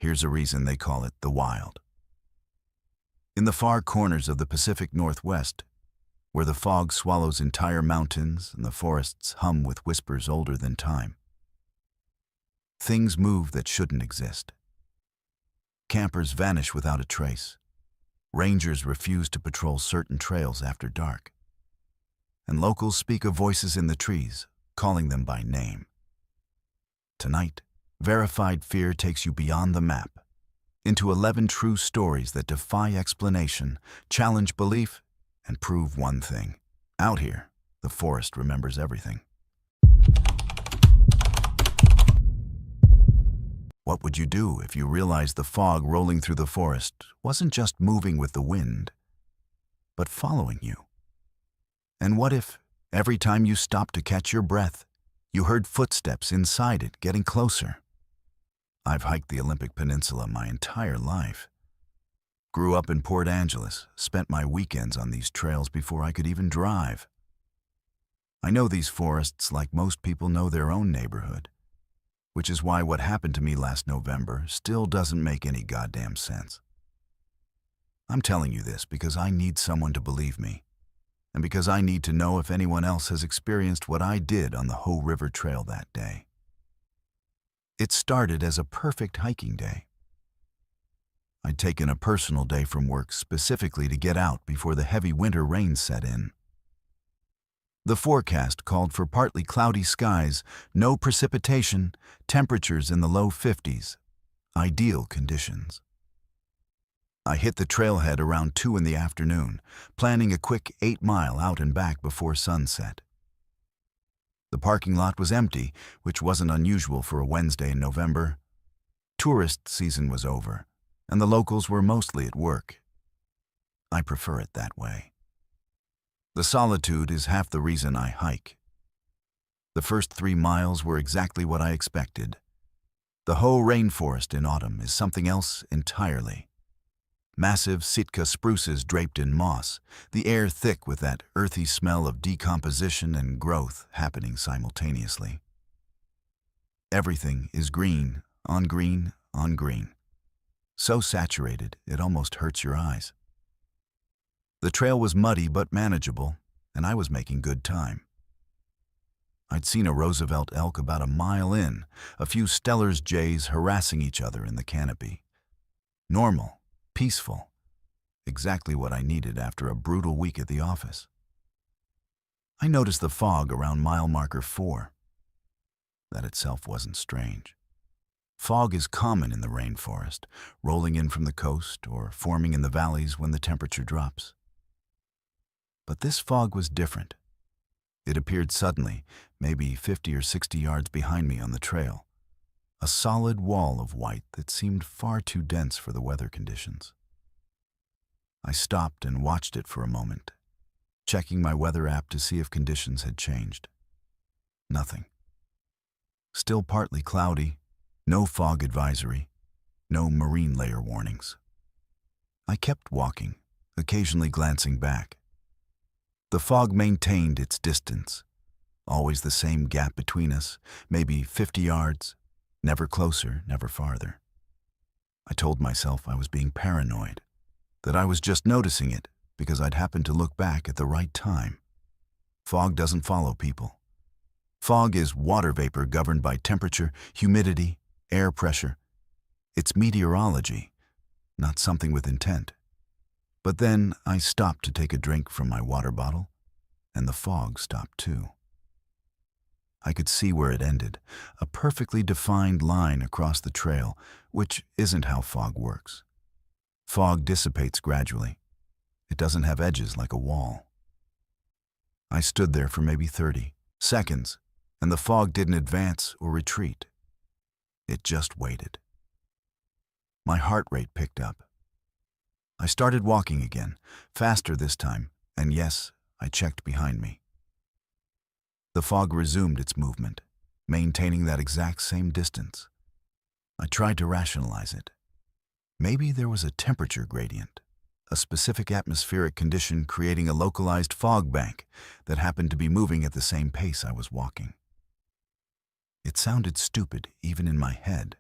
Here's a reason they call it the wild. In the far corners of the Pacific Northwest, where the fog swallows entire mountains and the forests hum with whispers older than time, things move that shouldn't exist. Campers vanish without a trace. Rangers refuse to patrol certain trails after dark. And locals speak of voices in the trees, calling them by name. Tonight, verified fear takes you beyond the map, into 11 true stories that defy explanation, challenge belief, and prove one thing. Out here, the forest remembers everything. What would you do if you realized the fog rolling through the forest wasn't just moving with the wind, but following you? And what if, every time you stopped to catch your breath, you heard footsteps inside it getting closer? I've hiked the Olympic Peninsula my entire life. Grew up in Port Angeles, spent my weekends on these trails before I could even drive. I know these forests like most people know their own neighborhood, which is why what happened to me last November still doesn't make any goddamn sense. I'm telling you this because I need someone to believe me, and because I need to know if anyone else has experienced what I did on the Hoh River Trail that day. It started as a perfect hiking day. I'd taken a personal day from work specifically to get out before the heavy winter rain set in. The forecast called for partly cloudy skies, no precipitation, temperatures in the low 50s, ideal conditions. I hit the trailhead around 2 in the afternoon, planning a quick 8-mile out and back before sunset. The parking lot was empty, which wasn't unusual for a Wednesday in November. Tourist season was over, and the locals were mostly at work. I prefer it that way. The solitude is half the reason I hike. The first 3 miles were exactly what I expected. The Hoh rainforest in autumn is something else entirely. Massive Sitka spruces draped in moss, the air thick with that earthy smell of decomposition and growth happening simultaneously. Everything is green, on green, on green. So saturated, it almost hurts your eyes. The trail was muddy but manageable, and I was making good time. I'd seen a Roosevelt elk about a mile in, a few Steller's jays harassing each other in the canopy. Normal. Peaceful. Exactly what I needed after a brutal week at the office. I noticed the fog around mile marker 4. That itself wasn't strange. Fog is common in the rainforest, rolling in from the coast or forming in the valleys when the temperature drops. But this fog was different. It appeared suddenly, maybe 50 or 60 yards behind me on the trail. A solid wall of white that seemed far too dense for the weather conditions. I stopped and watched it for a moment, checking my weather app to see if conditions had changed. Nothing. Still partly cloudy, no fog advisory, no marine layer warnings. I kept walking, occasionally glancing back. The fog maintained its distance, always the same gap between us, maybe 50 yards. Never closer, never farther. I told myself I was being paranoid, that I was just noticing it because I'd happened to look back at the right time. Fog doesn't follow people. Fog is water vapor governed by temperature, humidity, air pressure. It's meteorology, not something with intent. But then I stopped to take a drink from my water bottle, and the fog stopped too. I could see where it ended, a perfectly defined line across the trail, which isn't how fog works. Fog dissipates gradually. It doesn't have edges like a wall. I stood there for maybe 30 seconds, and the fog didn't advance or retreat. It just waited. My heart rate picked up. I started walking again, faster this time, and yes, I checked behind me. The fog resumed its movement, maintaining that exact same distance. I tried to rationalize it. Maybe there was a temperature gradient, a specific atmospheric condition creating a localized fog bank that happened to be moving at the same pace I was walking. It sounded stupid even in my head,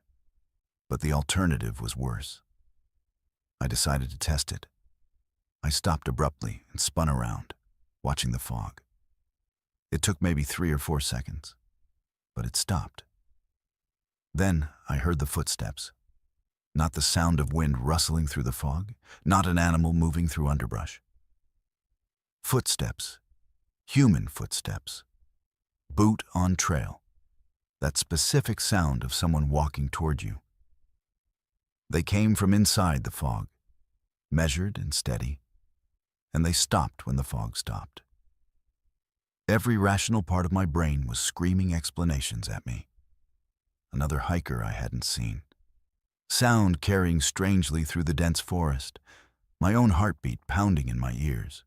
but the alternative was worse. I decided to test it. I stopped abruptly and spun around, watching the fog. It took maybe 3 or 4 seconds, but it stopped. Then I heard the footsteps. Not the sound of wind rustling through the fog, not an animal moving through underbrush. Footsteps, human footsteps, boot on trail, that specific sound of someone walking toward you. They came from inside the fog, measured and steady, and they stopped when the fog stopped. Every rational part of my brain was screaming explanations at me. Another hiker I hadn't seen. Sound carrying strangely through the dense forest, my own heartbeat pounding in my ears.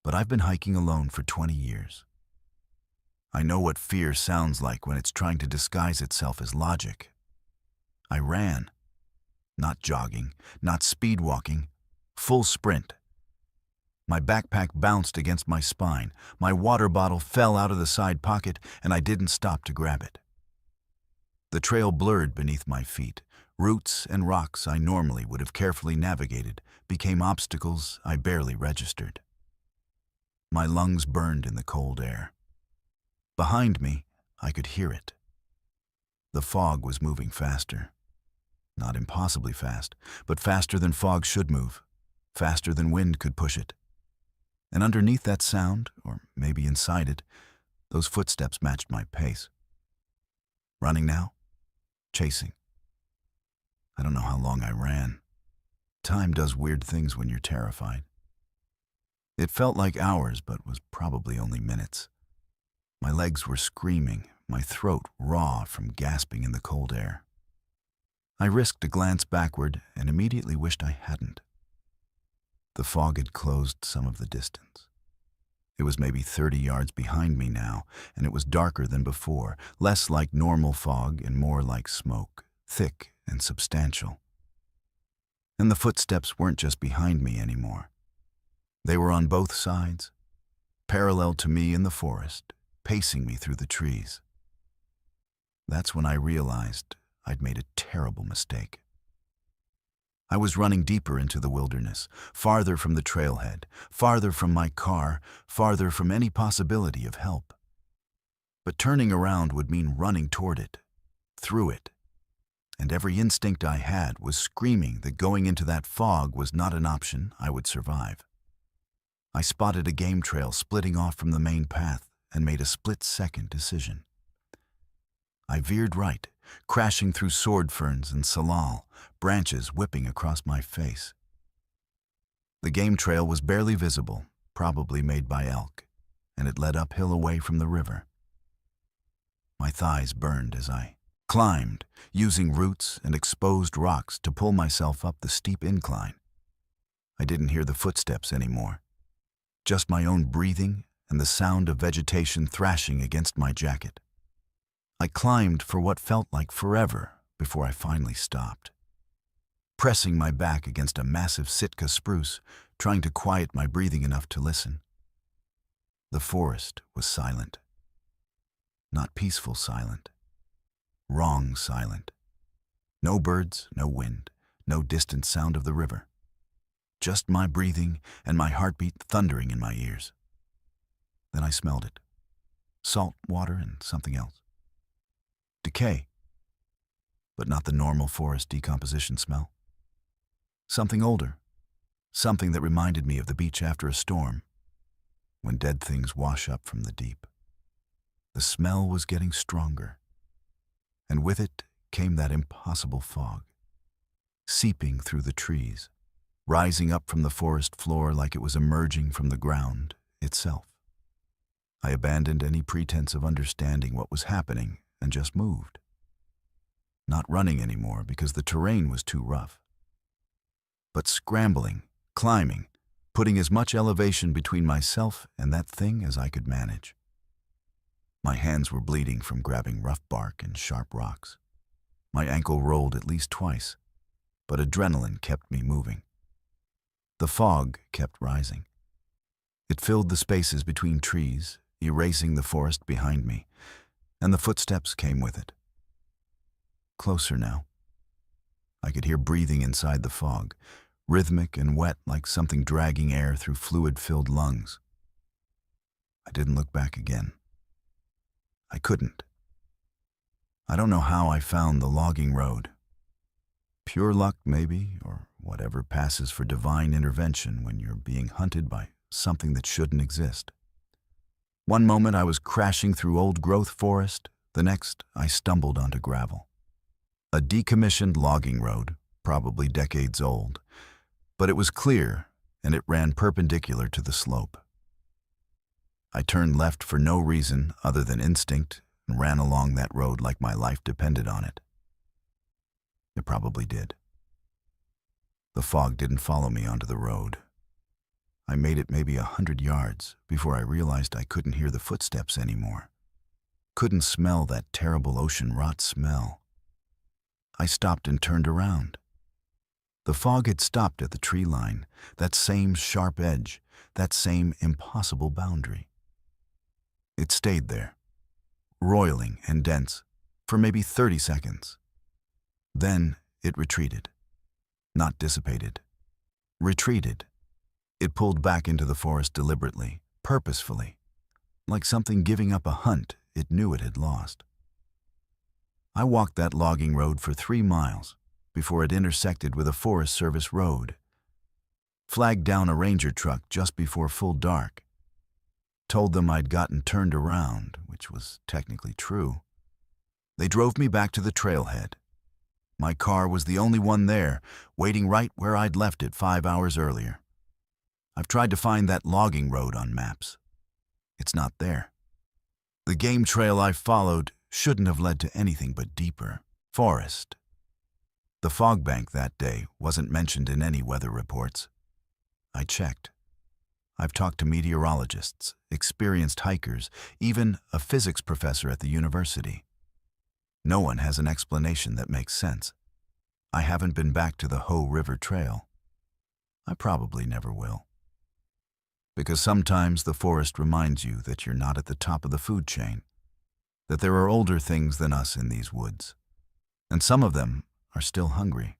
But I've been hiking alone for 20 years. I know what fear sounds like when it's trying to disguise itself as logic. I ran. Not jogging, not speed walking, full sprint. My backpack bounced against my spine, my water bottle fell out of the side pocket, and I didn't stop to grab it. The trail blurred beneath my feet. Roots and rocks I normally would have carefully navigated became obstacles I barely registered. My lungs burned in the cold air. Behind me, I could hear it. The fog was moving faster. Not impossibly fast, but faster than fog should move, faster than wind could push it. And underneath that sound, or maybe inside it, those footsteps matched my pace. Running now? Chasing. I don't know how long I ran. Time does weird things when you're terrified. It felt like hours, but was probably only minutes. My legs were screaming, my throat raw from gasping in the cold air. I risked a glance backward and immediately wished I hadn't. The fog had closed some of the distance. It was maybe 30 yards behind me now, and it was darker than before, less like normal fog and more like smoke, thick and substantial. And the footsteps weren't just behind me anymore. They were on both sides, parallel to me in the forest, pacing me through the trees. That's when I realized I'd made a terrible mistake. I was running deeper into the wilderness, farther from the trailhead, farther from my car, farther from any possibility of help. But turning around would mean running toward it, through it. And every instinct I had was screaming that going into that fog was not an option I would survive. I spotted a game trail splitting off from the main path and made a split-second decision. I veered right, crashing through sword ferns and salal, branches whipping across my face. The game trail was barely visible, probably made by elk, and it led uphill away from the river. My thighs burned as I climbed, using roots and exposed rocks to pull myself up the steep incline. I didn't hear the footsteps anymore, just my own breathing and the sound of vegetation thrashing against my jacket. I climbed for what felt like forever before I finally stopped. Pressing my back against a massive Sitka spruce, trying to quiet my breathing enough to listen. The forest was silent. Not peaceful silent. Wrong silent. No birds, no wind, no distant sound of the river. Just my breathing and my heartbeat thundering in my ears. Then I smelled it. Salt, water, and something else. Decay. But not the normal forest decomposition smell. Something older. Something that reminded me of the beach after a storm, when dead things wash up from the deep. The smell was getting stronger, and with it came that impossible fog, seeping through the trees, rising up from the forest floor like it was emerging from the ground itself. I abandoned any pretense of understanding what was happening and just moved. Not running anymore because the terrain was too rough, but scrambling, climbing, putting as much elevation between myself and that thing as I could manage. My hands were bleeding from grabbing rough bark and sharp rocks. My ankle rolled at least twice, but adrenaline kept me moving. The fog kept rising. It filled the spaces between trees, erasing the forest behind me, and the footsteps came with it. Closer now, could hear breathing inside the fog, rhythmic and wet like something dragging air through fluid-filled lungs. I didn't look back again. I couldn't. I don't know how I found the logging road. Pure luck, maybe, or whatever passes for divine intervention when you're being hunted by something that shouldn't exist. One moment I was crashing through old-growth forest, the next I stumbled onto gravel. A decommissioned logging road, probably decades old, but it was clear and it ran perpendicular to the slope. I turned left for no reason other than instinct and ran along that road like my life depended on it. It probably did. The fog didn't follow me onto the road. I made it maybe 100 yards before I realized I couldn't hear the footsteps anymore. Couldn't smell that terrible ocean rot smell. I stopped and turned around. The fog had stopped at the tree line, that same sharp edge, that same impossible boundary. It stayed there, roiling and dense, for maybe 30 seconds. Then it retreated. Not dissipated. Retreated. It pulled back into the forest deliberately, purposefully, like something giving up a hunt it knew it had lost. I walked that logging road for 3 miles before it intersected with a Forest Service road. Flagged down a ranger truck just before full dark. Told them I'd gotten turned around, which was technically true. They drove me back to the trailhead. My car was the only one there, waiting right where I'd left it 5 hours earlier. I've tried to find that logging road on maps. It's not there. The game trail I followed shouldn't have led to anything but deeper forest. The fog bank that day wasn't mentioned in any weather reports. I checked. I've talked to meteorologists, experienced hikers, even a physics professor at the university. No one has an explanation that makes sense. I haven't been back to the Ho River Trail. I probably never will. Because sometimes the forest reminds you that you're not at the top of the food chain, that there are older things than us in these woods, and some of them are still hungry.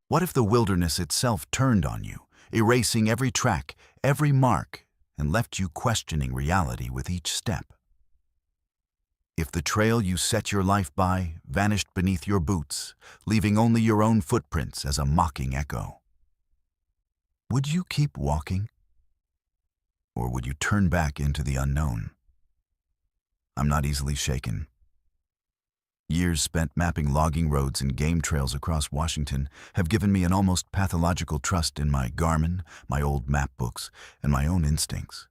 What if the wilderness itself turned on you, erasing every track, every mark, and left you questioning reality with each step? If the trail you set your life by vanished beneath your boots, leaving only your own footprints as a mocking echo, would you keep walking? Or would you turn back into the unknown? I'm not easily shaken. Years spent mapping logging roads and game trails across Washington have given me an almost pathological trust in my Garmin, my old map books, and my own instincts.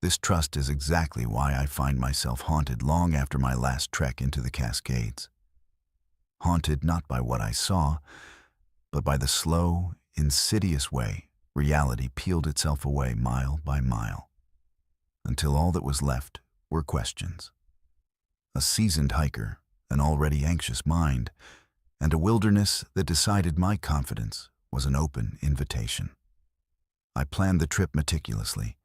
This trust is exactly why I find myself haunted long after my last trek into the Cascades. Haunted not by what I saw, but by the slow, insidious way reality peeled itself away mile by mile, until all that was left were questions. A seasoned hiker, an already anxious mind, and a wilderness that decided my confidence was an open invitation. I planned the trip meticulously.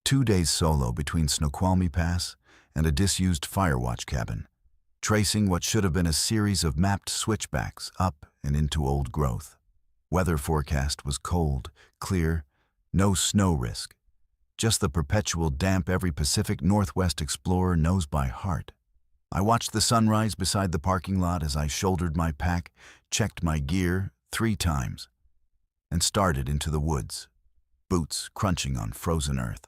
2 days solo between Snoqualmie Pass and a disused firewatch cabin, tracing what should have been a series of mapped switchbacks up and into old growth. Weather forecast was cold, clear, no snow risk, just the perpetual damp every Pacific Northwest explorer knows by heart. I watched the sunrise beside the parking lot as I shouldered my pack, checked my gear 3 times, and started into the woods, boots crunching on frozen earth.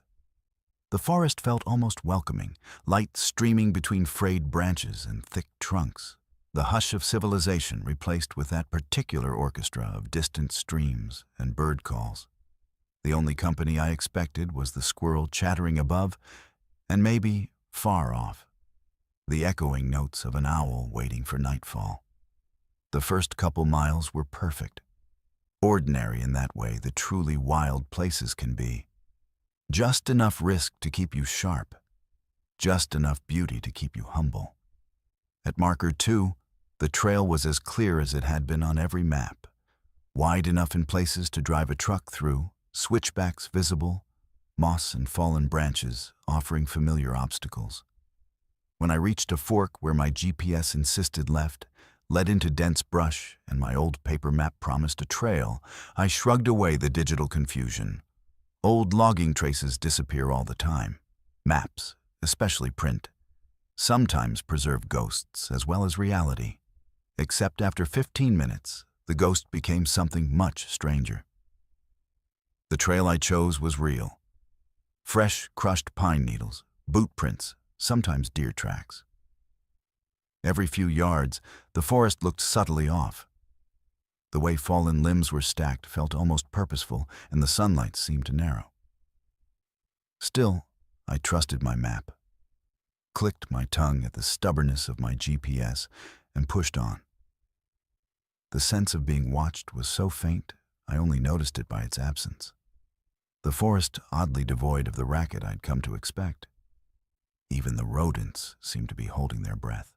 The forest felt almost welcoming, light streaming between frayed branches and thick trunks. The hush of civilization replaced with that particular orchestra of distant streams and bird calls. The only company I expected was the squirrel chattering above, and maybe, far off, the echoing notes of an owl waiting for nightfall. The first couple miles were perfect. Ordinary in that way the truly wild places can be. Just enough risk to keep you sharp. Just enough beauty to keep you humble. At marker 2, the trail was as clear as it had been on every map. Wide enough in places to drive a truck through, switchbacks visible, moss and fallen branches offering familiar obstacles. When I reached a fork where my GPS insisted left, led into dense brush, and my old paper map promised a trail, I shrugged away the digital confusion. Old logging traces disappear all the time. Maps, especially print, sometimes preserve ghosts as well as reality. Except after 15 minutes, the ghost became something much stranger. The trail I chose was real. Fresh, crushed pine needles, boot prints, sometimes deer tracks. Every few yards, the forest looked subtly off. The way fallen limbs were stacked felt almost purposeful, and the sunlight seemed to narrow. Still, I trusted my map, clicked my tongue at the stubbornness of my GPS, and pushed on. The sense of being watched was so faint, I only noticed it by its absence. The forest oddly devoid of the racket I'd come to expect. Even the rodents seemed to be holding their breath.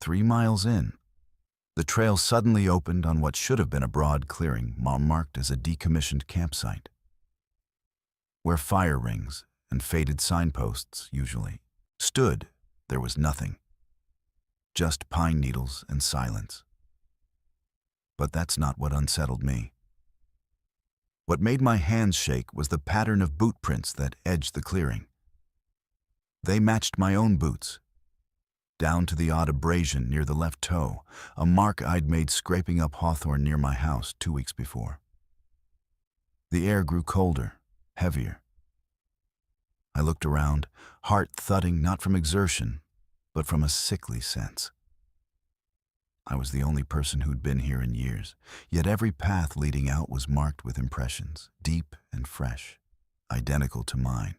3 miles in, the trail suddenly opened on what should have been a broad clearing marked as a decommissioned campsite. Where fire rings and faded signposts usually stood, there was nothing. Just pine needles and silence. But that's not what unsettled me. What made my hands shake was the pattern of boot prints that edged the clearing. They matched my own boots, down to the odd abrasion near the left toe, a mark I'd made scraping up hawthorn near my house 2 weeks before. The air grew colder, heavier. I looked around, heart thudding not from exertion, but from a sickly sense. I was the only person who'd been here in years, yet every path leading out was marked with impressions, deep and fresh, identical to mine.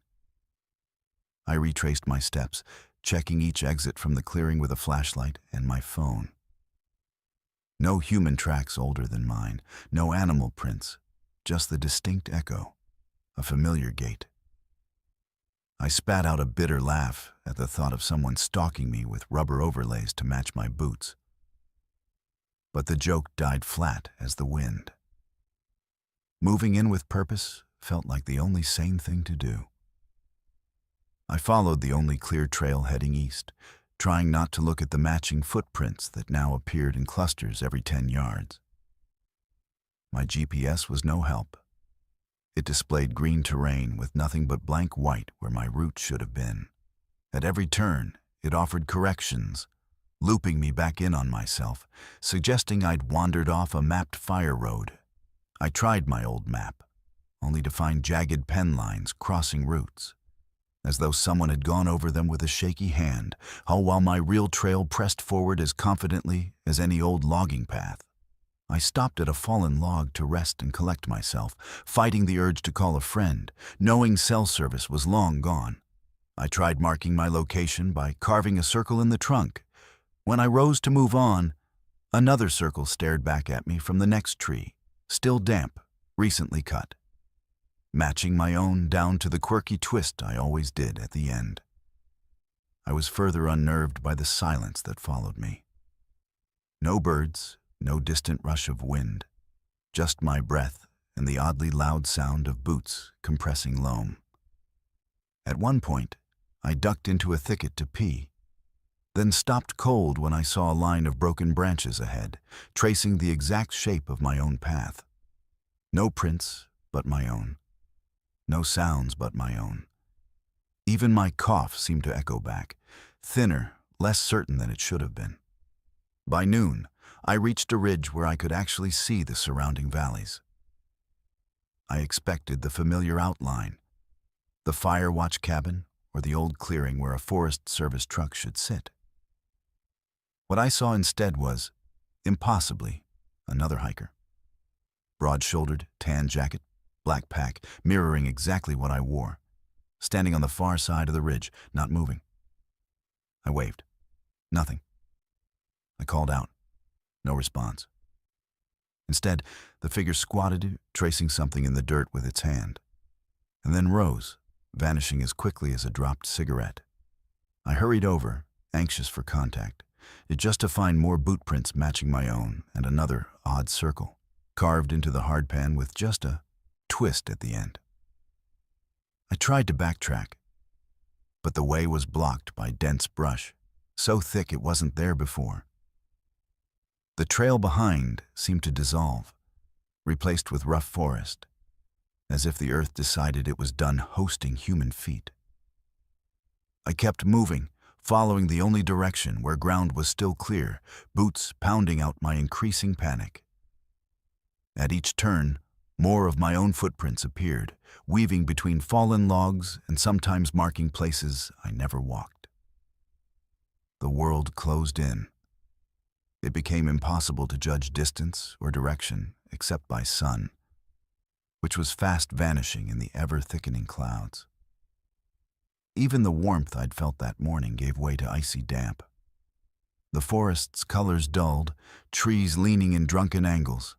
I retraced my steps, checking each exit from the clearing with a flashlight and my phone. No human tracks older than mine, no animal prints, just the distinct echo, a familiar gait. I spat out a bitter laugh at the thought of someone stalking me with rubber overlays to match my boots. But the joke died flat as the wind. Moving in with purpose felt like the only sane thing to do. I followed the only clear trail heading east, trying not to look at the matching footprints that now appeared in clusters every 10 yards. My GPS was no help. It displayed green terrain with nothing but blank white where my route should have been. At every turn, it offered corrections, looping me back in on myself, suggesting I'd wandered off a mapped fire road. I tried my old map, only to find jagged pen lines crossing routes, as though someone had gone over them with a shaky hand, all while my real trail pressed forward as confidently as any old logging path. I stopped at a fallen log to rest and collect myself, fighting the urge to call a friend, knowing cell service was long gone. I tried marking my location by carving a circle in the trunk. When I rose to move on, another circle stared back at me from the next tree, still damp, recently cut, matching my own down to the quirky twist I always did at the end. I was further unnerved by the silence that followed me. No birds, no distant rush of wind, just my breath and the oddly loud sound of boots compressing loam. At one point, I ducked into a thicket to pee, then stopped cold when I saw a line of broken branches ahead, tracing the exact shape of my own path. No prints but my own. No sounds but my own. Even my cough seemed to echo back, thinner, less certain than it should have been. By noon, I reached a ridge where I could actually see the surrounding valleys. I expected the familiar outline, the fire watch cabin or the old clearing where a Forest Service truck should sit. What I saw instead was, impossibly, another hiker. Broad-shouldered, tan jacket, black pack, mirroring exactly what I wore, standing on the far side of the ridge, not moving. I waved. Nothing. I called out. No response. Instead, the figure squatted, tracing something in the dirt with its hand, and then rose, vanishing as quickly as a dropped cigarette. I hurried over, anxious for contact, just to find more boot prints matching my own and another odd circle, carved into the hardpan with just a twist at the end. I tried to backtrack, but the way was blocked by dense brush, so thick it wasn't there before. The trail behind seemed to dissolve, replaced with rough forest, as if the earth decided it was done hosting human feet. I kept moving, following the only direction where ground was still clear, boots pounding out my increasing panic. At each turn, more of my own footprints appeared, weaving between fallen logs and sometimes marking places I never walked. The world closed in. It became impossible to judge distance or direction except by sun, which was fast vanishing in the ever-thickening clouds. Even the warmth I'd felt that morning gave way to icy damp. The forest's colors dulled, trees leaning in drunken angles,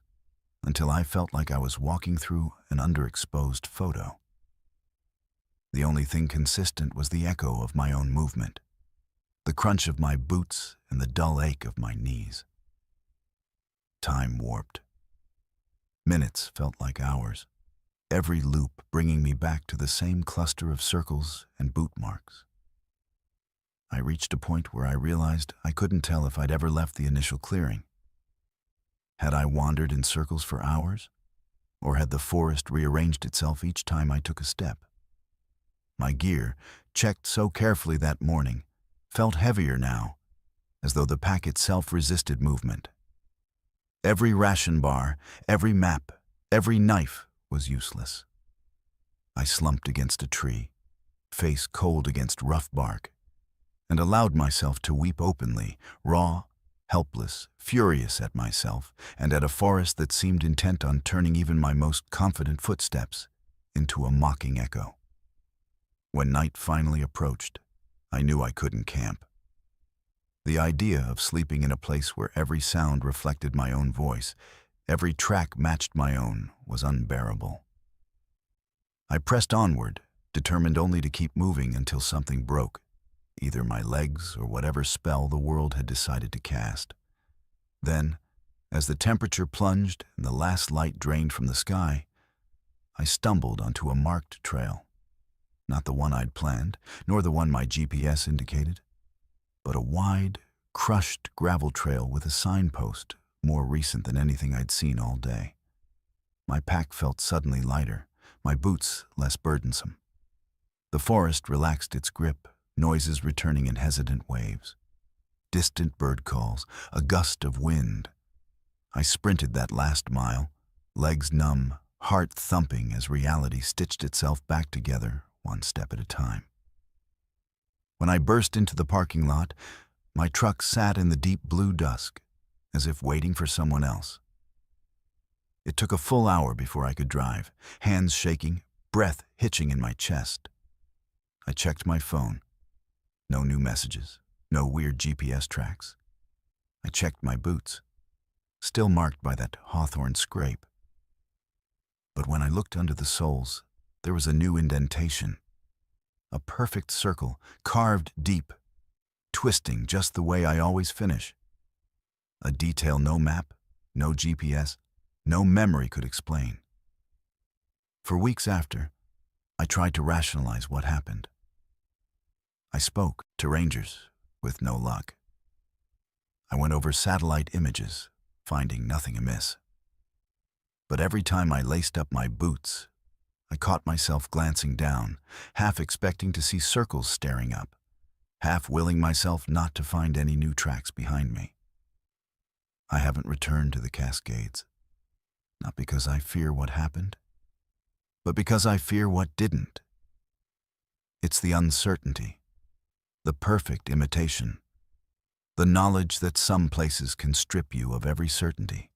until I felt like I was walking through an underexposed photo. The only thing consistent was the echo of my own movement, the crunch of my boots and the dull ache of my knees. Time warped. Minutes felt like hours, every loop bringing me back to the same cluster of circles and boot marks. I reached a point where I realized I couldn't tell if I'd ever left the initial clearing. Had I wandered in circles for hours, or had the forest rearranged itself each time I took a step? My gear, checked so carefully that morning, felt heavier now, as though the pack itself resisted movement. Every ration bar, every map, every knife was useless. I slumped against a tree, face cold against rough bark, and allowed myself to weep openly, raw, helpless, furious at myself and at a forest that seemed intent on turning even my most confident footsteps into a mocking echo. When night finally approached, I knew I couldn't camp. The idea of sleeping in a place where every sound reflected my own voice, every track matched my own, was unbearable. I pressed onward, determined only to keep moving until something broke, either my legs or whatever spell the world had decided to cast. Then, as the temperature plunged and the last light drained from the sky, I stumbled onto a marked trail. Not the one I'd planned, nor the one my GPS indicated, but a wide, crushed gravel trail with a signpost more recent than anything I'd seen all day. My pack felt suddenly lighter, my boots less burdensome. The forest relaxed its grip, noises returning in hesitant waves. Distant bird calls, a gust of wind. I sprinted that last mile, legs numb, heart thumping as reality stitched itself back together one step at a time. When I burst into the parking lot, my truck sat in the deep blue dusk, as if waiting for someone else. It took a full hour before I could drive, hands shaking, breath hitching in my chest. I checked my phone. No new messages, no weird GPS tracks. I checked my boots, still marked by that hawthorn scrape. But when I looked under the soles, there was a new indentation. A perfect circle, carved deep, twisting just the way I always finish. A detail no map, no GPS, no memory could explain. For weeks after, I tried to rationalize what happened. I spoke to rangers, with no luck. I went over satellite images, finding nothing amiss. But every time I laced up my boots, I caught myself glancing down, half expecting to see circles staring up, half willing myself not to find any new tracks behind me. I haven't returned to the Cascades, not because I fear what happened, but because I fear what didn't. It's the uncertainty, the perfect imitation, the knowledge that some places can strip you of every certainty,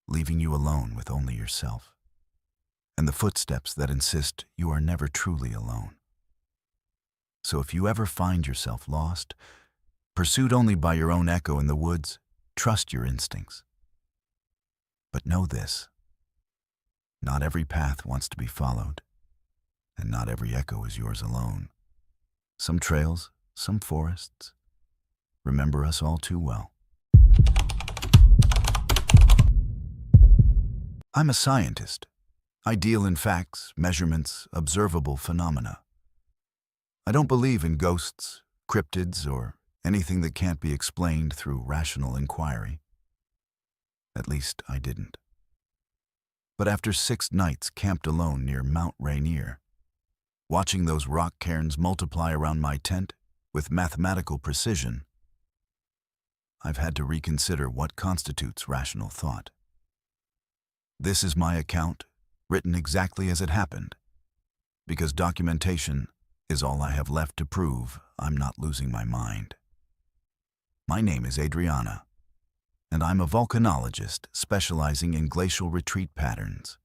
leaving you alone with only yourself, and the footsteps that insist you are never truly alone. So if you ever find yourself lost, pursued only by your own echo in the woods, trust your instincts. But know this: not every path wants to be followed, and not every echo is yours alone. Some trails, some forests, remember us all too well. I'm a scientist. I deal in facts, measurements, observable phenomena. I don't believe in ghosts, cryptids, or anything that can't be explained through rational inquiry. At least, I didn't. But after 6 nights camped alone near Mount Rainier, watching those rock cairns multiply around my tent with mathematical precision, I've had to reconsider what constitutes rational thought. This is my account, written exactly as it happened, because documentation is all I have left to prove I'm not losing my mind. My name is Adriana, and I'm a volcanologist specializing in glacial retreat patterns.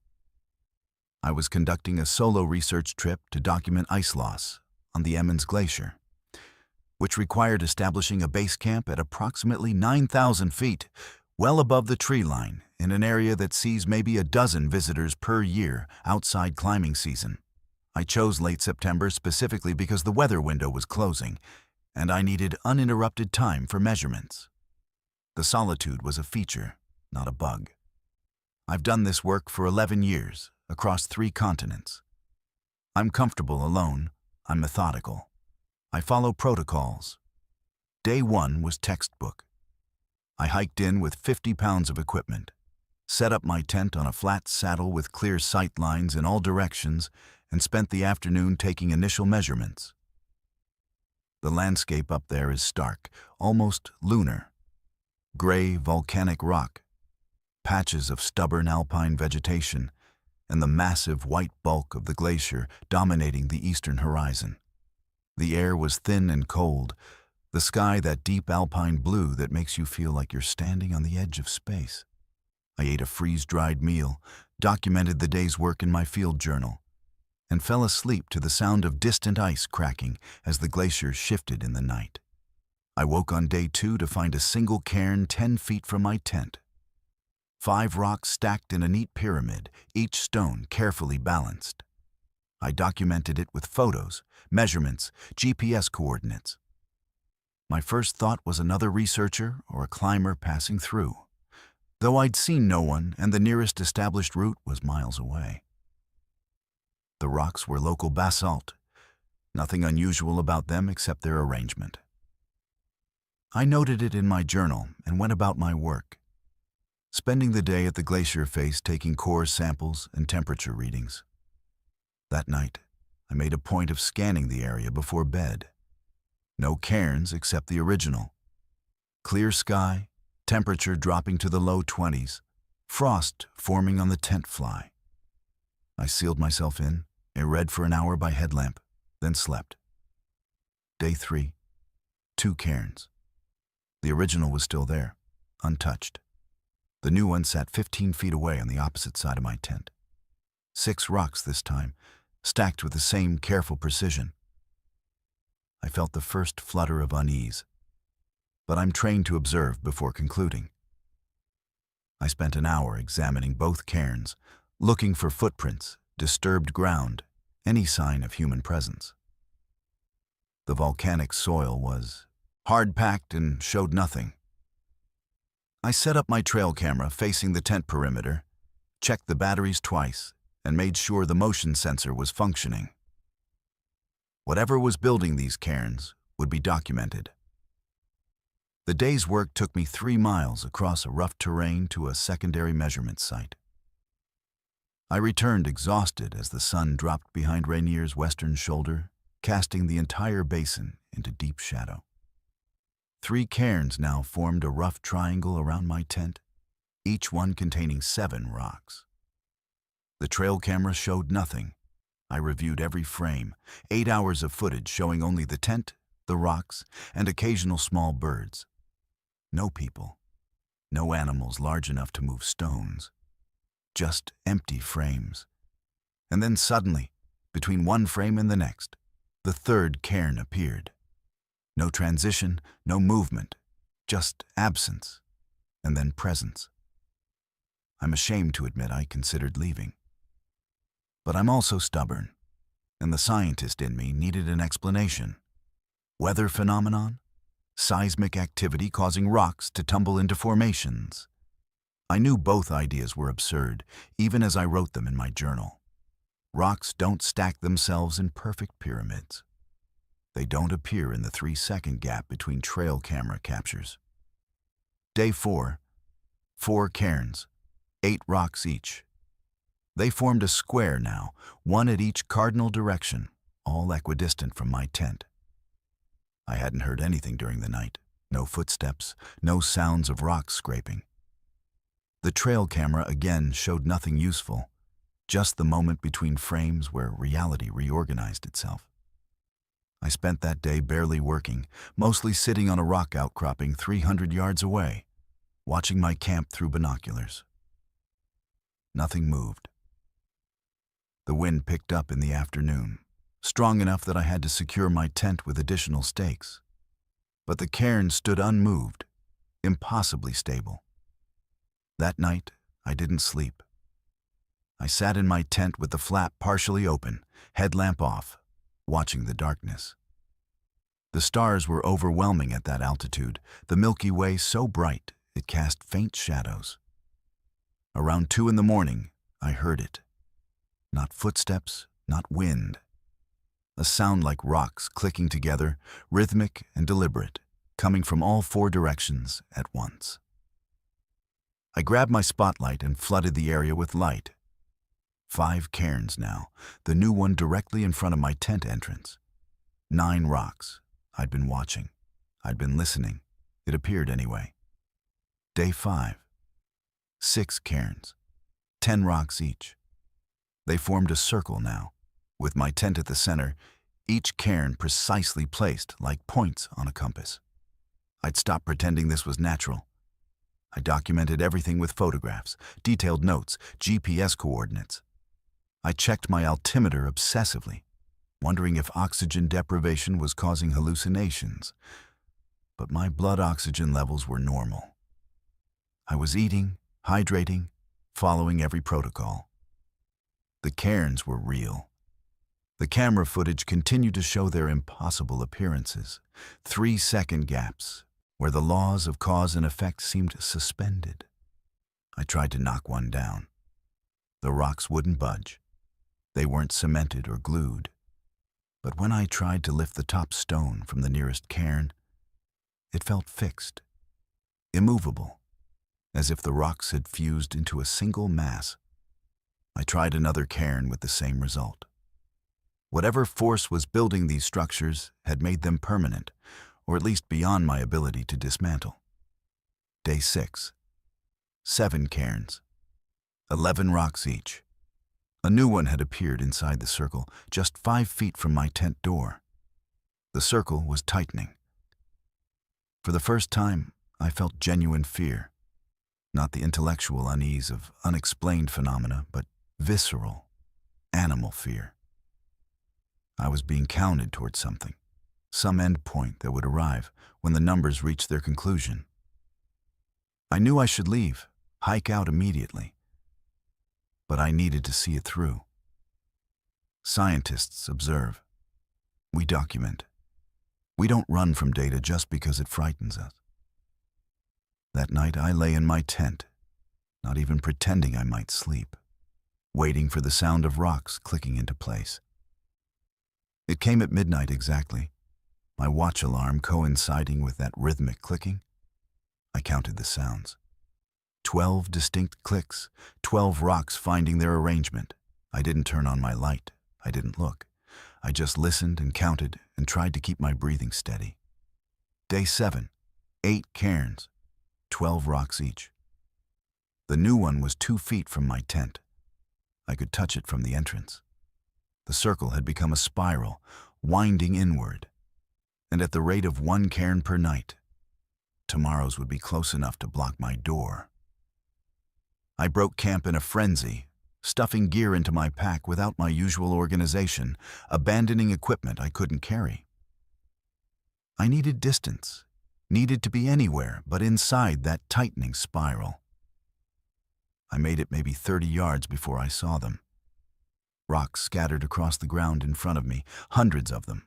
I was conducting a solo research trip to document ice loss on the Emmons Glacier, which required establishing a base camp at approximately 9,000 feet, well above the tree line, in an area that sees maybe a dozen visitors per year outside climbing season. I chose late September specifically because the weather window was closing, and I needed uninterrupted time for measurements. The solitude was a feature, not a bug. I've done this work for 11 years, across 3 continents. I'm comfortable alone. I'm methodical. I follow protocols. Day 1 was textbook. I hiked in with 50 pounds of equipment, set up my tent on a flat saddle with clear sight lines in all directions, and spent the afternoon taking initial measurements. The landscape up there is stark, almost lunar. Gray volcanic rock, patches of stubborn alpine vegetation, and the massive white bulk of the glacier dominating the eastern horizon. The air was thin and cold, the sky that deep alpine blue that makes you feel like you're standing on the edge of space. I ate a freeze-dried meal, documented the day's work in my field journal, and fell asleep to the sound of distant ice cracking as the glacier shifted in the night. I woke on day 2 to find a single cairn 10 feet from my tent. 5 rocks stacked in a neat pyramid, each stone carefully balanced. I documented it with photos, measurements, GPS coordinates. My first thought was another researcher or a climber passing through, though I'd seen no one and the nearest established route was miles away. The rocks were local basalt, nothing unusual about them except their arrangement. I noted it in my journal and went about my work, spending the day at the glacier face taking core samples and temperature readings. That night, I made a point of scanning the area before bed. No cairns except the original. Clear sky, temperature dropping to the low 20s, frost forming on the tent fly. I sealed myself in, and read for an hour by headlamp, then slept. Day 3, 2 cairns. The original was still there, untouched. The new one sat 15 feet away on the opposite side of my tent. 6 rocks this time, stacked with the same careful precision. I felt the first flutter of unease, but I'm trained to observe before concluding. I spent an hour examining both cairns, looking for footprints, disturbed ground, any sign of human presence. The volcanic soil was hard-packed and showed nothing. I set up my trail camera facing the tent perimeter, checked the batteries twice, and made sure the motion sensor was functioning. Whatever was building these cairns would be documented. The day's work took me 3 miles across a rough terrain to a secondary measurement site. I returned exhausted as the sun dropped behind Rainier's western shoulder, casting the entire basin into deep shadow. 3 cairns now formed a rough triangle around my tent, each one containing 7 rocks. The trail camera showed nothing. I reviewed every frame, 8 hours of footage showing only the tent, the rocks, and occasional small birds. No people, no animals large enough to move stones. Just empty frames. And then suddenly, between one frame and the next, the 3rd cairn appeared. No transition, no movement, just absence, and then presence. I'm ashamed to admit I considered leaving. But I'm also stubborn, and the scientist in me needed an explanation. Weather phenomenon? Seismic activity causing rocks to tumble into formations? I knew both ideas were absurd, even as I wrote them in my journal. Rocks don't stack themselves in perfect pyramids. They don't appear in the 3-second gap between trail camera captures. Day 4. 4 cairns, 8 rocks each. They formed a square now, one at each cardinal direction, all equidistant from my tent. I hadn't heard anything during the night. No footsteps, no sounds of rocks scraping. The trail camera again showed nothing useful, just the moment between frames where reality reorganized itself. I spent that day barely working, mostly sitting on a rock outcropping 300 yards away, watching my camp through binoculars. Nothing moved. The wind picked up in the afternoon, strong enough that I had to secure my tent with additional stakes. But the cairn stood unmoved, impossibly stable. That night, I didn't sleep. I sat in my tent with the flap partially open, headlamp off, watching the darkness. The stars were overwhelming at that altitude, the Milky Way so bright it cast faint shadows. Around 2 in the morning, I heard it. Not footsteps, not wind. A sound like rocks clicking together, rhythmic and deliberate, coming from all 4 directions at once. I grabbed my spotlight and flooded the area with light. 5 cairns now, the new one directly in front of my tent entrance. 9 rocks. I'd been watching. I'd been listening. It appeared anyway. Day 5. 6 cairns. 10 rocks each. They formed a circle now, with my tent at the center, each cairn precisely placed like points on a compass. I'd stopped pretending this was natural. I documented everything with photographs, detailed notes, GPS coordinates. I checked my altimeter obsessively, wondering if oxygen deprivation was causing hallucinations. But my blood oxygen levels were normal. I was eating, hydrating, following every protocol. The cairns were real. The camera footage continued to show their impossible appearances, 3-second gaps, where the laws of cause and effect seemed suspended. I tried to knock one down. The rocks wouldn't budge. They weren't cemented or glued. But when I tried to lift the top stone from the nearest cairn, it felt fixed, immovable, as if the rocks had fused into a single mass. I tried another cairn with the same result. Whatever force was building these structures had made them permanent, or at least beyond my ability to dismantle. Day 6. 7 cairns. 11 rocks each. A new one had appeared inside the circle, just 5 feet from my tent door. The circle was tightening. For the first time, I felt genuine fear. Not the intellectual unease of unexplained phenomena, but visceral, animal fear. I was being counted towards something, some end point that would arrive when the numbers reached their conclusion. I knew I should leave, hike out immediately. But I needed to see it through. Scientists observe. We document. We don't run from data just because it frightens us. That night I lay in my tent, not even pretending I might sleep, waiting for the sound of rocks clicking into place. It came at midnight exactly, my watch alarm coinciding with that rhythmic clicking. I counted the sounds. 12 distinct clicks, 12 rocks finding their arrangement. I didn't turn on my light. I didn't look. I just listened and counted and tried to keep my breathing steady. Day 7. 8 cairns, 12 rocks each. The new one was 2 feet from my tent. I could touch it from the entrance. The circle had become a spiral, winding inward. And at the rate of 1 cairn per night, tomorrow's would be close enough to block my door. I broke camp in a frenzy, stuffing gear into my pack without my usual organization, abandoning equipment I couldn't carry. I needed distance, needed to be anywhere but inside that tightening spiral. I made it maybe 30 yards before I saw them. Rocks scattered across the ground in front of me, hundreds of them,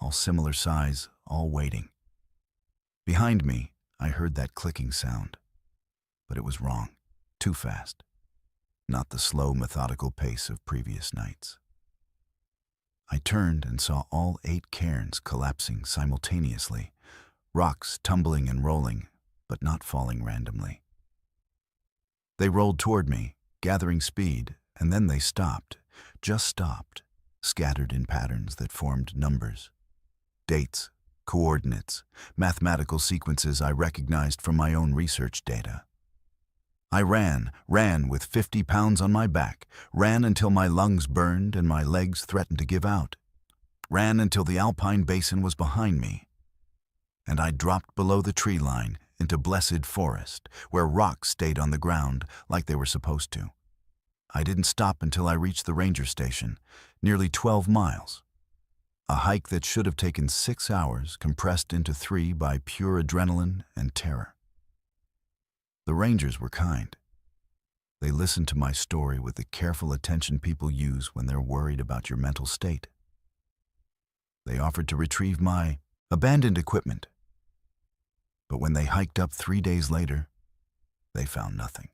all similar size, all waiting. Behind me, I heard that clicking sound, but it was wrong. Too fast, not the slow, methodical pace of previous nights. I turned and saw all 8 cairns collapsing simultaneously, rocks tumbling and rolling, but not falling randomly. They rolled toward me, gathering speed, and then they stopped, just stopped, scattered in patterns that formed numbers. Dates, coordinates, mathematical sequences I recognized from my own research data. I ran with 50 pounds on my back, ran until my lungs burned and my legs threatened to give out, ran until the alpine basin was behind me, and I dropped below the tree line into blessed forest, where rocks stayed on the ground like they were supposed to. I didn't stop until I reached the ranger station, nearly 12 miles. A hike that should have taken 6 hours compressed into 3 by pure adrenaline and terror. The rangers were kind. They listened to my story with the careful attention people use when they're worried about your mental state. They offered to retrieve my abandoned equipment. But when they hiked up 3 days later, they found nothing.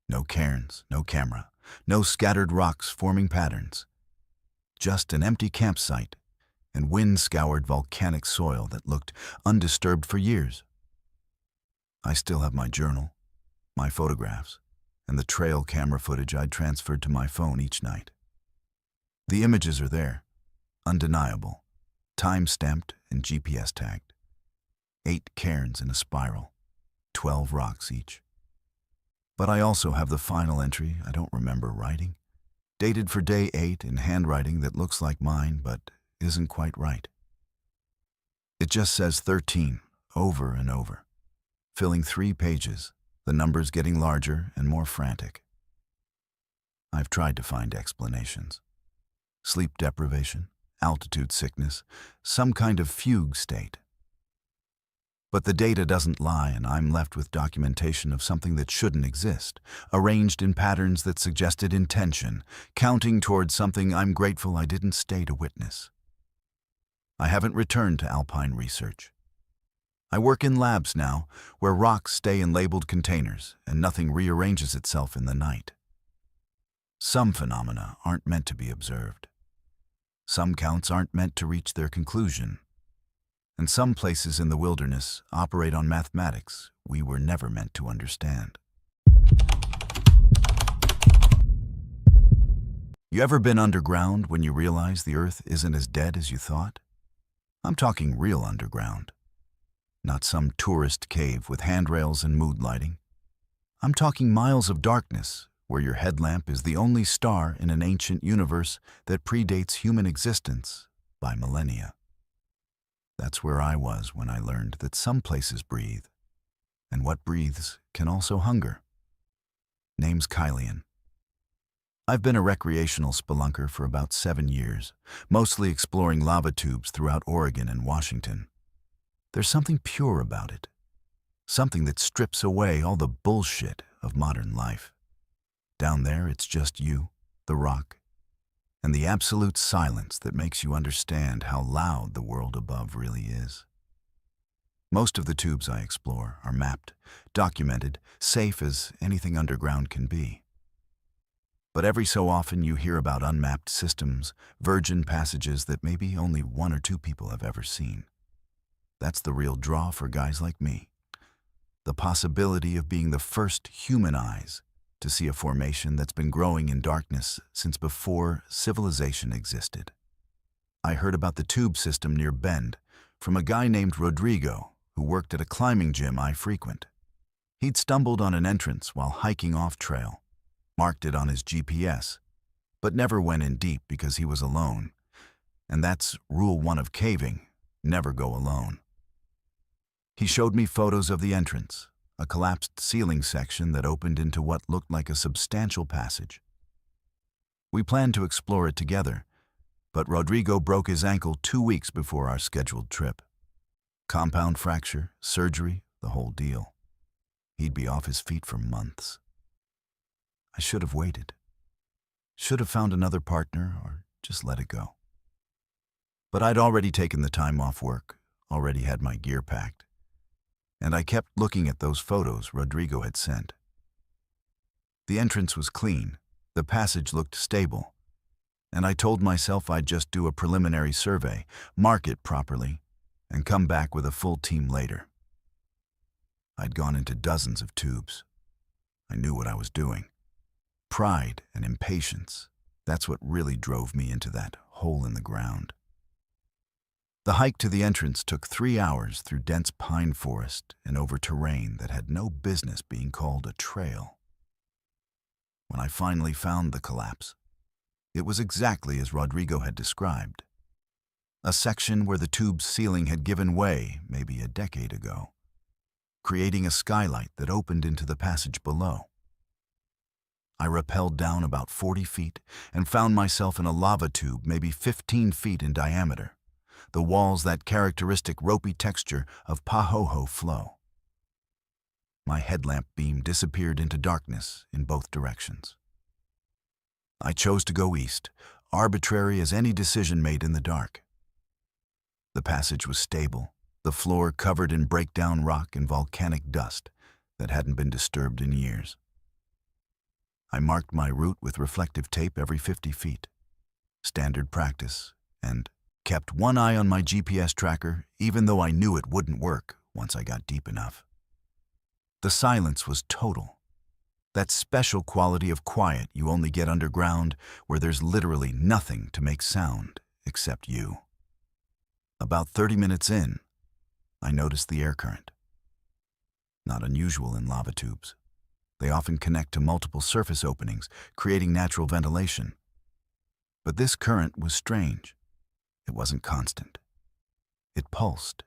No cairns, no camera, no scattered rocks forming patterns. Just an empty campsite and wind-scoured volcanic soil that looked undisturbed for years. I still have my journal, my photographs, and the trail camera footage I'd transferred to my phone each night. The images are there, undeniable, time-stamped and GPS tagged. 8 cairns in a spiral, 12 rocks each. But I also have the final entry I don't remember writing, dated for day 8 in handwriting that looks like mine but isn't quite right. It just says 13 over and over, filling 3 pages, the numbers getting larger and more frantic. I've tried to find explanations. Sleep deprivation, altitude sickness, some kind of fugue state. But the data doesn't lie, and I'm left with documentation of something that shouldn't exist, arranged in patterns that suggested intention, counting towards something I'm grateful I didn't stay to witness. I haven't returned to alpine research. I work in labs now, where rocks stay in labeled containers and nothing rearranges itself in the night. Some phenomena aren't meant to be observed. Some counts aren't meant to reach their conclusion. And some places in the wilderness operate on mathematics we were never meant to understand. You ever been underground when you realize the earth isn't as dead as you thought? I'm talking real underground. Not some tourist cave with handrails and mood lighting. I'm talking miles of darkness where your headlamp is the only star in an ancient universe that predates human existence by millennia. That's where I was when I learned that some places breathe, and what breathes can also hunger. Name's Kylian. I've been a recreational spelunker for about 7 years, mostly exploring lava tubes throughout Oregon and Washington. There's something pure about it, something that strips away all the bullshit of modern life. Down there, it's just you, the rock, and the absolute silence that makes you understand how loud the world above really is. Most of the tubes I explore are mapped, documented, safe as anything underground can be. But every so often you hear about unmapped systems, virgin passages that maybe only 1 or 2 people have ever seen. That's the real draw for guys like me. The possibility of being the first human eyes to see a formation that's been growing in darkness since before civilization existed. I heard about the tube system near Bend from a guy named Rodrigo who worked at a climbing gym I frequent. He'd stumbled on an entrance while hiking off-trail, marked it on his GPS, but never went in deep because he was alone. And that's rule 1 of caving, never go alone. He showed me photos of the entrance, a collapsed ceiling section that opened into what looked like a substantial passage. We planned to explore it together, but Rodrigo broke his ankle 2 weeks before our scheduled trip. Compound fracture, surgery, the whole deal. He'd be off his feet for months. I should have waited. Should have found another partner or just let it go. But I'd already taken the time off work, already had my gear packed. And I kept looking at those photos Rodrigo had sent. The entrance was clean, the passage looked stable, and I told myself I'd just do a preliminary survey, mark it properly, and come back with a full team later. I'd gone into dozens of tubes. I knew what I was doing. Pride and impatience, that's what really drove me into that hole in the ground. The hike to the entrance took 3 hours through dense pine forest and over terrain that had no business being called a trail. When I finally found the collapse, it was exactly as Rodrigo had described. A section where the tube's ceiling had given way maybe a decade ago, creating a skylight that opened into the passage below. I rappelled down about 40 feet and found myself in a lava tube maybe 15 feet in diameter, the walls that characteristic ropey texture of Pahoho flow. My headlamp beam disappeared into darkness in both directions. I chose to go east, arbitrary as any decision made in the dark. The passage was stable, the floor covered in breakdown rock and volcanic dust that hadn't been disturbed in years. I marked my route with reflective tape every 50 feet, standard practice, and kept one eye on my GPS tracker even though I knew it wouldn't work once I got deep enough. The silence was total. That special quality of quiet you only get underground where there's literally nothing to make sound except you. About 30 minutes in, I noticed the air current. Not unusual in lava tubes. They often connect to multiple surface openings, creating natural ventilation. But this current was strange. It wasn't constant. It pulsed.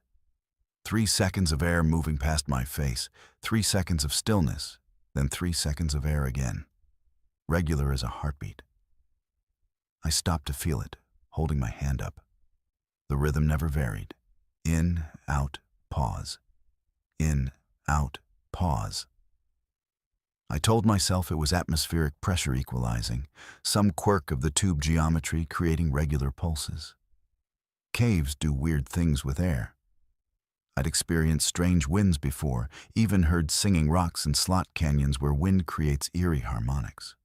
3 seconds of air moving past my face, 3 seconds of stillness, then 3 seconds of air again, regular as a heartbeat. I stopped to feel it, holding my hand up. The rhythm never varied. In, out, pause. In, out, pause. I told myself it was atmospheric pressure equalizing, some quirk of the tube geometry creating regular pulses. Caves do weird things with air. I'd experienced strange winds before, even heard singing rocks in slot canyons where wind creates eerie harmonics.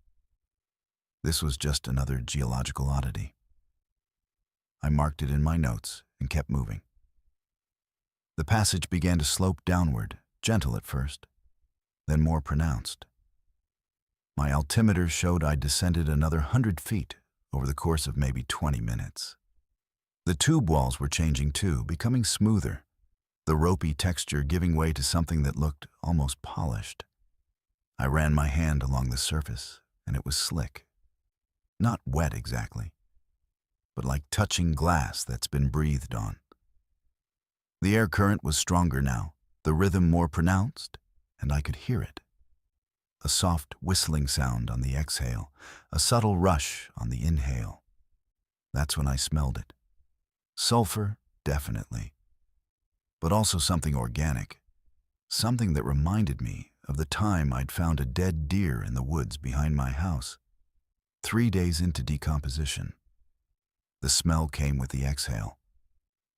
This was just another geological oddity. I marked it in my notes and kept moving. The passage began to slope downward, gentle at first, then more pronounced. My altimeter showed I'd descended another 100 feet over the course of maybe 20 minutes. The tube walls were changing too, becoming smoother, the ropey texture giving way to something that looked almost polished. I ran my hand along the surface, and it was slick. Not wet exactly, but like touching glass that's been breathed on. The air current was stronger now, the rhythm more pronounced, and I could hear it. A soft whistling sound on the exhale, a subtle rush on the inhale. That's when I smelled it. Sulfur, definitely. But also something organic, something that reminded me of the time I'd found a dead deer in the woods behind my house. 3 days into decomposition. The smell came with the exhale,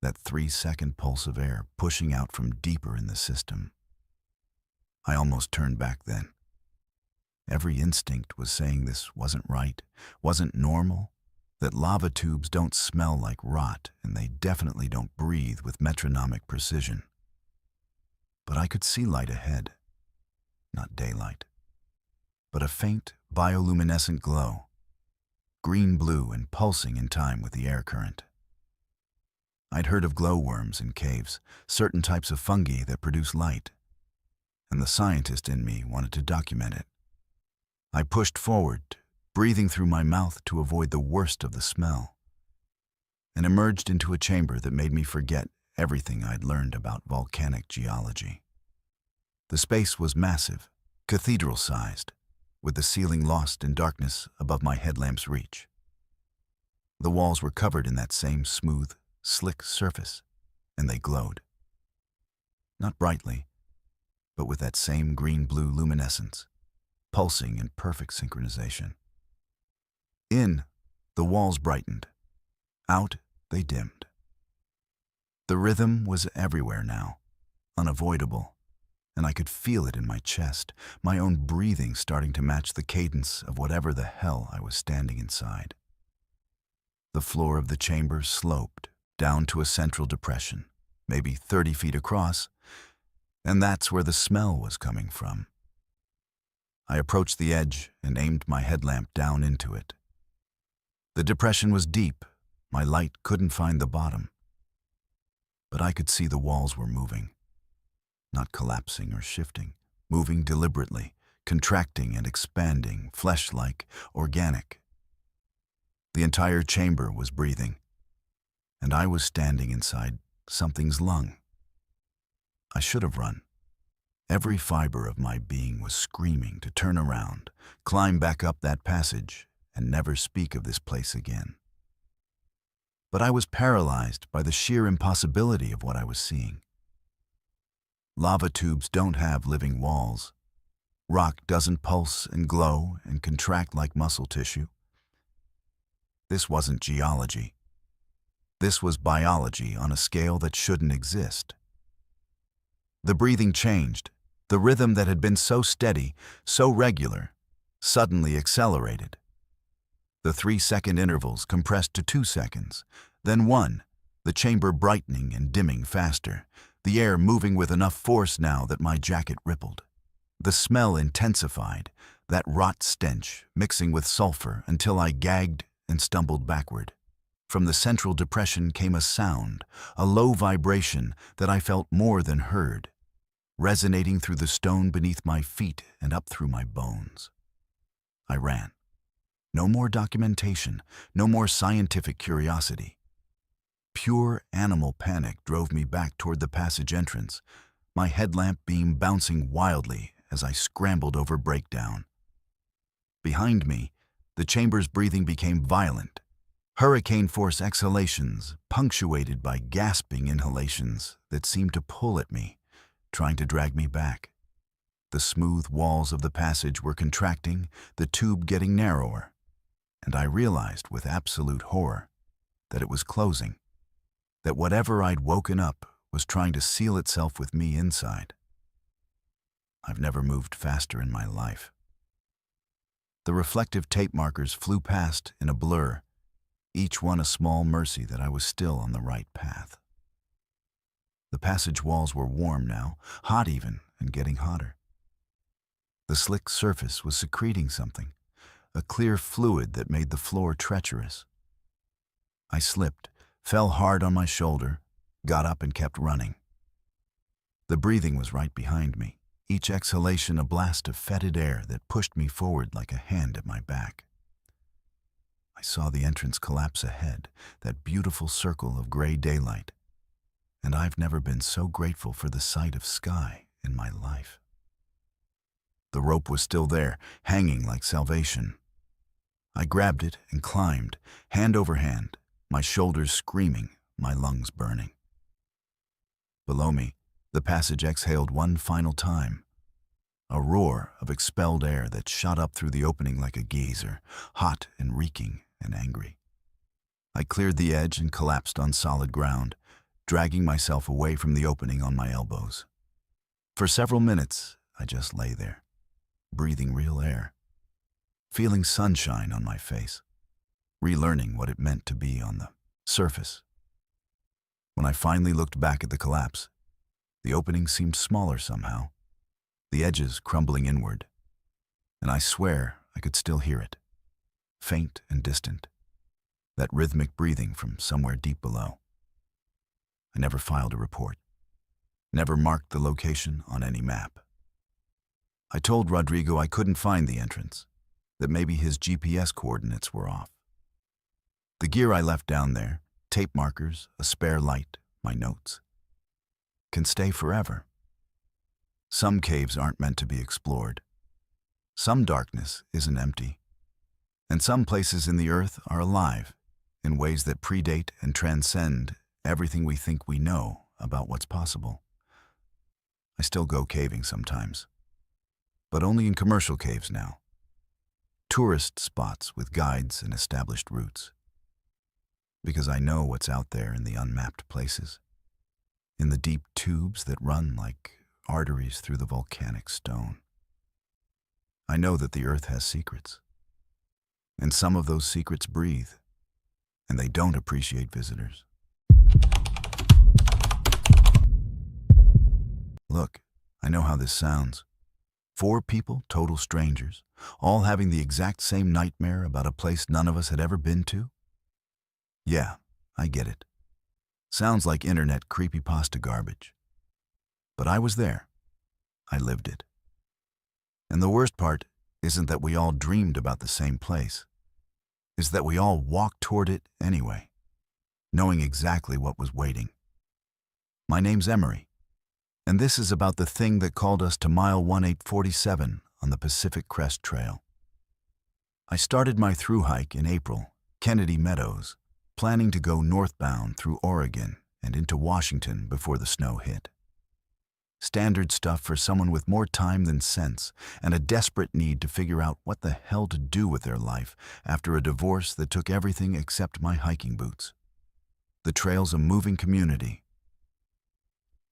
that 3-second pulse of air pushing out from deeper in the system. I almost turned back then. Every instinct was saying this wasn't right, wasn't normal, that lava tubes don't smell like rot and they definitely don't breathe with metronomic precision. But I could see light ahead. Not daylight, but a faint bioluminescent glow, green-blue and pulsing in time with the air current. I'd heard of glowworms in caves, certain types of fungi that produce light, and the scientist in me wanted to document it. I pushed forward, breathing through my mouth to avoid the worst of the smell, and emerged into a chamber that made me forget everything I'd learned about volcanic geology. The space was massive, cathedral-sized, with the ceiling lost in darkness above my headlamp's reach. The walls were covered in that same smooth, slick surface, and they glowed. Not brightly, but with that same green-blue luminescence, pulsing in perfect synchronization. In, the walls brightened. Out, they dimmed. The rhythm was everywhere now, unavoidable, and I could feel it in my chest, my own breathing starting to match the cadence of whatever the hell I was standing inside. The floor of the chamber sloped down to a central depression, maybe 30 feet across, and that's where the smell was coming from. I approached the edge and aimed my headlamp down into it. The depression was deep. My light couldn't find the bottom. But I could see the walls were moving, not collapsing or shifting, moving deliberately, contracting and expanding, flesh-like, organic. The entire chamber was breathing, and I was standing inside something's lung. I should have run. Every fiber of my being was screaming to turn around, climb back up that passage, and never speak of this place again. But I was paralyzed by the sheer impossibility of what I was seeing. Lava tubes don't have living walls. Rock doesn't pulse and glow and contract like muscle tissue. This wasn't geology. This was biology on a scale that shouldn't exist. The breathing changed. The rhythm that had been so steady, so regular, suddenly accelerated. The 3-second intervals compressed to 2 seconds, then 1, the chamber brightening and dimming faster, the air moving with enough force now that my jacket rippled. The smell intensified, that rot stench mixing with sulfur until I gagged and stumbled backward. From the central depression came a sound, a low vibration that I felt more than heard, resonating through the stone beneath my feet and up through my bones. I ran. No more documentation, no more scientific curiosity. Pure animal panic drove me back toward the passage entrance, my headlamp beam bouncing wildly as I scrambled over breakdown. Behind me, the chamber's breathing became violent, hurricane-force exhalations punctuated by gasping inhalations that seemed to pull at me, trying to drag me back. The smooth walls of the passage were contracting, the tube getting narrower, and I realized with absolute horror that it was closing, that whatever I'd woken up was trying to seal itself with me inside. I've never moved faster in my life. The reflective tape markers flew past in a blur, each one a small mercy that I was still on the right path. The passage walls were warm now, hot even, and getting hotter. The slick surface was secreting something, a clear fluid that made the floor treacherous. I slipped, fell hard on my shoulder, got up and kept running. The breathing was right behind me, each exhalation a blast of fetid air that pushed me forward like a hand at my back. I saw the entrance collapse ahead, that beautiful circle of gray daylight, and I've never been so grateful for the sight of sky in my life. The rope was still there, hanging like salvation. I grabbed it and climbed, hand over hand, my shoulders screaming, my lungs burning. Below me, the passage exhaled one final time, a roar of expelled air that shot up through the opening like a geyser, hot and reeking and angry. I cleared the edge and collapsed on solid ground, dragging myself away from the opening on my elbows. For several minutes, I just lay there, breathing real air, feeling sunshine on my face, relearning what it meant to be on the surface. When I finally looked back at the collapse, the opening seemed smaller somehow, the edges crumbling inward, and I swear I could still hear it, faint and distant, that rhythmic breathing from somewhere deep below. I never filed a report, never marked the location on any map. I told Rodrigo I couldn't find the entrance, that maybe his GPS coordinates were off. The gear I left down there, tape markers, a spare light, my notes, can stay forever. Some caves aren't meant to be explored. Some darkness isn't empty. And some places in the earth are alive in ways that predate and transcend everything we think we know about what's possible. I still go caving sometimes, but only in commercial caves now. Tourist spots with guides and established routes. Because I know what's out there in the unmapped places, in the deep tubes that run like arteries through the volcanic stone. I know that the earth has secrets, and some of those secrets breathe, and they don't appreciate visitors. Look, I know how this sounds. 4 people, total strangers, all having the exact same nightmare about a place none of us had ever been to? Yeah, I get it. Sounds like internet creepypasta garbage. But I was there. I lived it. And the worst part isn't that we all dreamed about the same place. It's that we all walked toward it anyway, knowing exactly what was waiting. My name's Emery, and this is about the thing that called us to mile 1847 on the Pacific Crest Trail. I started my through hike in April, Kennedy Meadows, planning to go northbound through Oregon and into Washington before the snow hit. Standard stuff for someone with more time than sense and a desperate need to figure out what the hell to do with their life after a divorce that took everything except my hiking boots. The trail's a moving community.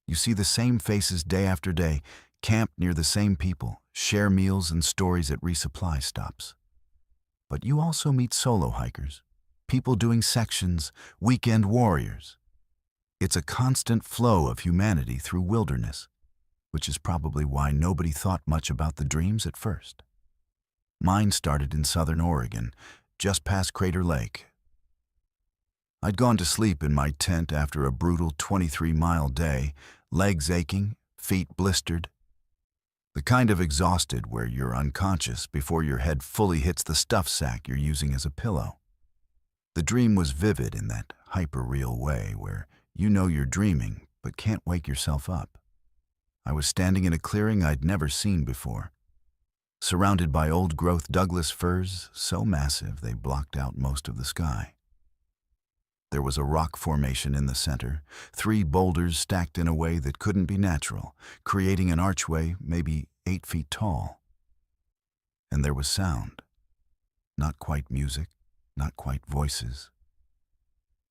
You see the same faces day after day, camp near the same people, share meals and stories at resupply stops. But you also meet solo hikers, people doing sections, weekend warriors. It's a constant flow of humanity through wilderness, which is probably why nobody thought much about the dreams at first. Mine started in southern Oregon, just past Crater Lake. I'd gone to sleep in my tent after a brutal 23-mile day, legs aching, feet blistered. The kind of exhausted where you're unconscious before your head fully hits the stuff sack you're using as a pillow. The dream was vivid in that hyper-real way where you know you're dreaming but can't wake yourself up. I was standing in a clearing I'd never seen before, surrounded by old-growth Douglas firs so massive they blocked out most of the sky. There was a rock formation in the center, 3 boulders stacked in a way that couldn't be natural, creating an archway maybe 8 feet tall. And there was sound. Not quite music, not quite voices,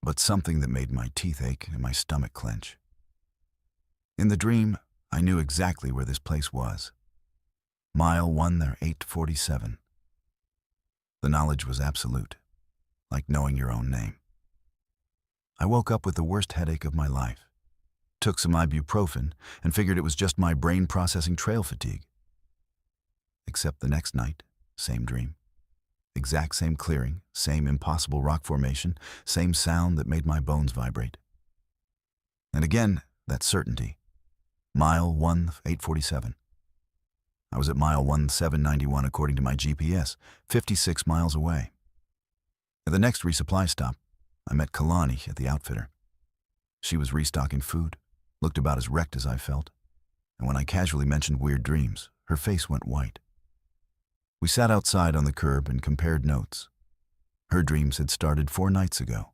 but something that made my teeth ache and my stomach clench. In the dream, I knew exactly where this place was. Mile 1847. The knowledge was absolute, like knowing your own name. I woke up with the worst headache of my life, took some ibuprofen, and figured it was just my brain processing trail fatigue. Except the next night, same dream. Exact same clearing, same impossible rock formation, same sound that made my bones vibrate. And again, that certainty. Mile 1847. I was at mile 1791 according to my GPS, 56 miles away. At the next resupply stop, I met Kalani at the outfitter. She was restocking food, looked about as wrecked as I felt, and when I casually mentioned weird dreams, her face went white. We sat outside on the curb and compared notes. Her dreams had started 4 nights ago.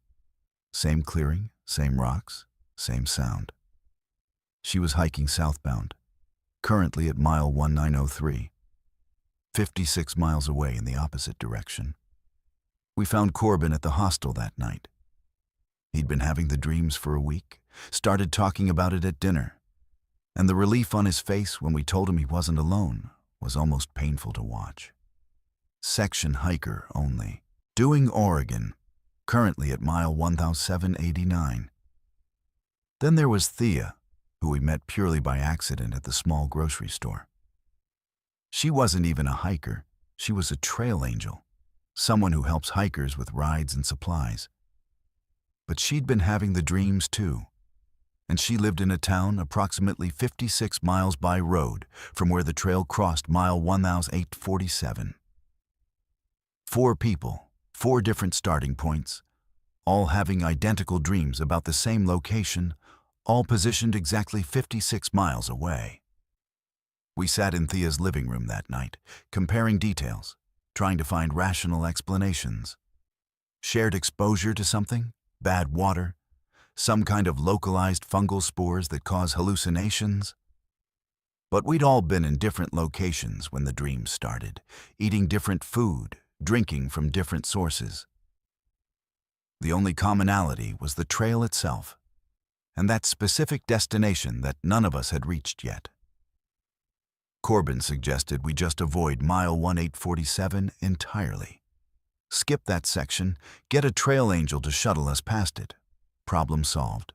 Same clearing, same rocks, same sound. She was hiking southbound, currently at mile 1903, 56 miles away in the opposite direction. We found Corbin at the hostel that night. He'd been having the dreams for a week, started talking about it at dinner, and the relief on his face when we told him he wasn't alone was almost painful to watch. Section hiker only, doing Oregon, currently at mile 1789. Then there was Thea, who we met purely by accident at the small grocery store. She wasn't even a hiker, she was a trail angel, someone who helps hikers with rides and supplies. But she'd been having the dreams too, and she lived in a town approximately 56 miles by road from where the trail crossed mile 1847. 4 people, 4 different starting points, all having identical dreams about the same location, all positioned exactly 56 miles away. We sat in Thea's living room that night, comparing details, trying to find rational explanations. Shared exposure to something? Bad water? Some kind of localized fungal spores that cause hallucinations? But we'd all been in different locations when the dreams started, eating different food, drinking from different sources. The only commonality was the trail itself, and that specific destination that none of us had reached yet. Corbin suggested we just avoid mile 1847 entirely. Skip that section, get a trail angel to shuttle us past it. Problem solved.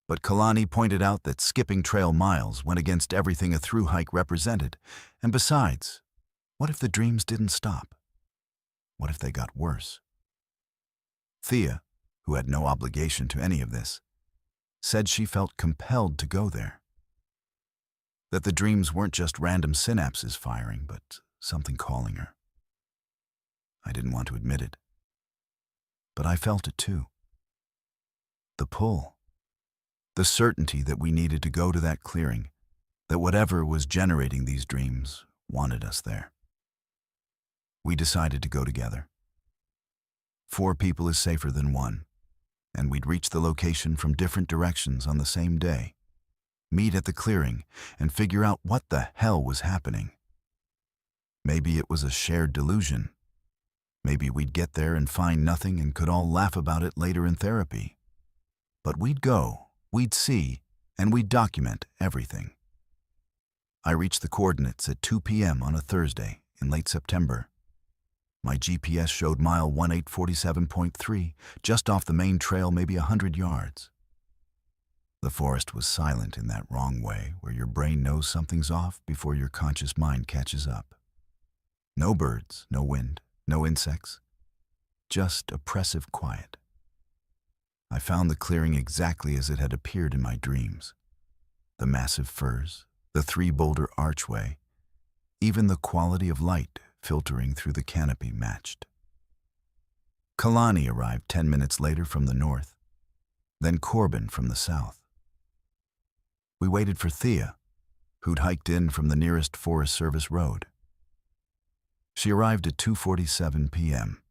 But Kalani pointed out that skipping trail miles went against everything a through hike represented. And besides, what if the dreams didn't stop? What if they got worse? Thea, who had no obligation to any of this, said she felt compelled to go there. That the dreams weren't just random synapses firing, but something calling her. I didn't want to admit it, but I felt it too. The pull. The certainty that we needed to go to that clearing, that whatever was generating these dreams wanted us there. We decided to go together. 4 people is safer than 1, and we'd reach the location from different directions on the same day, meet at the clearing, and figure out what the hell was happening. Maybe it was a shared delusion. Maybe we'd get there and find nothing and could all laugh about it later in therapy. But we'd go, we'd see, and we'd document everything. I reached the coordinates at 2 p.m. on a Thursday in late September. My GPS showed mile 1847.3, just off the main trail, maybe 100 yards. The forest was silent in that wrong way where your brain knows something's off before your conscious mind catches up. No birds, no wind, no insects, just oppressive quiet. I found the clearing exactly as it had appeared in my dreams. The massive firs, the 3-boulder archway, even the quality of light filtering through the canopy matched. Kalani arrived 10 minutes later from the north, then Corbin from the south. We waited for Thea, who'd hiked in from the nearest Forest Service road. She arrived at 2:47 p.m.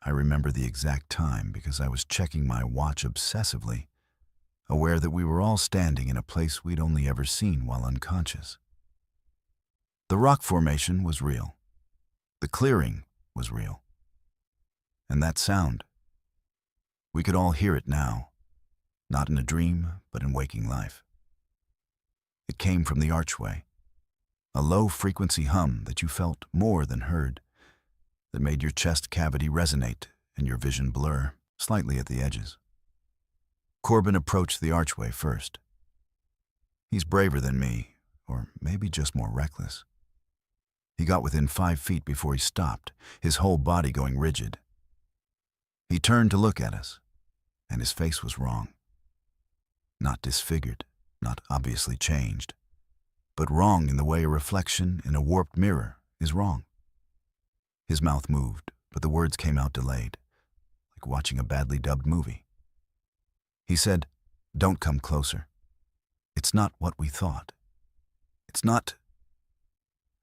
I remember the exact time because I was checking my watch obsessively, aware that we were all standing in a place we'd only ever seen while unconscious. The rock formation was real. The clearing was real. And that sound, we could all hear it now, not in a dream, but in waking life. It came from the archway, a low-frequency hum that you felt more than heard, that made your chest cavity resonate and your vision blur slightly at the edges. Corbin approached the archway first. He's braver than me, or maybe just more reckless. He got within 5 feet before he stopped, his whole body going rigid. He turned to look at us, and his face was wrong. Not disfigured, not obviously changed, but wrong in the way a reflection in a warped mirror is wrong. His mouth moved, but the words came out delayed, like watching a badly dubbed movie. He said, "Don't come closer. It's not what we thought. It's not..."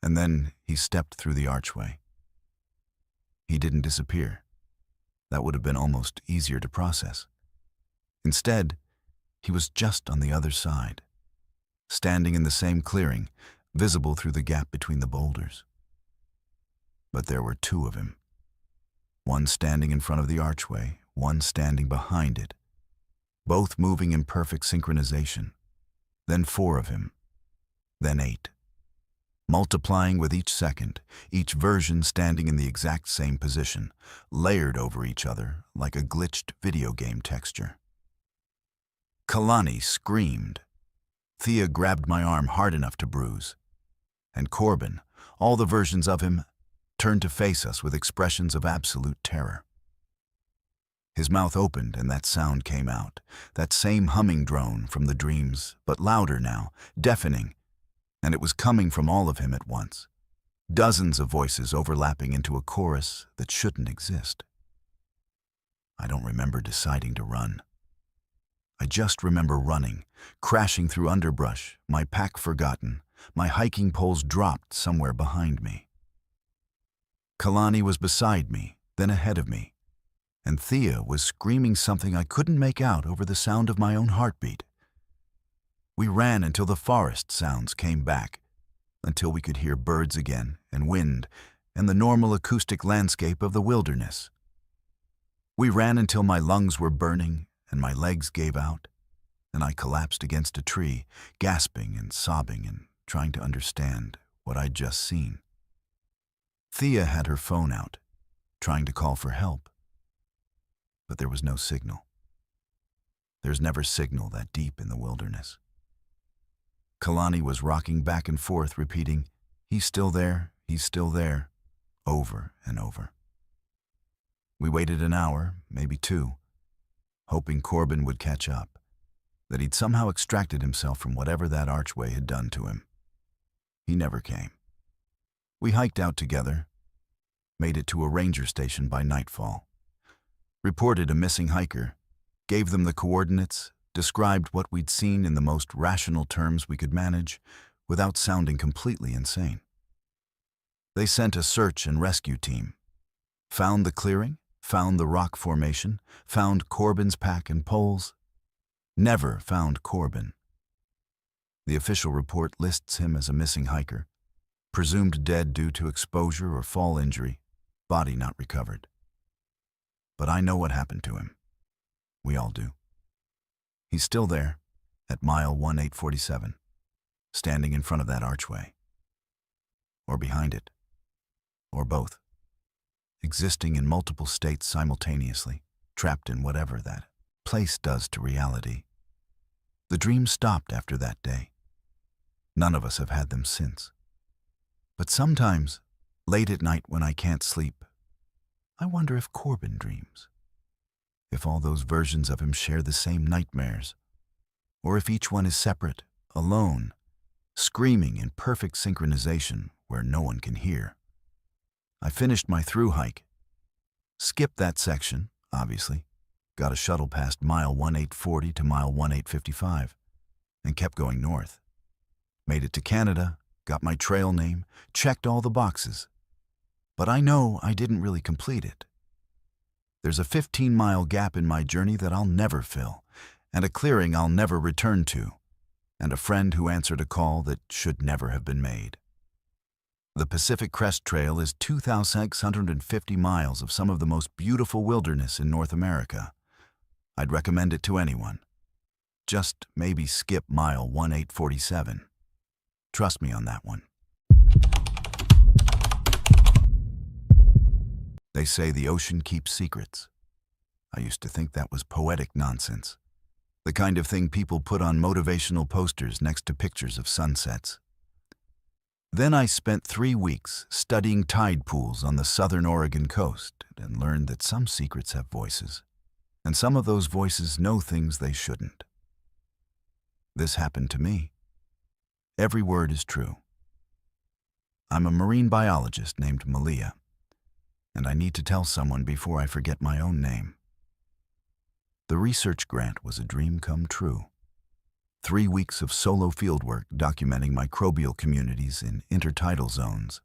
And then he stepped through the archway. He didn't disappear. That would have been almost easier to process. Instead, he was just on the other side, standing in the same clearing, visible through the gap between the boulders. But there were 2 of him. One standing in front of the archway, one standing behind it, both moving in perfect synchronization. Then 4 of him, then 8. Multiplying with each second, each version standing in the exact same position, layered over each other like a glitched video game texture. Kalani screamed. Thea grabbed my arm hard enough to bruise. And Corbin, all the versions of him, turned to face us with expressions of absolute terror. His mouth opened and that sound came out, that same humming drone from the dreams, but louder now, deafening, and it was coming from all of him at once. Dozens of voices overlapping into a chorus that shouldn't exist. I don't remember deciding to run. I just remember running, crashing through underbrush, my pack forgotten, my hiking poles dropped somewhere behind me. Kalani was beside me, then ahead of me, and Thea was screaming something I couldn't make out over the sound of my own heartbeat. We ran until the forest sounds came back, until we could hear birds again, and wind, and the normal acoustic landscape of the wilderness. We ran until my lungs were burning and my legs gave out, and I collapsed against a tree, gasping and sobbing and trying to understand what I'd just seen. Thea had her phone out, trying to call for help, but there was no signal. There's never signal that deep in the wilderness. Kalani was rocking back and forth, repeating, "He's still there, he's still there," over and over. We waited an hour, maybe two, hoping Corbin would catch up, that he'd somehow extracted himself from whatever that archway had done to him. He never came. We hiked out together, made it to a ranger station by nightfall, reported a missing hiker, gave them the coordinates, described what we'd seen in the most rational terms we could manage without sounding completely insane. They sent a search and rescue team, found the clearing, found the rock formation, found Corbin's pack and poles, never found Corbin. The official report lists him as a missing hiker, presumed dead due to exposure or fall injury, body not recovered. But I know what happened to him. We all do. He's still there, at mile 1847, standing in front of that archway. Or behind it. Or both. Existing in multiple states simultaneously, trapped in whatever that place does to reality. The dreams stopped after that day. None of us have had them since. But sometimes, late at night when I can't sleep, I wonder if Corbin dreams. If all those versions of him share the same nightmares, or if each one is separate, alone, screaming in perfect synchronization where no one can hear. I finished my through hike. Skipped that section, obviously. Got a shuttle past mile 1840 to mile 1855, and kept going north. Made it to Canada, got my trail name, checked all the boxes. But I know I didn't really complete it. There's a 15-mile gap in my journey that I'll never fill, and a clearing I'll never return to, and a friend who answered a call that should never have been made. The Pacific Crest Trail is 2,650 miles of some of the most beautiful wilderness in North America. I'd recommend it to anyone. Just maybe skip mile 1847. Trust me on that one. They say the ocean keeps secrets. I used to think that was poetic nonsense, the kind of thing people put on motivational posters next to pictures of sunsets. Then I spent 3 weeks studying tide pools on the southern Oregon coast and learned that some secrets have voices, and some of those voices know things they shouldn't. This happened to me. Every word is true. I'm a marine biologist named Malia, and I need to tell someone before I forget my own name. The research grant was a dream come true. 3 weeks of solo fieldwork documenting microbial communities in intertidal zones,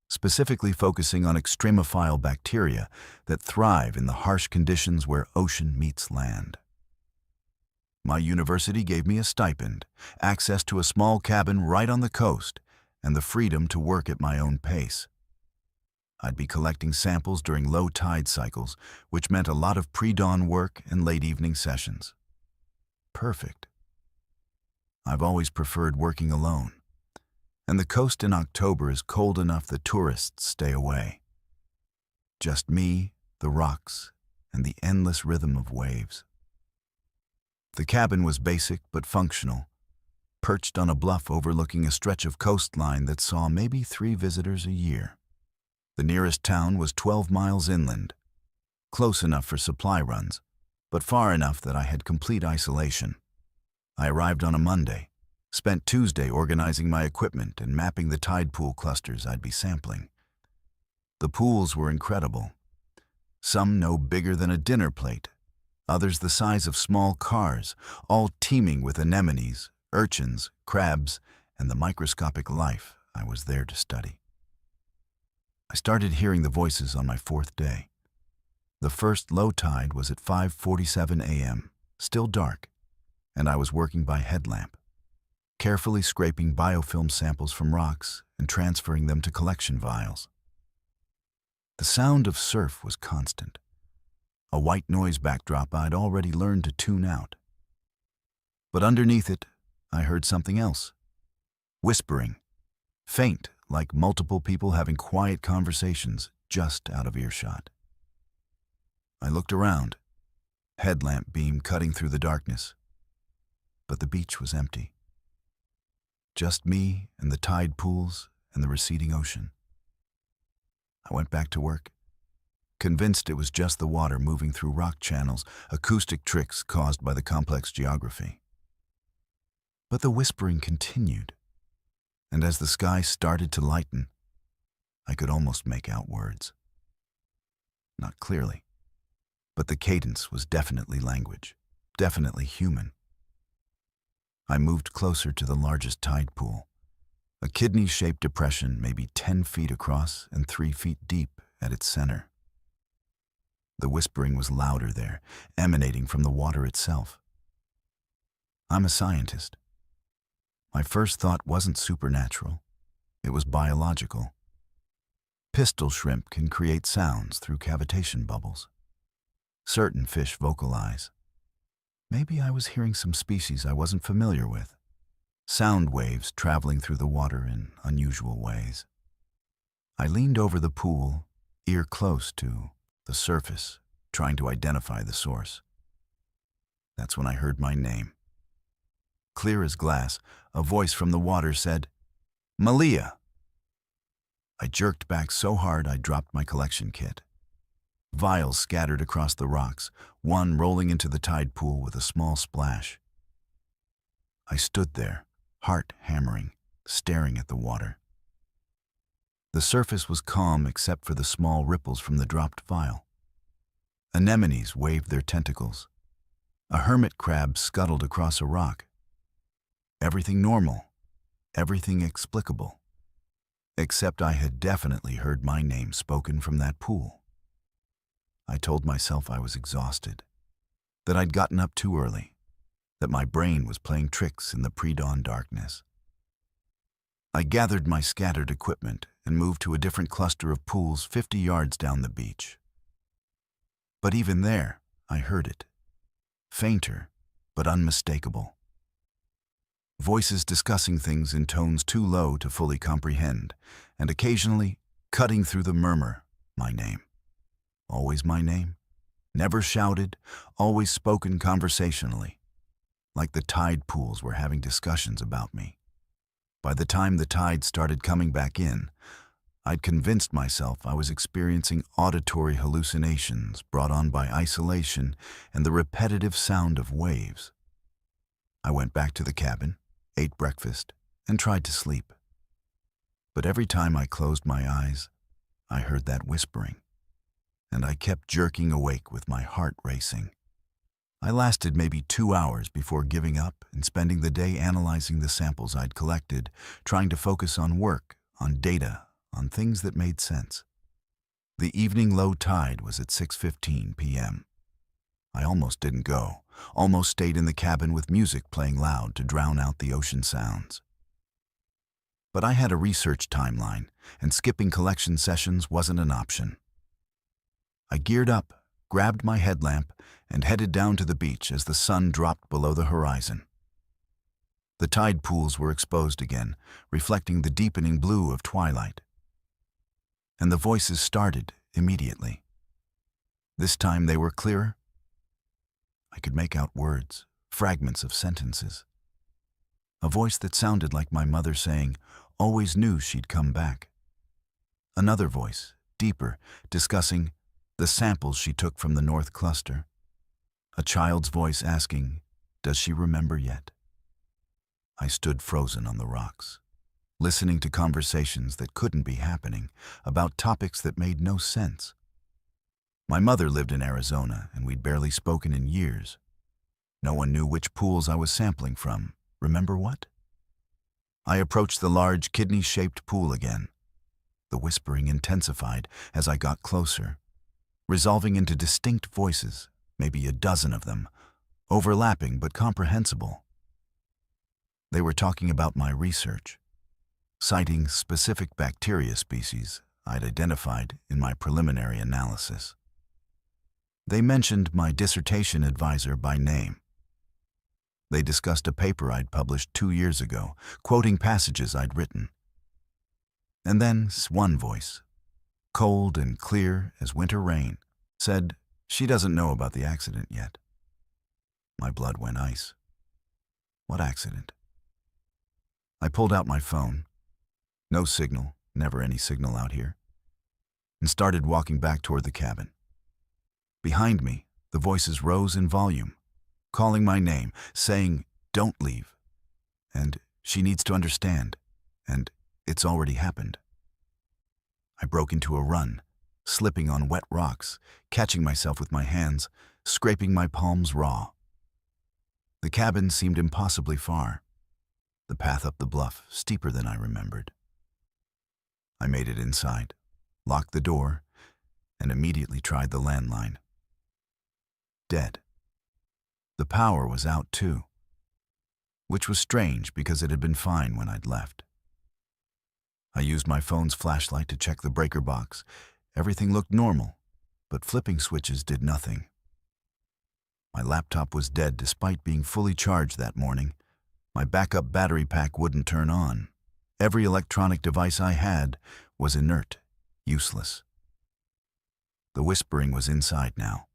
specifically focusing on extremophile bacteria that thrive in the harsh conditions where ocean meets land. My university gave me a stipend, access to a small cabin right on the coast, and the freedom to work at my own pace. I'd be collecting samples during low tide cycles, which meant a lot of pre-dawn work and late evening sessions. Perfect. I've always preferred working alone, and the coast in October is cold enough that tourists stay away. Just me, the rocks, and the endless rhythm of waves. The cabin was basic but functional, perched on a bluff overlooking a stretch of coastline that saw maybe 3 visitors a year. The nearest town was 12 miles inland, close enough for supply runs, but far enough that I had complete isolation. I arrived on a Monday, spent Tuesday organizing my equipment and mapping the tide pool clusters I'd be sampling. The pools were incredible. Some no bigger than a dinner plate, others the size of small cars, all teeming with anemones, urchins, crabs, and the microscopic life I was there to study. I started hearing the voices on my 4th day. The first low tide was at 5:47 a.m., still dark, and I was working by headlamp, carefully scraping biofilm samples from rocks and transferring them to collection vials. The sound of surf was constant, a white noise backdrop I'd already learned to tune out. But underneath it, I heard something else. Whispering, faint like multiple people having quiet conversations just out of earshot. I looked around, headlamp beam cutting through the darkness, but the beach was empty. Just me and the tide pools and the receding ocean. I went back to work, convinced it was just the water moving through rock channels, acoustic tricks caused by the complex geography. But the whispering continued, and as the sky started to lighten, I could almost make out words. Not clearly, but the cadence was definitely language, definitely human. I moved closer to the largest tide pool, a kidney-shaped depression maybe 10 feet across and 3 feet deep at its center. The whispering was louder there, emanating from the water itself. I'm a scientist. My first thought wasn't supernatural, it was biological. Pistol shrimp can create sounds through cavitation bubbles. Certain fish vocalize. Maybe I was hearing some species I wasn't familiar with. Sound waves traveling through the water in unusual ways. I leaned over the pool, ear close to the surface, trying to identify the source. That's when I heard my name. Clear as glass, a voice from the water said, "Malia." I jerked back so hard I dropped my collection kit. Vials scattered across the rocks, one rolling into the tide pool with a small splash. I stood there, heart hammering, staring at the water. The surface was calm except for the small ripples from the dropped vial. Anemones waved their tentacles. A hermit crab scuttled across a rock. Everything normal, everything explicable. Except I had definitely heard my name spoken from that pool. I told myself I was exhausted, that I'd gotten up too early, that my brain was playing tricks in the pre-dawn darkness. I gathered my scattered equipment and moved to a different cluster of pools 50 yards down the beach. But even there, I heard it. Fainter, but unmistakable. Voices discussing things in tones too low to fully comprehend, and occasionally, cutting through the murmur, my name. Always my name. Never shouted, always spoken conversationally. Like the tide pools were having discussions about me. By the time the tide started coming back in, I'd convinced myself I was experiencing auditory hallucinations brought on by isolation and the repetitive sound of waves. I went back to the cabin, ate breakfast, and tried to sleep. But every time I closed my eyes, I heard that whispering, and I kept jerking awake with my heart racing. I lasted maybe 2 hours before giving up and spending the day analyzing the samples I'd collected, trying to focus on work, on data, on things that made sense. The evening low tide was at 6:15 p.m. I almost didn't go, almost stayed in the cabin with music playing loud to drown out the ocean sounds. But I had a research timeline, and skipping collection sessions wasn't an option. I geared up, grabbed my headlamp, and headed down to the beach as the sun dropped below the horizon. The tide pools were exposed again, reflecting the deepening blue of twilight. And the voices started immediately. This time they were clearer. I could make out words, fragments of sentences. A voice that sounded like my mother saying, "Always knew she'd come back." Another voice, deeper, discussing the samples she took from the North Cluster. A child's voice asking, "Does she remember yet?" I stood frozen on the rocks, listening to conversations that couldn't be happening, about topics that made no sense. My mother lived in Arizona, and we'd barely spoken in years. No one knew which pools I was sampling from. Remember what? I approached the large, kidney-shaped pool again. The whispering intensified as I got closer, resolving into distinct voices, maybe a dozen of them, overlapping but comprehensible. They were talking about my research, citing specific bacteria species I'd identified in my preliminary analysis. They mentioned my dissertation advisor by name. They discussed a paper I'd published 2 years ago, quoting passages I'd written. And then one voice, cold and clear as winter rain, said she doesn't know about the accident yet. My blood went ice. What accident? I pulled out my phone. No signal, never any signal out here, and started walking back toward the cabin. Behind me, the voices rose in volume, calling my name, saying, "Don't leave," and "She needs to understand," and "It's already happened." I broke into a run, slipping on wet rocks, catching myself with my hands, scraping my palms raw. The cabin seemed impossibly far, the path up the bluff steeper than I remembered. I made it inside, locked the door, and immediately tried the landline. Dead. The power was out too, which was strange because it had been fine when I'd left. I used my phone's flashlight to check the breaker box. Everything looked normal, but flipping switches did nothing. My laptop was dead despite being fully charged that morning. My backup battery pack wouldn't turn on. Every electronic device I had was inert, useless. The whispering was inside now.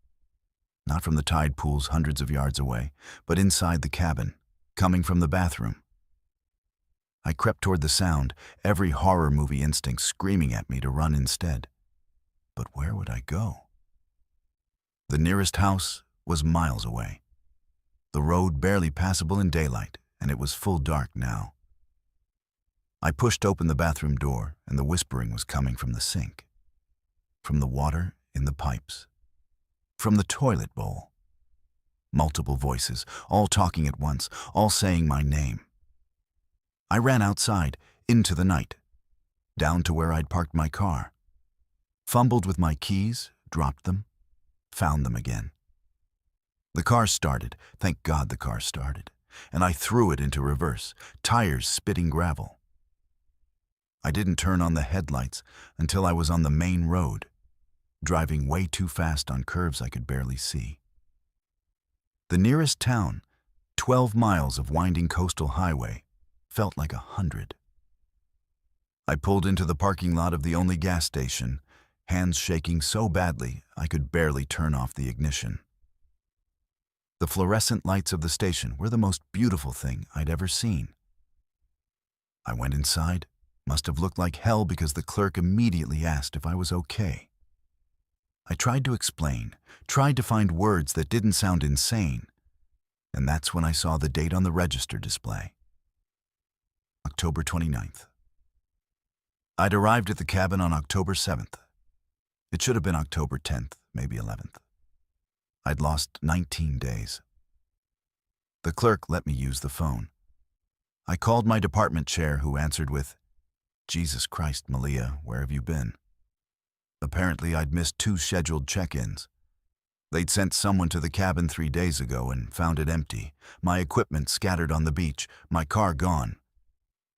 Not from the tide pools hundreds of yards away, but inside the cabin, coming from the bathroom. I crept toward the sound, every horror movie instinct screaming at me to run instead. But where would I go? The nearest house was miles away. The road barely passable in daylight, and it was full dark now. I pushed open the bathroom door, and the whispering was coming from the sink, from the water in the pipes, from the toilet bowl. Multiple voices, all talking at once, all saying my name. I ran outside, into the night, down to where I'd parked my car, fumbled with my keys, dropped them, found them again. The car started, thank God the car started, and I threw it into reverse, tires spitting gravel. I didn't turn on the headlights until I was on the main road, driving way too fast on curves I could barely see. The nearest town, 12 miles of winding coastal highway, felt like 100. I pulled into the parking lot of the only gas station, hands shaking so badly I could barely turn off the ignition. The fluorescent lights of the station were the most beautiful thing I'd ever seen. I went inside. Must have looked like hell because the clerk immediately asked if I was okay. I tried to explain, tried to find words that didn't sound insane, and that's when I saw the date on the register display. October 29th. I'd arrived at the cabin on October 7th. It should have been October 10th, maybe 11th. I'd lost 19 days. The clerk let me use the phone. I called my department chair, who answered with, "Jesus Christ, Malia, where have you been?" Apparently, I'd missed 2 scheduled check-ins. They'd sent someone to the cabin 3 days ago and found it empty, my equipment scattered on the beach, my car gone.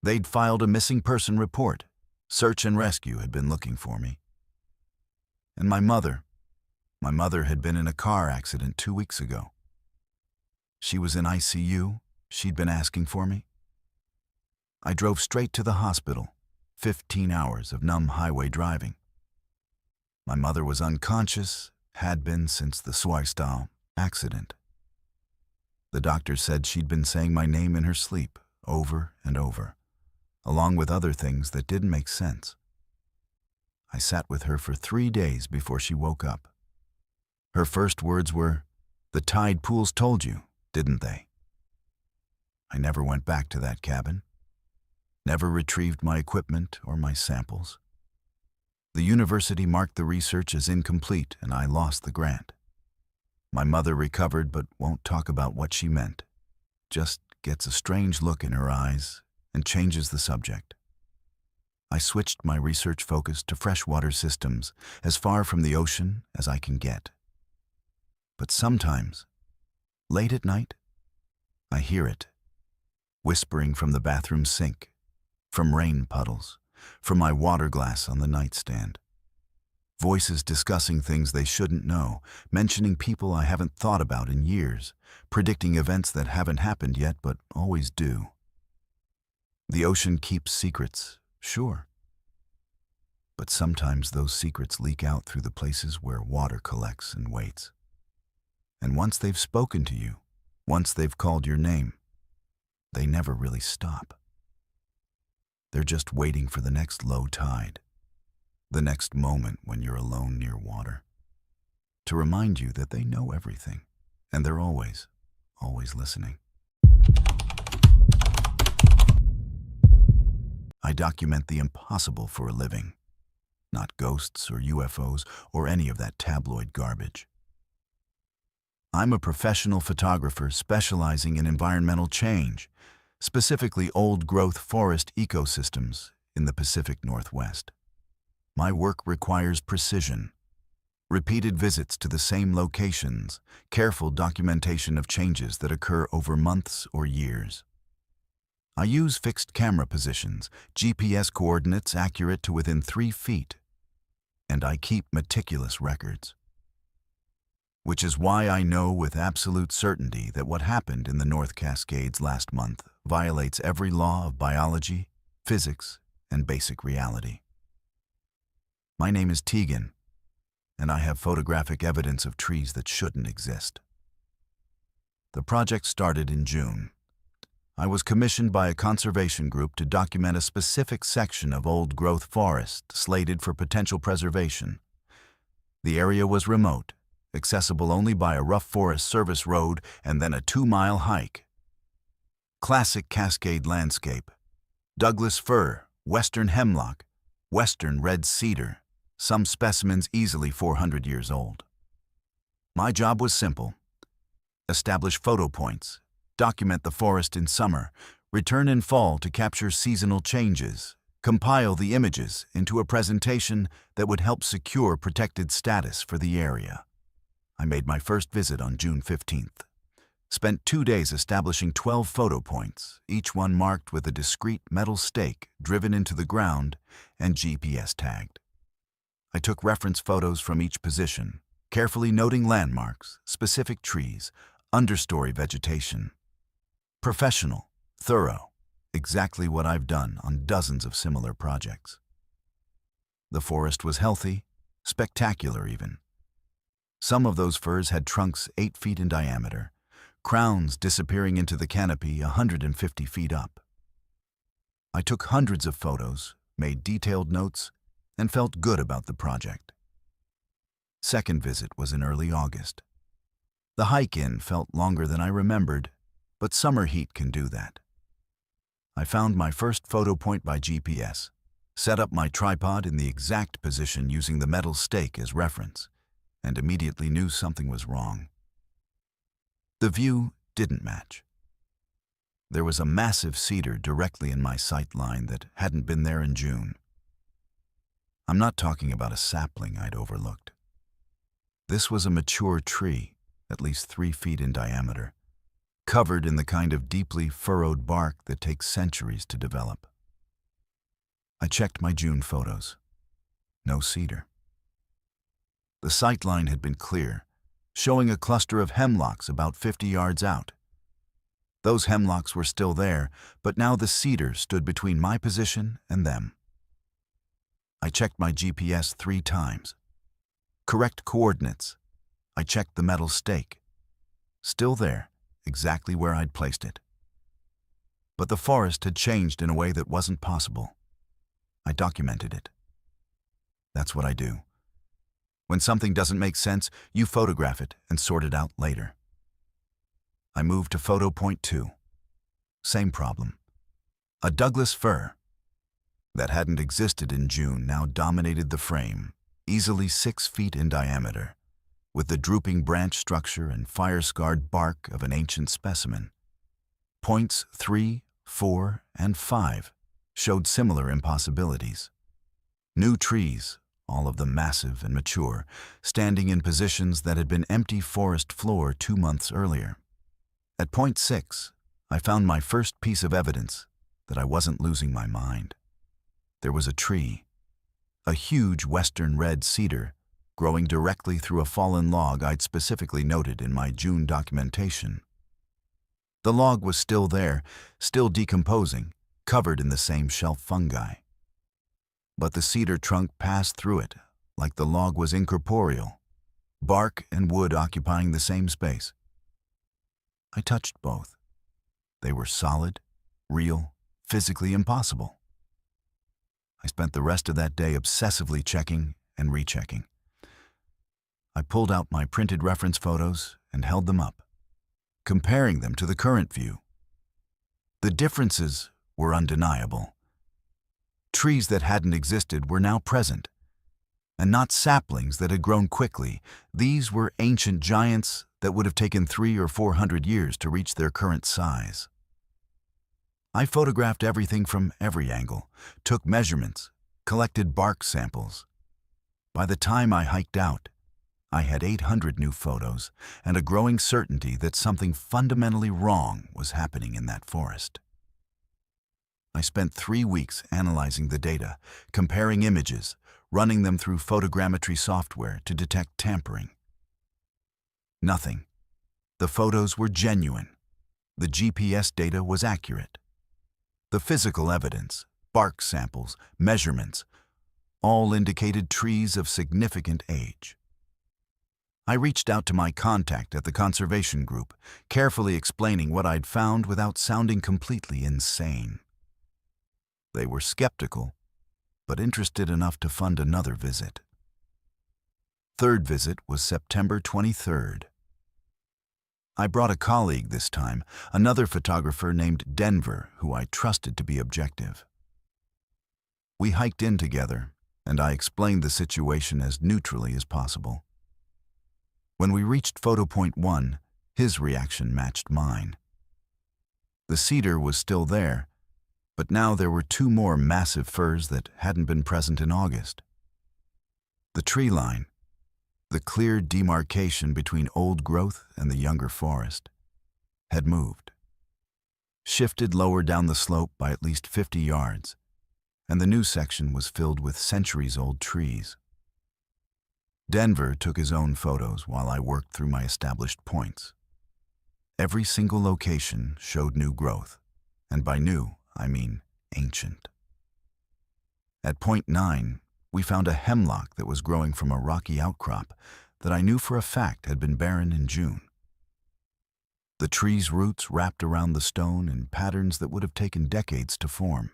They'd filed a missing person report. Search and rescue had been looking for me. And my mother had been in a car accident 2 weeks ago. She was in ICU. She'd been asking for me. I drove straight to the hospital. 15 hours of numb highway driving. My mother was unconscious, had been since the Soistau accident. The doctor said she'd been saying my name in her sleep over and over, along with other things that didn't make sense. I sat with her for 3 days before she woke up. Her first words were, "The tide pools told you, didn't they?" I never went back to that cabin. Never retrieved my equipment or my samples. The university marked the research as incomplete, and I lost the grant. My mother recovered but won't talk about what she meant. Just gets a strange look in her eyes and changes the subject. I switched my research focus to freshwater systems, as far from the ocean as I can get. But sometimes, late at night, I hear it, whispering from the bathroom sink, from rain puddles, from my water glass on the nightstand. Voices discussing things they shouldn't know, mentioning people I haven't thought about in years, predicting events that haven't happened yet but always do. The ocean keeps secrets, sure, But sometimes those secrets leak out through the places where water collects and waits. And once they've spoken to you, once they've called your name, they never really stop. They're just waiting for the next low tide, the next moment when you're alone near water, to remind you that they know everything, and they're always listening. I document the impossible for a living, not ghosts or UFOs or any of that tabloid garbage. I'm a professional photographer specializing in environmental change, specifically old-growth forest ecosystems in the Pacific Northwest. My work requires precision, repeated visits to the same locations, careful documentation of changes that occur over months or years. I use fixed camera positions, GPS coordinates accurate to within 3 feet, and I keep meticulous records. Which is why I know with absolute certainty that what happened in the North Cascades last month violates every law of biology, physics, and basic reality. My name is Tegan, and I have photographic evidence of trees that shouldn't exist. The project started in June. I was commissioned by a conservation group to document a specific section of old-growth forest slated for potential preservation. The area was remote, accessible only by a rough Forest Service road and then a 2-mile hike. Classic Cascade landscape: Douglas fir, western hemlock, western red cedar, some specimens easily 400 years old. My job was simple: establish photo points, document the forest in summer, return in fall to capture seasonal changes, compile the images into a presentation that would help secure protected status for the area. I made my first visit on June 15th. Spent 2 days establishing 12 photo points, each one marked with a discrete metal stake driven into the ground and GPS tagged. I took reference photos from each position, carefully noting landmarks, specific trees, understory vegetation. Professional, thorough, exactly what I've done on dozens of similar projects. The forest was healthy, spectacular even. Some of those firs had trunks 8 feet in diameter, crowns disappearing into the canopy 150 feet up. I took hundreds of photos, made detailed notes, and felt good about the project. Second visit was in early August. The hike-in felt longer than I remembered, but summer heat can do that. I found my first photo point by GPS, set up my tripod in the exact position using the metal stake as reference, and immediately knew something was wrong. The view didn't match. There was a massive cedar directly in my sight line that hadn't been there in June. I'm not talking about a sapling I'd overlooked. This was a mature tree, at least 3 feet in diameter, covered in the kind of deeply furrowed bark that takes centuries to develop. I checked my June photos. No cedar. The sightline had been clear, showing a cluster of hemlocks about 50 yards out. Those hemlocks were still there, but now the cedar stood between my position and them. I checked my GPS 3 times. Correct coordinates. I checked the metal stake. Still there, exactly where I'd placed it. But the forest had changed in a way that wasn't possible. I documented it. That's what I do. When something doesn't make sense, you photograph it and sort it out later. I moved to photo point 2. Same problem. A Douglas fir that hadn't existed in June now dominated the frame, easily 6 feet in diameter, with the drooping branch structure and fire-scarred bark of an ancient specimen. Points 3, 4, and 5 showed similar impossibilities. New trees, all of them massive and mature, standing in positions that had been empty forest floor 2 months earlier. At point 6, I found my first piece of evidence that I wasn't losing my mind. There was a tree, a huge western red cedar, growing directly through a fallen log I'd specifically noted in my June documentation. The log was still there, still decomposing, covered in the same shelf fungi. but the cedar trunk passed through it, like the log was incorporeal, bark and wood occupying the same space. I touched both. They were solid, real, physically impossible. I spent the rest of that day obsessively checking and rechecking. I pulled out my printed reference photos and held them up, comparing them to the current view. The differences were undeniable. Trees that hadn't existed were now present, and not saplings that had grown quickly. These were ancient giants that would have taken 300 or 400 years to reach their current size. I photographed everything from every angle, took measurements, collected bark samples. By the time I hiked out, I had 800 new photos and a growing certainty that something fundamentally wrong was happening in that forest. I spent 3 weeks analyzing the data, comparing images, running them through photogrammetry software to detect tampering. Nothing. The photos were genuine. The GPS data was accurate. The physical evidence, bark samples, measurements, all indicated trees of significant age. I reached out to my contact at the conservation group, carefully explaining what I'd found without sounding completely insane. They were skeptical, but interested enough to fund another visit. Third visit was September 23rd. I brought a colleague this time, another photographer named Denver, who I trusted to be objective. We hiked in together, and I explained the situation as neutrally as possible. When we reached photo point 1, his reaction matched mine. The cedar was still there, but now there were 2 more massive firs that hadn't been present in August. The tree line, the clear demarcation between old growth and the younger forest, had moved, shifted lower down the slope by at least 50 yards, and the new section was filled with centuries-old trees. Denver took his own photos while I worked through my established points. Every single location showed new growth, and by new, I mean ancient. At point 9, we found a hemlock that was growing from a rocky outcrop that I knew for a fact had been barren in June. The tree's roots wrapped around the stone in patterns that would have taken decades to form.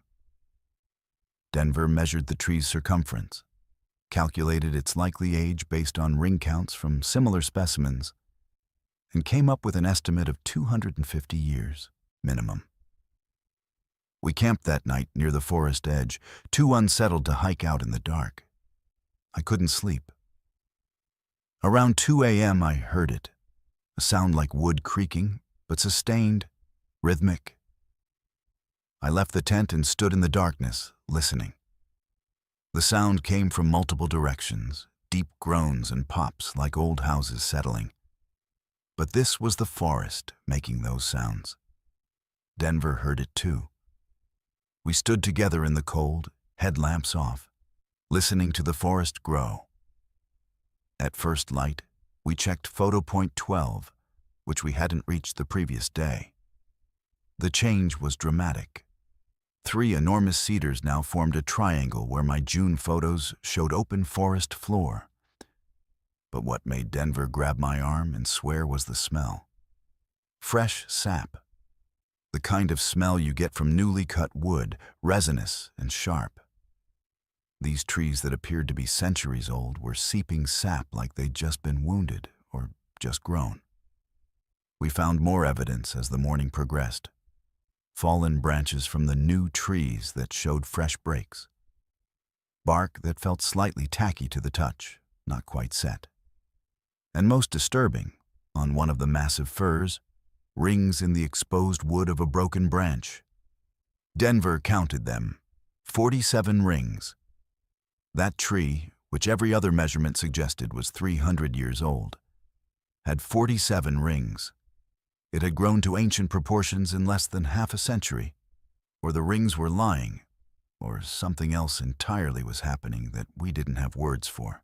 Denver measured the tree's circumference, calculated its likely age based on ring counts from similar specimens, and came up with an estimate of 250 years, minimum. We camped that night near the forest edge, too unsettled to hike out in the dark. I couldn't sleep. Around 2 a.m. I heard it, a sound like wood creaking, but sustained, rhythmic. I left the tent and stood in the darkness, listening. The sound came from multiple directions, deep groans and pops like old houses settling. But this was the forest making those sounds. Denver heard it too. We stood together in the cold, headlamps off, listening to the forest grow. At first light, we checked photo point 12, which we hadn't reached the previous day. The change was dramatic. 3 enormous cedars now formed a triangle where my June photos showed open forest floor. But what made Denver grab my arm and swear was the smell. Fresh sap. The kind of smell you get from newly cut wood, resinous and sharp. These trees that appeared to be centuries old were seeping sap like they'd just been wounded or just grown. We found more evidence as the morning progressed. Fallen branches from the new trees that showed fresh breaks. Bark that felt slightly tacky to the touch, not quite set. And most disturbing, on one of the massive firs, rings in the exposed wood of a broken branch. Denver counted them, 47 rings. That tree, which every other measurement suggested was 300 years old, had 47 rings. It had grown to ancient proportions in less than half a century, or the rings were lying, or something else entirely was happening that we didn't have words for.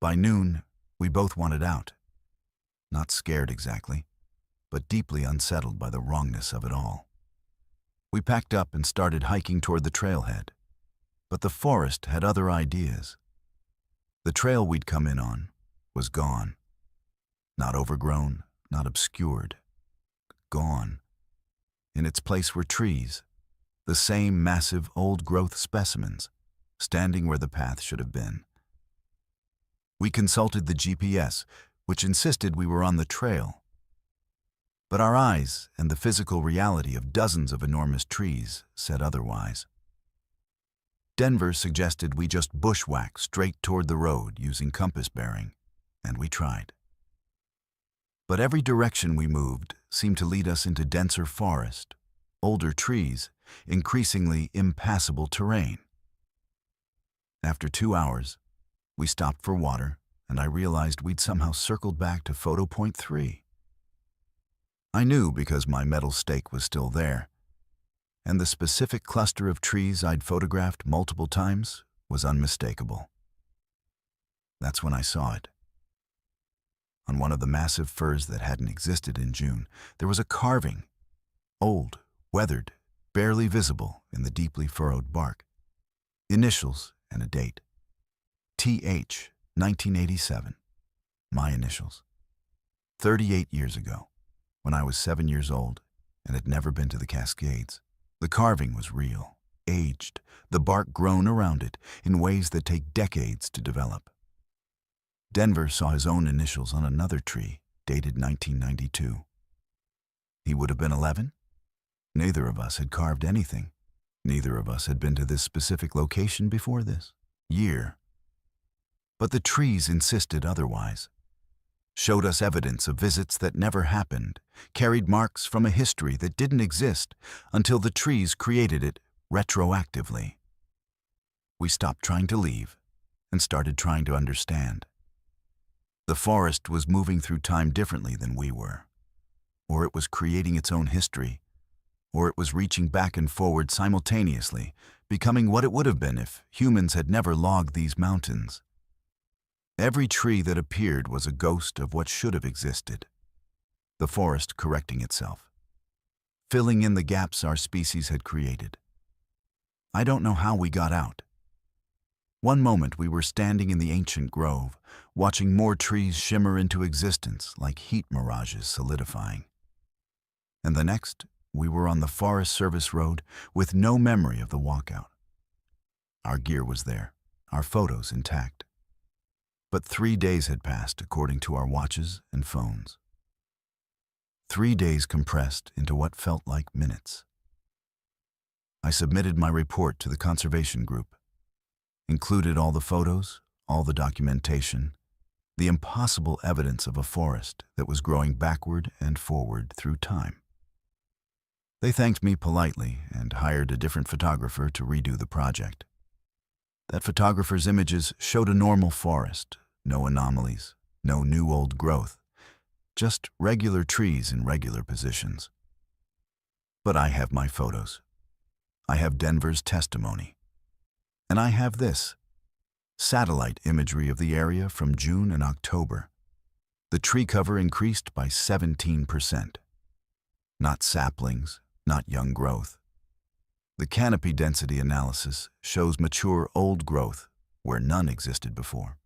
By noon, we both wanted out. Not scared exactly, but deeply unsettled by the wrongness of it all. We packed up and started hiking toward the trailhead. But the forest had other ideas. The trail we'd come in on was gone. Not overgrown, not obscured. Gone. In its place were trees, the same massive old-growth specimens, standing where the path should have been. We consulted the GPS, which insisted we were on the trail. But our eyes and the physical reality of dozens of enormous trees said otherwise. Denver suggested we just bushwhack straight toward the road using compass bearing, and we tried. But every direction we moved seemed to lead us into denser forest, older trees, increasingly impassable terrain. After 2 hours, we stopped for water, and I realized we'd somehow circled back to photo point 3. I knew because my metal stake was still there, and the specific cluster of trees I'd photographed multiple times was unmistakable. That's when I saw it. On one of the massive firs that hadn't existed in June, there was a carving, old, weathered, barely visible in the deeply furrowed bark. Initials and a date. TH, 1987. My initials. 38 years ago, when I was 7 years old and had never been to the Cascades. The carving was real, aged, the bark grown around it in ways that take decades to develop. Denver saw his own initials on another tree, dated 1992. He would have been 11? Neither of us had carved anything. Neither of us had been to this specific location before this year. But the trees insisted otherwise, showed us evidence of visits that never happened, carried marks from a history that didn't exist until the trees created it retroactively. We stopped trying to leave and started trying to understand. The forest was moving through time differently than we were, or it was creating its own history, or it was reaching back and forward simultaneously, becoming what it would have been if humans had never logged these mountains. Every tree that appeared was a ghost of what should have existed. The forest correcting itself, filling in the gaps our species had created. I don't know how we got out. One moment we were standing in the ancient grove, watching more trees shimmer into existence like heat mirages solidifying. And the next, we were on the Forest Service road with no memory of the walkout. Our gear was there, our photos intact. But 3 days had passed according to our watches and phones. 3 days compressed into what felt like minutes. I submitted my report to the conservation group, included all the photos, all the documentation, the impossible evidence of a forest that was growing backward and forward through time. They thanked me politely and hired a different photographer to redo the project. That photographer's images showed a normal forest, no anomalies, no new old growth, just regular trees in regular positions. But I have my photos. I have Denver's testimony. And I have this, satellite imagery of the area from June and October. The tree cover increased by 17%. Not saplings, not young growth. The canopy density analysis shows mature old growth where none existed before.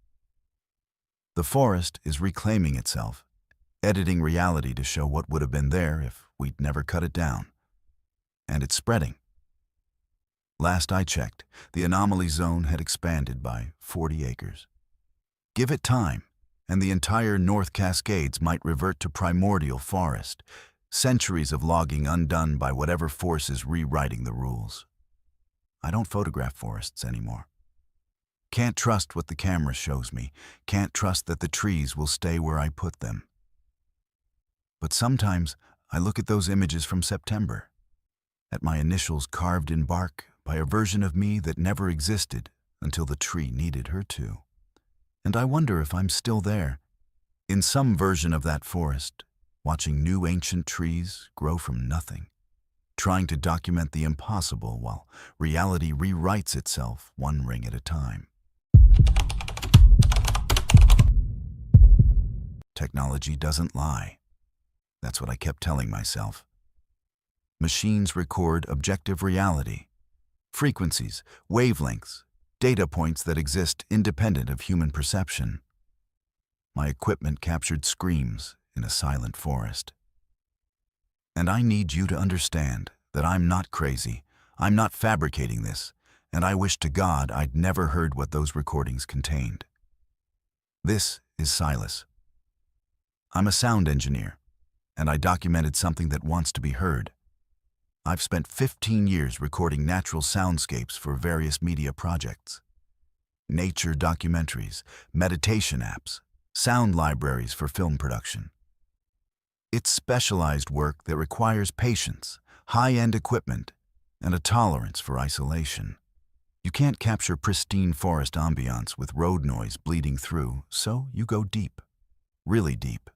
The forest is reclaiming itself, editing reality to show what would have been there if we'd never cut it down. And it's spreading. Last I checked, the anomaly zone had expanded by 40 acres. Give it time, and the entire North Cascades might revert to primordial forest, centuries of logging undone by whatever force is rewriting the rules. I don't photograph forests anymore. Can't trust what the camera shows me, can't trust that the trees will stay where I put them. But sometimes I look at those images from September, at my initials carved in bark by a version of me that never existed until the tree needed her to. And I wonder if I'm still there, in some version of that forest, watching new ancient trees grow from nothing, trying to document the impossible while reality rewrites itself one ring at a time. Technology doesn't lie. That's what I kept telling myself. Machines record objective reality. frequencies, wavelengths, data points that exist independent of human perception. My equipment captured screams in a silent forest. And I need you to understand that I'm not crazy. I'm not fabricating this, and I wish to God I'd never heard what those recordings contained. This is Silas. I'm a sound engineer, and I documented something that wants to be heard. I've spent 15 years recording natural soundscapes for various media projects. Nature documentaries, meditation apps, sound libraries for film production. It's specialized work that requires patience, high-end equipment, and a tolerance for isolation. You can't capture pristine forest ambiance with road noise bleeding through, so you go deep, really deep,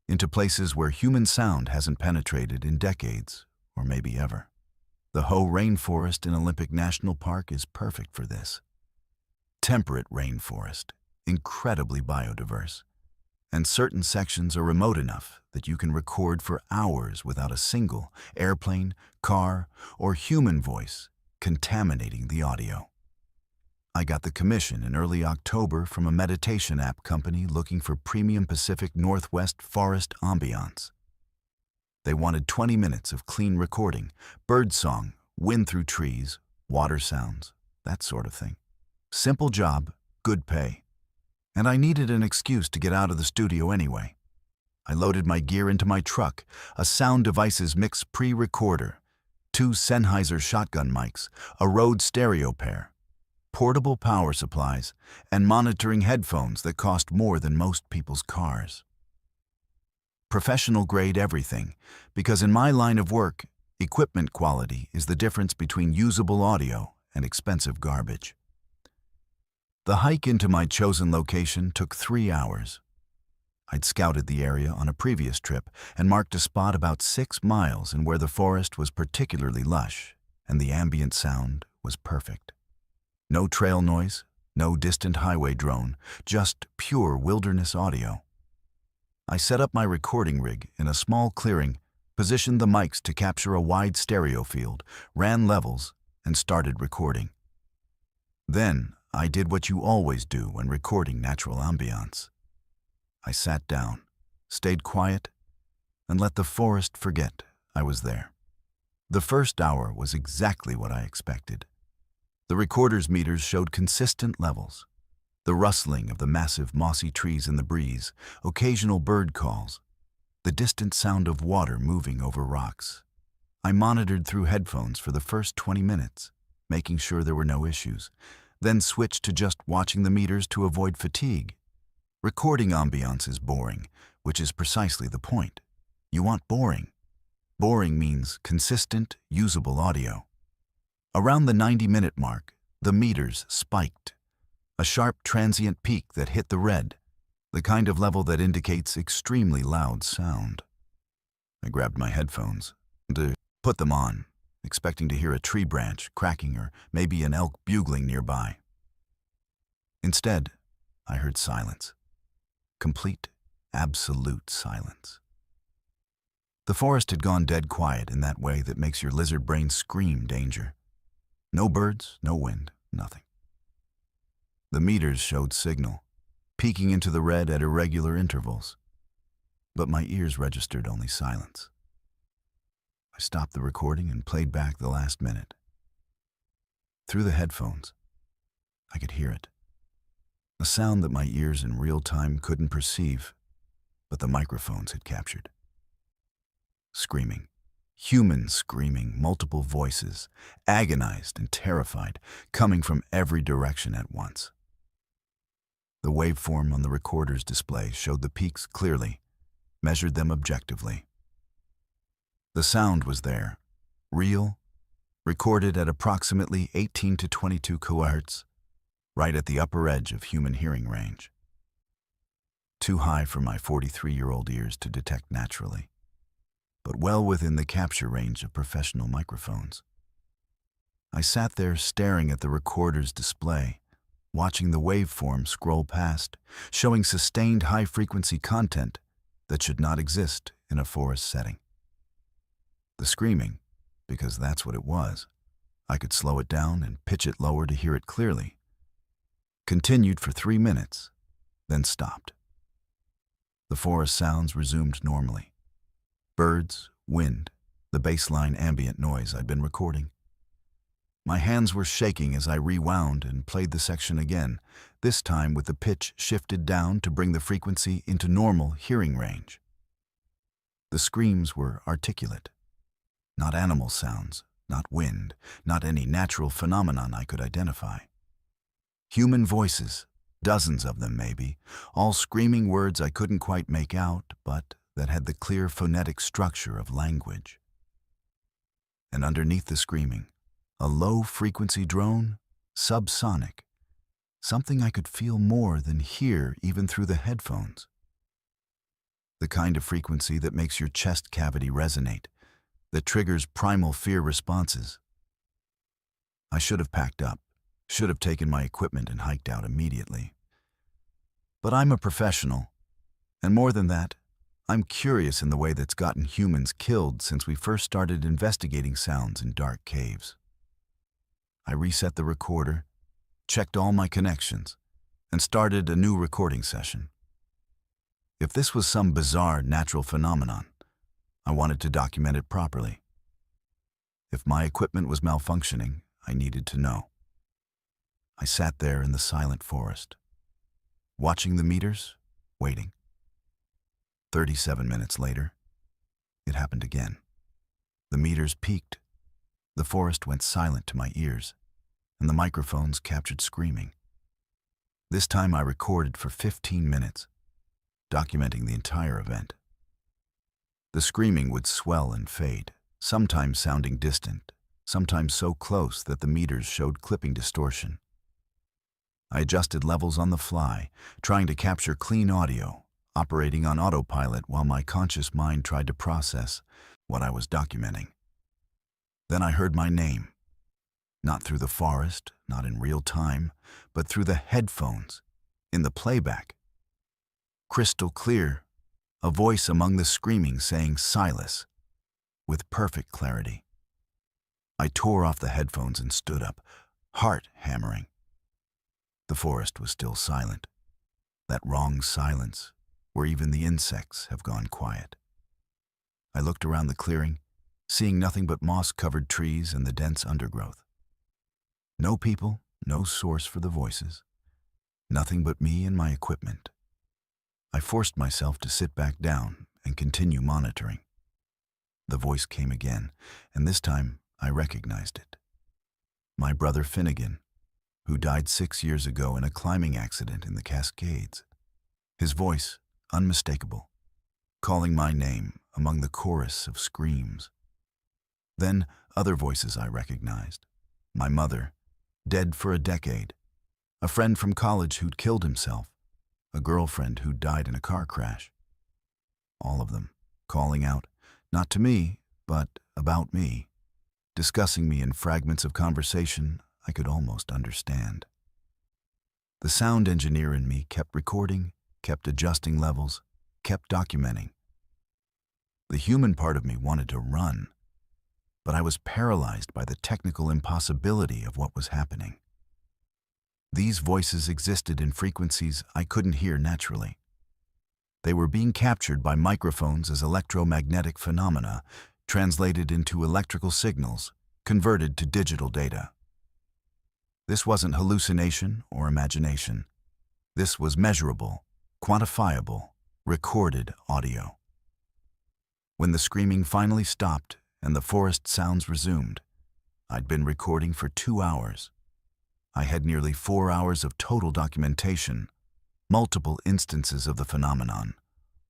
into places where human sound hasn't penetrated in decades, or maybe ever. The Hoh rainforest in Olympic National Park is perfect for this. Temperate rainforest, incredibly biodiverse, and certain sections are remote enough that you can record for hours without a single airplane, car, or human voice contaminating the audio. I got the commission in early October from a meditation app company looking for premium Pacific Northwest forest ambiance. They wanted 20 minutes of clean recording, birdsong, wind through trees, water sounds, that sort of thing. Simple job, good pay. And I needed an excuse to get out of the studio anyway. I loaded my gear into my truck, a Sound Devices Mix pre-recorder, 2 Sennheiser shotgun mics, a Rode stereo pair, portable power supplies, and monitoring headphones that cost more than most people's cars. Professional-grade everything, because in my line of work, equipment quality is the difference between usable audio and expensive garbage. The hike into my chosen location took 3 hours. I'd scouted the area on a previous trip and marked a spot about 6 miles in where the forest was particularly lush and the ambient sound was perfect. No trail noise, no distant highway drone, just pure wilderness audio. I set up my recording rig in a small clearing, positioned the mics to capture a wide stereo field, ran levels, and started recording. Then I did what you always do when recording natural ambiance. I sat down, stayed quiet, and let the forest forget I was there. The first hour was exactly what I expected. The recorder's meters showed consistent levels. The rustling of the massive mossy trees in the breeze, occasional bird calls, the distant sound of water moving over rocks. I monitored through headphones for the first 20 minutes, making sure there were no issues, then switched to just watching the meters to avoid fatigue. Recording ambiance is boring, which is precisely the point. You want boring. Boring means consistent, usable audio. Around the 90-minute mark, the meters spiked. A sharp transient peak that hit the red, the kind of level that indicates extremely loud sound. I grabbed my headphones and put them on, expecting to hear a tree branch cracking or maybe an elk bugling nearby. Instead, I heard silence. Complete, absolute silence. The forest had gone dead quiet in that way that makes your lizard brain scream danger. No birds, no wind, nothing. The meters showed signal, peeking into the red at irregular intervals, but my ears registered only silence. I stopped the recording and played back the last minute. Through the headphones, I could hear it. A sound that my ears in real time couldn't perceive, but the microphones had captured. Screaming. Humans screaming, multiple voices, agonized and terrified, coming from every direction at once. The waveform on the recorder's display showed the peaks clearly, measured them objectively. The sound was there, real, recorded at approximately 18 to 22 kHz, right at the upper edge of human hearing range. Too high for my 43-year-old ears to detect naturally, but well within the capture range of professional microphones. I sat there staring at the recorder's display, watching the waveform scroll past, showing sustained high-frequency content that should not exist in a forest setting. The screaming, because that's what it was, I could slow it down and pitch it lower to hear it clearly. Continued for 3 minutes, then stopped. The forest sounds resumed normally. Birds, wind, the baseline ambient noise I'd been recording. My hands were shaking as I rewound and played the section again, this time with the pitch shifted down to bring the frequency into normal hearing range. The screams were articulate. Not animal sounds, not wind, not any natural phenomenon I could identify. Human voices, dozens of them maybe, all screaming words I couldn't quite make out, but that had the clear phonetic structure of language. And underneath the screaming, a low-frequency drone, subsonic, something I could feel more than hear even through the headphones. The kind of frequency that makes your chest cavity resonate, that triggers primal fear responses. I should have packed up, should have taken my equipment and hiked out immediately. But I'm a professional, and more than that, I'm curious in the way that's gotten humans killed since we first started investigating sounds in dark caves. I reset the recorder, checked all my connections, and started a new recording session. If this was some bizarre natural phenomenon, I wanted to document it properly. If my equipment was malfunctioning, I needed to know. I sat there in the silent forest, watching the meters, waiting. 37 minutes later, it happened again. The meters peaked. The forest went silent to my ears, and the microphones captured screaming. This time I recorded for 15 minutes, documenting the entire event. The screaming would swell and fade, sometimes sounding distant, sometimes so close that the meters showed clipping distortion. I adjusted levels on the fly, trying to capture clean audio, operating on autopilot while my conscious mind tried to process what I was documenting. Then I heard my name, not through the forest, not in real time, but through the headphones, in the playback. Crystal clear, a voice among the screaming saying Silas, with perfect clarity. I tore off the headphones and stood up, heart hammering. The forest was still silent, that wrong silence where even the insects have gone quiet. I looked around the clearing, seeing nothing but moss-covered trees and the dense undergrowth. No people, no source for the voices. Nothing but me and my equipment. I forced myself to sit back down and continue monitoring. The voice came again, and this time I recognized it. My brother Finnegan, who died 6 years ago in a climbing accident in the Cascades. His voice, unmistakable, calling my name among the chorus of screams. Then other voices I recognized. My mother, dead for a decade. A friend from college who'd killed himself. A girlfriend who'd died in a car crash. All of them calling out, not to me, but about me, discussing me in fragments of conversation I could almost understand. The sound engineer in me kept recording, kept adjusting levels, kept documenting. The human part of me wanted to run, but I was paralyzed by the technical impossibility of what was happening. These voices existed in frequencies I couldn't hear naturally. They were being captured by microphones as electromagnetic phenomena, translated into electrical signals, converted to digital data. This wasn't hallucination or imagination. This was measurable, quantifiable, recorded audio. When the screaming finally stopped and the forest sounds resumed, I'd been recording for 2 hours. I had nearly 4 hours of total documentation, multiple instances of the phenomenon,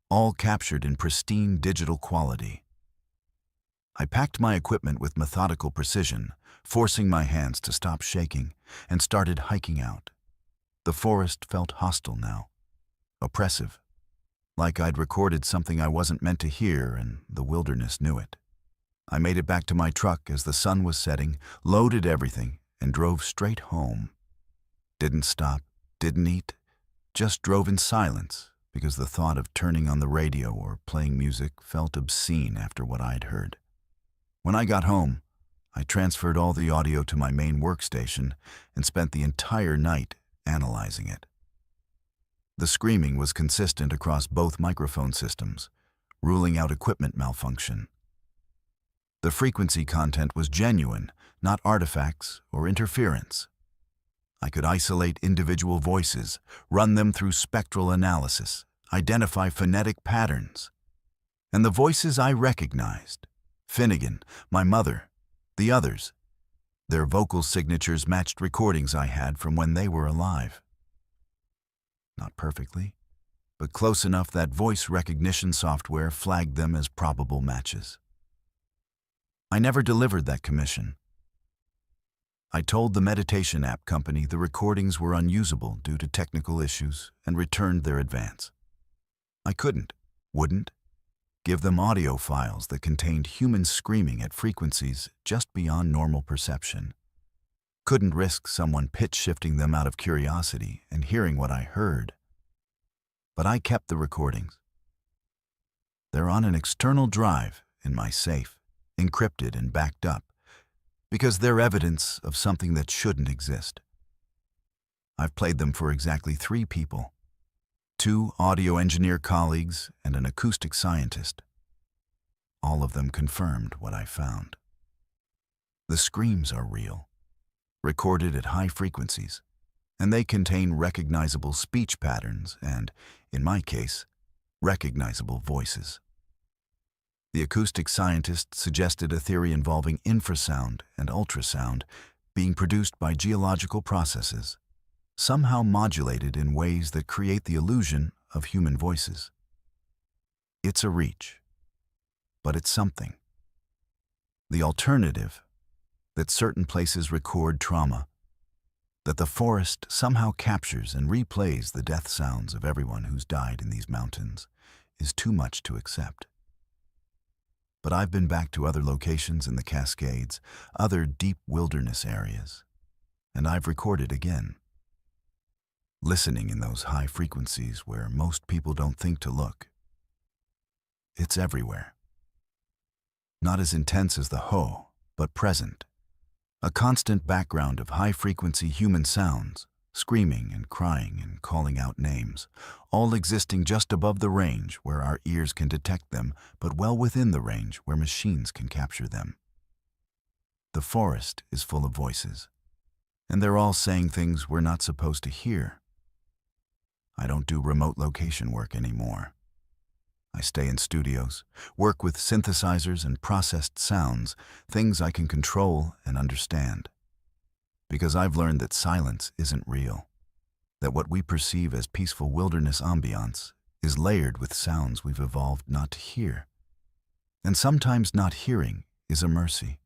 all captured in pristine digital quality. I packed my equipment with methodical precision, forcing my hands to stop shaking, and started hiking out. The forest felt hostile now, oppressive, like I'd recorded something I wasn't meant to hear and the wilderness knew it. I made it back to my truck as the sun was setting, loaded everything, and drove straight home. Didn't stop, didn't eat, just drove in silence because the thought of turning on the radio or playing music felt obscene after what I'd heard. When I got home, I transferred all the audio to my main workstation and spent the entire night analyzing it. The screaming was consistent across both microphone systems, ruling out equipment malfunction. The frequency content was genuine, not artifacts or interference. I could isolate individual voices, run them through spectral analysis, identify phonetic patterns. And the voices I recognized, Finnegan, my mother, the others, their vocal signatures matched recordings I had from when they were alive. Not perfectly, but close enough that voice recognition software flagged them as probable matches. I never delivered that commission. I told the meditation app company the recordings were unusable due to technical issues and returned their advance. I wouldn't, give them audio files that contained humans screaming at frequencies just beyond normal perception. Couldn't risk someone pitch-shifting them out of curiosity and hearing what I heard. But I kept the recordings. They're on an external drive in my safe, encrypted and backed up, because they're evidence of something that shouldn't exist. I've played them for exactly 3 people, 2 audio engineer colleagues and an acoustic scientist. All of them confirmed what I found. The screams are real, recorded at high frequencies, and they contain recognizable speech patterns and, in my case, recognizable voices. The acoustic scientist suggested a theory involving infrasound and ultrasound being produced by geological processes, somehow modulated in ways that create the illusion of human voices. It's a reach, but it's something. The alternative, that certain places record trauma, that the forest somehow captures and replays the death sounds of everyone who's died in these mountains, is too much to accept. But I've been back to other locations in the Cascades, other deep wilderness areas, and I've recorded again. Listening in those high frequencies where most people don't think to look. It's everywhere. Not as intense as the Ho, but present. A constant background of high-frequency human sounds, screaming and crying and calling out names, all existing just above the range where our ears can detect them, but well within the range where machines can capture them. The forest is full of voices, and they're all saying things we're not supposed to hear. I don't do remote location work anymore. I stay in studios, work with synthesizers and processed sounds, things I can control and understand. Because I've learned that silence isn't real, that what we perceive as peaceful wilderness ambiance is layered with sounds we've evolved not to hear. And sometimes not hearing is a mercy.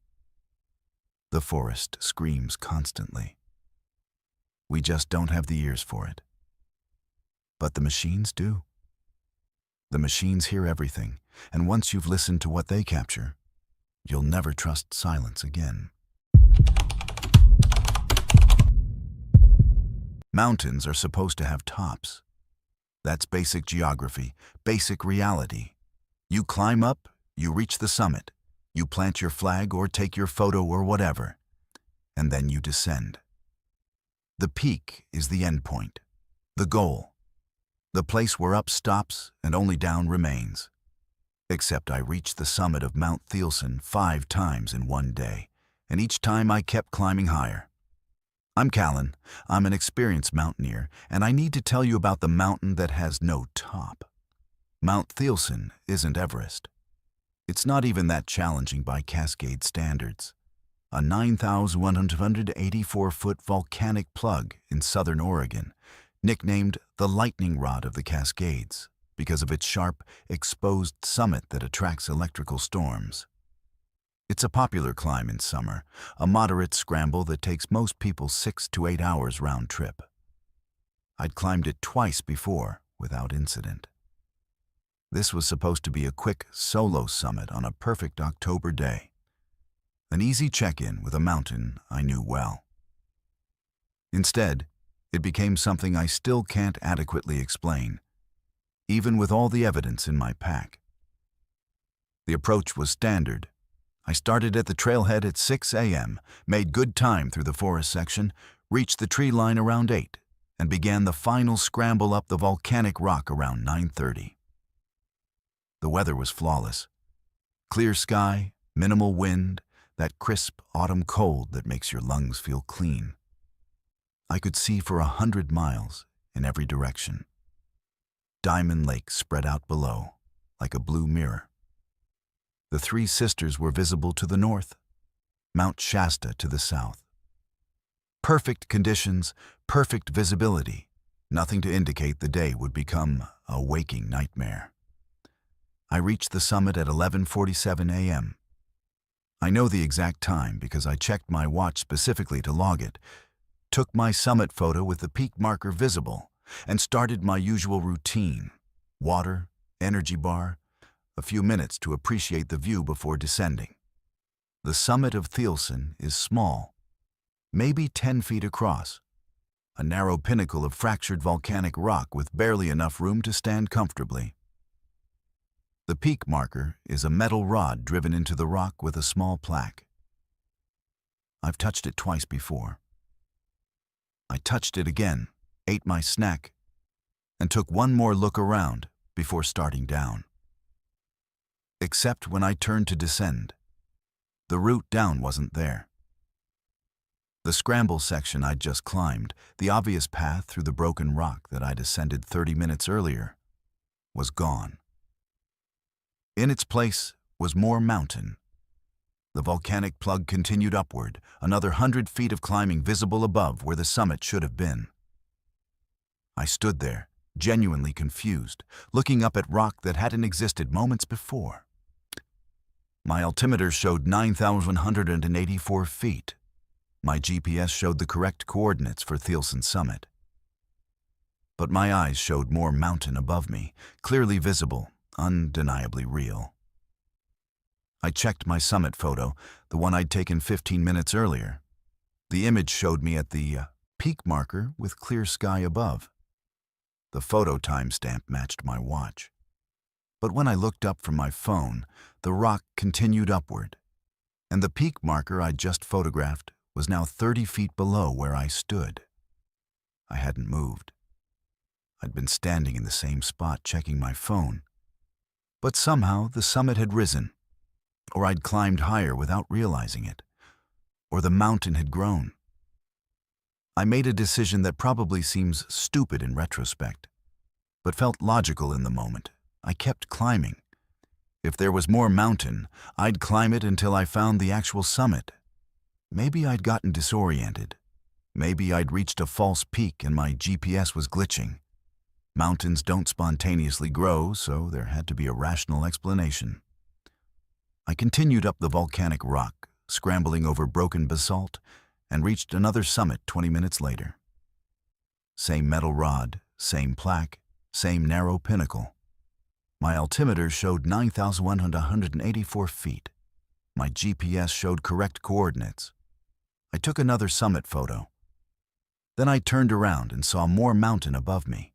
The forest screams constantly. We just don't have the ears for it. But the machines do. The machines hear everything, and once you've listened to what they capture, you'll never trust silence again. Mountains are supposed to have tops. That's basic geography, basic reality. You climb up, you reach the summit, you plant your flag or take your photo or whatever, and then you descend. The peak is the end point, the goal, the place where up stops and only down remains. Except I reached the summit of Mount Thielsen 5 times in one day, and each time I kept climbing higher. I'm Callan, I'm an experienced mountaineer, and I need to tell you about the mountain that has no top. Mount Thielsen isn't Everest. It's not even that challenging by Cascade standards. A 9,184-foot volcanic plug in southern Oregon, nicknamed the lightning rod of the Cascades because of its sharp, exposed summit that attracts electrical storms. It's a popular climb in summer, a moderate scramble that takes most people 6 to 8 hours round trip. I'd climbed it twice before without incident. This was supposed to be a quick solo summit on a perfect October day. An easy check-in with a mountain I knew well. Instead, it became something I still can't adequately explain, even with all the evidence in my pack. The approach was standard, I started at the trailhead at 6 a.m., made good time through the forest section, reached the tree line around 8, and began the final scramble up the volcanic rock around 9:30. The weather was flawless. Clear sky, minimal wind, that crisp autumn cold that makes your lungs feel clean. I could see for 100 miles in every direction. Diamond Lake spread out below, like a blue mirror. The Three Sisters were visible to the north, Mount Shasta to the south. Perfect conditions, perfect visibility, nothing to indicate the day would become a waking nightmare. I reached the summit at 11:47 a.m. I know the exact time because I checked my watch specifically to log it, took my summit photo with the peak marker visible, and started my usual routine: water, energy bar, a few minutes to appreciate the view before descending. The summit of Thielsen is small, maybe 10 feet across, a narrow pinnacle of fractured volcanic rock with barely enough room to stand comfortably. The peak marker is a metal rod driven into the rock with a small plaque. I've touched it twice before. I touched it again, ate my snack, and took one more look around before starting down. Except when I turned to descend. The route down wasn't there. The scramble section I'd just climbed, the obvious path through the broken rock that I'd ascended 30 minutes earlier, was gone. In its place was more mountain. The volcanic plug continued upward, another 100 feet of climbing visible above where the summit should have been. I stood there, genuinely confused, looking up at rock that hadn't existed moments before. My altimeter showed 9,184 feet. My GPS showed the correct coordinates for Thielsen summit. But my eyes showed more mountain above me, clearly visible, undeniably real. I checked my summit photo, the one I'd taken 15 minutes earlier. The image showed me at the peak marker with clear sky above. The photo timestamp matched my watch. But when I looked up from my phone, the rock continued upward, and the peak marker I'd just photographed was now 30 feet below where I stood. I hadn't moved. I'd been standing in the same spot checking my phone. But somehow the summit had risen, or I'd climbed higher without realizing it, or the mountain had grown. I made a decision that probably seems stupid in retrospect, but felt logical in the moment. I kept climbing. If there was more mountain, I'd climb it until I found the actual summit. Maybe I'd gotten disoriented. Maybe I'd reached a false peak and my GPS was glitching. Mountains don't spontaneously grow, so there had to be a rational explanation. I continued up the volcanic rock, scrambling over broken basalt, and reached another summit 20 minutes later. Same metal rod, same plaque, same narrow pinnacle. My altimeter showed 9,184 feet. My GPS showed correct coordinates. I took another summit photo. Then I turned around and saw more mountain above me.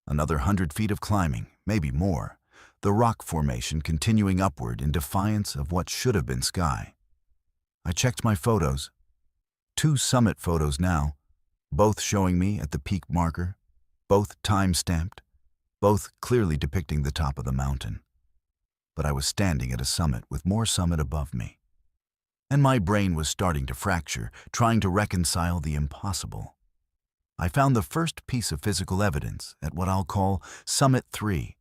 Another 100 feet of climbing, maybe more, the rock formation continuing upward in defiance of what should have been sky. I checked my photos. 2 summit photos now, both showing me at the peak marker, both time-stamped, both clearly depicting the top of the mountain. But I was standing at a summit with more summit above me. And my brain was starting to fracture, trying to reconcile the impossible. I found the first piece of physical evidence at what I'll call Summit 3.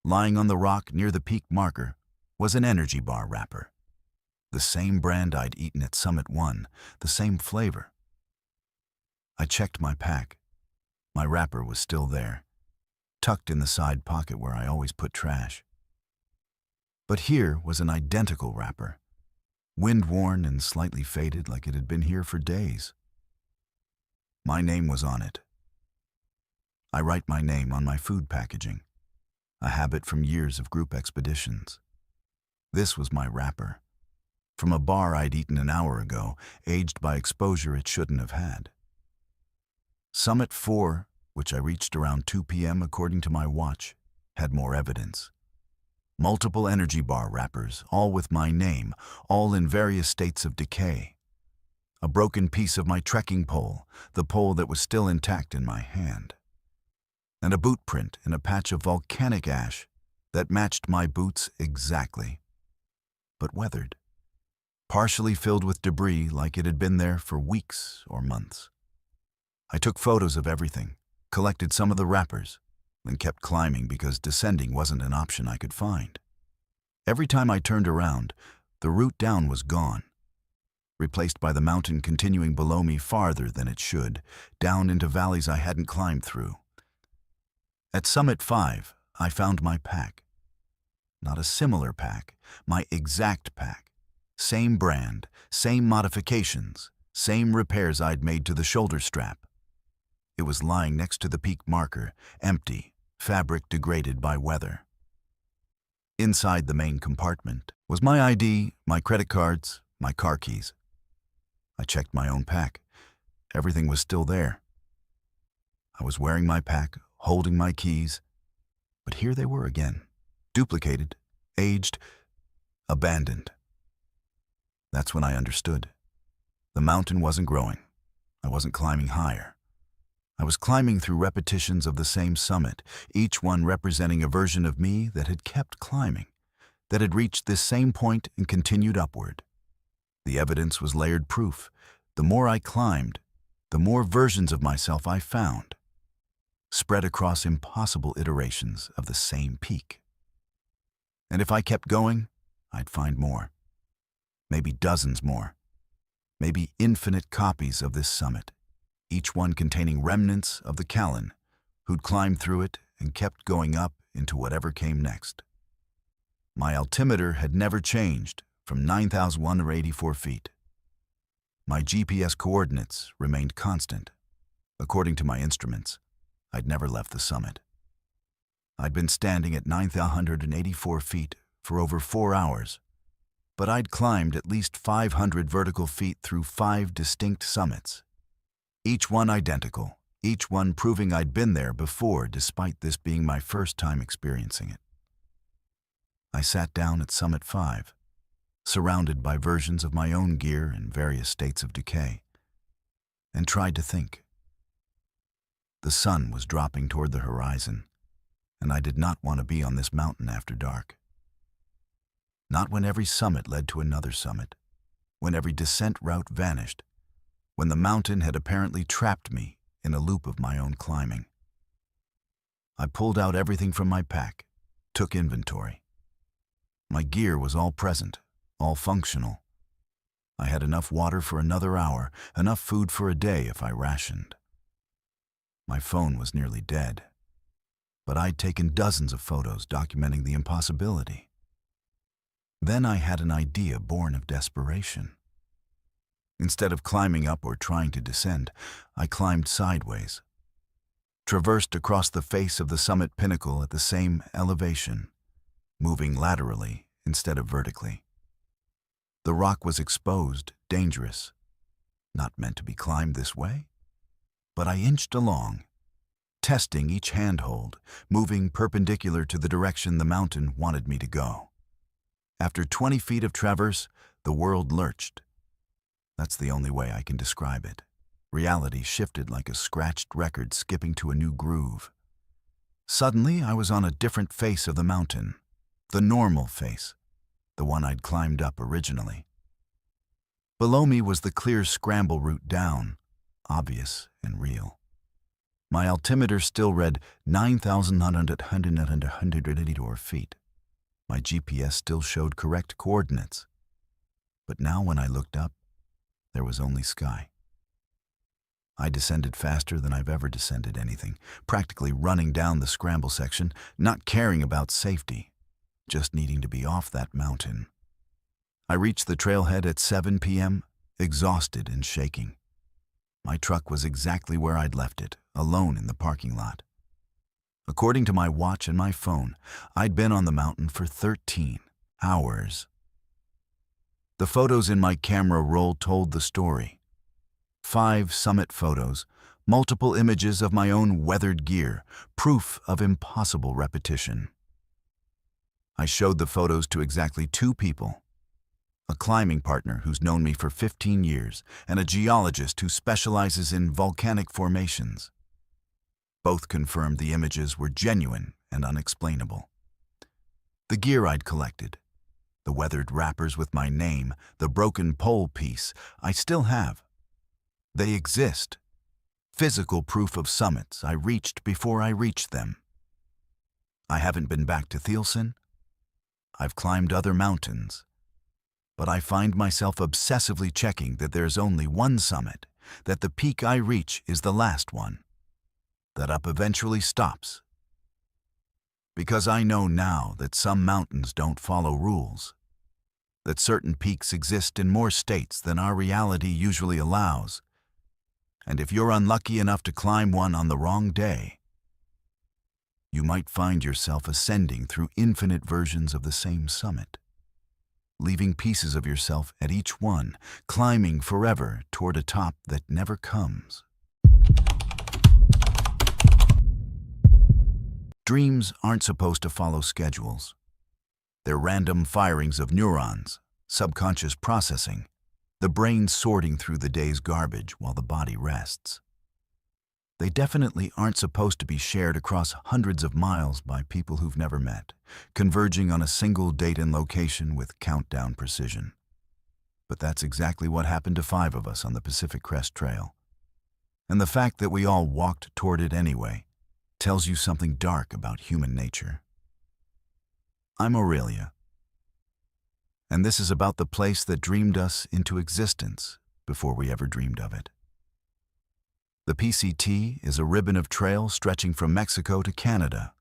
Lying on the rock near the peak marker was an energy bar wrapper. The same brand I'd eaten at Summit 1, the same flavor. I checked my pack. My wrapper was still there, tucked in the side pocket where I always put trash. But here was an identical wrapper, wind-worn and slightly faded like it had been here for days. My name was on it. I write my name on my food packaging, a habit from years of group expeditions. This was my wrapper, from a bar I'd eaten an hour ago, aged by exposure it shouldn't have had. Summit 4, which I reached around 2 p.m. according to my watch, had more evidence. Multiple energy bar wrappers, all with my name, all in various states of decay. A broken piece of my trekking pole, the pole that was still intact in my hand. And a boot print in a patch of volcanic ash that matched my boots exactly, but weathered, partially filled with debris like it had been there for weeks or months. I took photos of everything, collected some of the wrappers, then kept climbing because descending wasn't an option I could find. Every time I turned around, the route down was gone, replaced by the mountain continuing below me farther than it should, down into valleys I hadn't climbed through. At Summit 5, I found my pack. Not a similar pack, my exact pack. Same brand, same modifications, same repairs I'd made to the shoulder strap. It was lying next to the peak marker, empty, fabric degraded by weather. Inside the main compartment was my ID, my credit cards, my car keys. I checked my own pack. Everything was still there. I was wearing my pack, holding my keys, but here they were again, duplicated, aged, abandoned. That's when I understood. The mountain wasn't growing. I wasn't climbing higher. I was climbing through repetitions of the same summit, each one representing a version of me that had kept climbing, that had reached this same point and continued upward. The evidence was layered proof. The more I climbed, the more versions of myself I found, spread across impossible iterations of the same peak. And if I kept going, I'd find more. Maybe dozens more. Maybe infinite copies of this summit, each one containing remnants of the Callan, who'd climbed through it and kept going up into whatever came next. My altimeter had never changed from 9,184 feet. My GPS coordinates remained constant. According to my instruments, I'd never left the summit. I'd been standing at 9,184 feet for over 4 hours, but I'd climbed at least 500 vertical feet through 5 distinct summits, each one identical, each one proving I'd been there before despite this being my first time experiencing it. I sat down at Summit 5, surrounded by versions of my own gear in various states of decay, and tried to think. The sun was dropping toward the horizon, and I did not want to be on this mountain after dark. Not when every summit led to another summit, when every descent route vanished, when the mountain had apparently trapped me in a loop of my own climbing. I pulled out everything from my pack, took inventory. My gear was all present, all functional. I had enough water for another hour, enough food for a day if I rationed. My phone was nearly dead, but I'd taken dozens of photos documenting the impossibility. Then I had an idea born of desperation. Instead of climbing up or trying to descend, I climbed sideways, traversed across the face of the summit pinnacle at the same elevation, moving laterally instead of vertically. The rock was exposed, dangerous, not meant to be climbed this way. But I inched along, testing each handhold, moving perpendicular to the direction the mountain wanted me to go. After 20 feet of traverse, the world lurched. That's the only way I can describe it. Reality shifted like a scratched record skipping to a new groove. Suddenly, I was on a different face of the mountain, the normal face, the one I'd climbed up originally. Below me was the clear scramble route down, obvious and real. My altimeter still read 9,984 feet. My GPS still showed correct coordinates. But now when I looked up, there was only sky. I descended faster than I've ever descended anything, practically running down the scramble section, not caring about safety, just needing to be off that mountain. I reached the trailhead at 7 p.m., exhausted and shaking. My truck was exactly where I'd left it, alone in the parking lot. According to my watch and my phone, I'd been on the mountain for 13 hours. The photos in my camera roll told the story. 5 summit photos, multiple images of my own weathered gear, proof of impossible repetition. I showed the photos to exactly 2 people. A climbing partner who's known me for 15 years and a geologist who specializes in volcanic formations. Both confirmed the images were genuine and unexplainable. The gear I'd collected, the weathered wrappers with my name, the broken pole piece, I still have. They exist. Physical proof of summits I reached before I reached them. I haven't been back to Thielsen. I've climbed other mountains. But I find myself obsessively checking that there's only one summit, that the peak I reach is the last one, that up eventually stops. Because I know now that some mountains don't follow rules, that certain peaks exist in more states than our reality usually allows, and if you're unlucky enough to climb one on the wrong day, you might find yourself ascending through infinite versions of the same summit, leaving pieces of yourself at each one, climbing forever toward a top that never comes. Dreams aren't supposed to follow schedules. They're random firings of neurons, subconscious processing, the brain sorting through the day's garbage while the body rests. They definitely aren't supposed to be shared across hundreds of miles by people who've never met, converging on a single date and location with countdown precision. But that's exactly what happened to 5 of us on the Pacific Crest Trail. And the fact that we all walked toward it anyway tells you something dark about human nature. I'm Aurelia, and this is about the place that dreamed us into existence before we ever dreamed of it. The PCT is a ribbon of trail stretching from Mexico to Canada,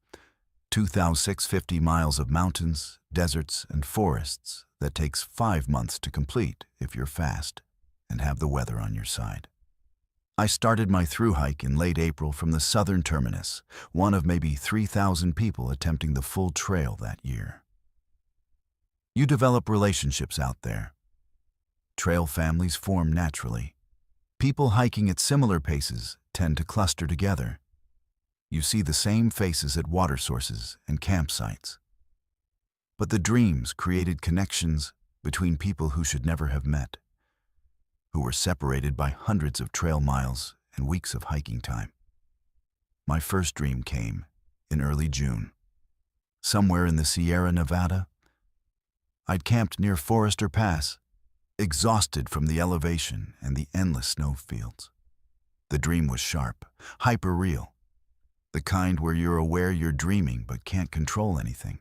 2,650 miles of mountains, deserts, and forests that takes 5 months to complete if you're fast and have the weather on your side. I started my through hike in late April from the southern terminus, one of maybe 3,000 people attempting the full trail that year. You develop relationships out there. Trail families form naturally. People hiking at similar paces tend to cluster together. You see the same faces at water sources and campsites. But the dreams created connections between people who should never have met, who were separated by hundreds of trail miles and weeks of hiking time. My first dream came in early June. Somewhere in the Sierra Nevada, I'd camped near Forester Pass, exhausted from the elevation and the endless snow fields. The dream was sharp, hyper-real, the kind where you're aware you're dreaming but can't control anything.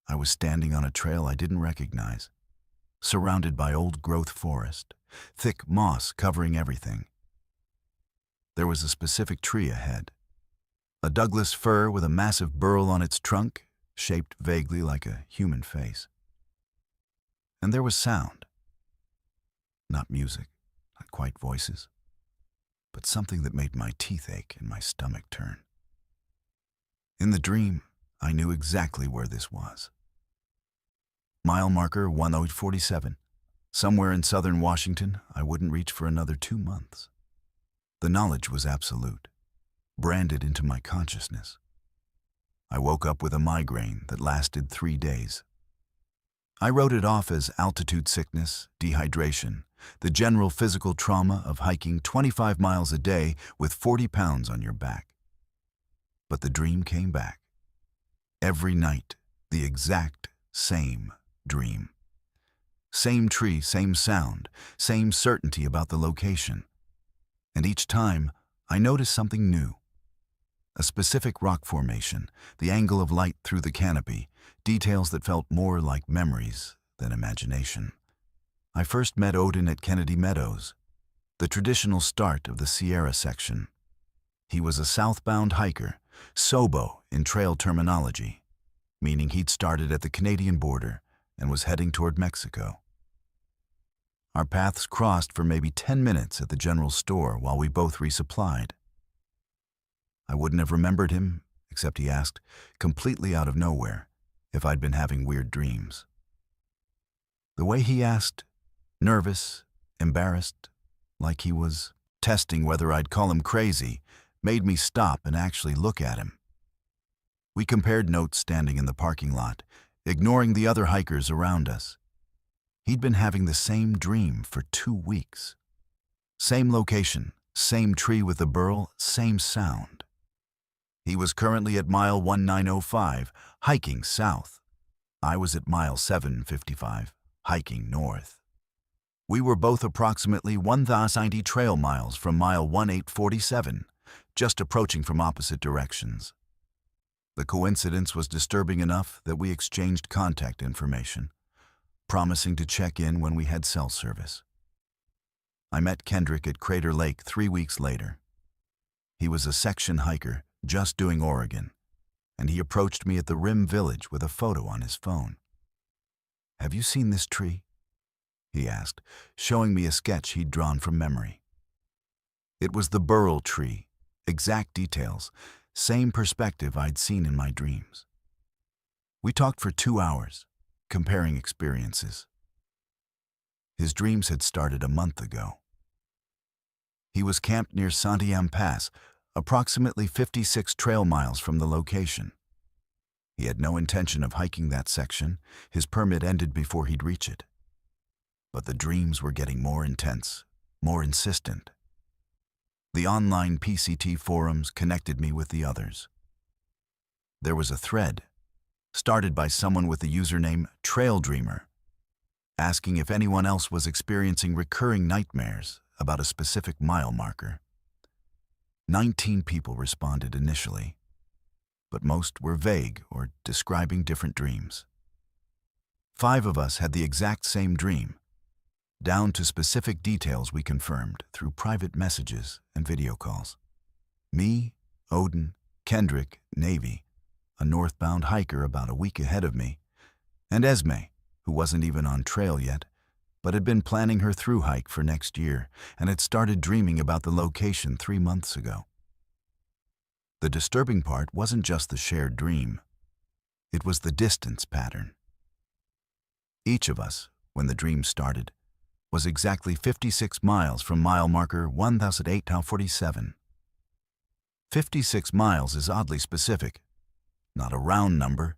I was standing on a trail I didn't recognize, surrounded by old-growth forest, thick moss covering everything. There was a specific tree ahead, a Douglas fir with a massive burl on its trunk, shaped vaguely like a human face. And there was sound. Not music, not quite voices, but something that made my teeth ache and my stomach turn. In the dream, I knew exactly where this was. Mile marker 1047. Somewhere in southern Washington, I wouldn't reach for another 2 months. The knowledge was absolute, branded into my consciousness. I woke up with a migraine that lasted 3 days. I wrote it off as altitude sickness, dehydration, the general physical trauma of hiking 25 miles a day with 40 pounds on your back. But the dream came back. Every night, the exact same dream. Same tree, same sound, same certainty about the location. And each time, I noticed something new. A specific rock formation, the angle of light through the canopy, details that felt more like memories than imagination. I first met Odin at Kennedy Meadows, the traditional start of the Sierra section. He was a southbound hiker, SOBO in trail terminology, meaning he'd started at the Canadian border and was heading toward Mexico. Our paths crossed for maybe 10 minutes at the general store while we both resupplied. I wouldn't have remembered him, except he asked, completely out of nowhere, if I'd been having weird dreams. The way he asked, nervous, embarrassed, like he was testing whether I'd call him crazy, made me stop and actually look at him. We compared notes standing in the parking lot, ignoring the other hikers around us. He'd been having the same dream for 2 weeks. Same location, same tree with the burl, same sound. He was currently at mile 1905, hiking south. I was at mile 755, hiking north. We were both approximately 1,090 trail miles from mile 1847, just approaching from opposite directions. The coincidence was disturbing enough that we exchanged contact information, promising to check in when we had cell service. I met Kendrick at Crater Lake 3 weeks later. He was a section hiker just doing Oregon, and he approached me at the Rim Village with a photo on his phone. "Have you seen this tree?" he asked, showing me a sketch he'd drawn from memory. It was the burl tree, exact details, same perspective I'd seen in my dreams. We talked for 2 hours, comparing experiences. His dreams had started a month ago. He was camped near Santiam Pass, approximately 56 trail miles from the location. He had no intention of hiking that section. His permit ended before he'd reach it. But the dreams were getting more intense, more insistent. The online PCT forums connected me with the others. There was a thread, started by someone with the username Trail Dreamer, asking if anyone else was experiencing recurring nightmares about a specific mile marker. 19 people responded initially, but most were vague or describing different dreams. 5 of us had the exact same dream, down to specific details we confirmed through private messages and video calls. Me, Odin, Kendrick, Navy, a northbound hiker about a week ahead of me, and Esme, who wasn't even on trail yet, but had been planning her through hike for next year and had started dreaming about the location 3 months ago. The disturbing part wasn't just the shared dream. It was the distance pattern. Each of us, when the dream started, was exactly 56 miles from mile marker 1008-47. 56 miles is oddly specific, not a round number,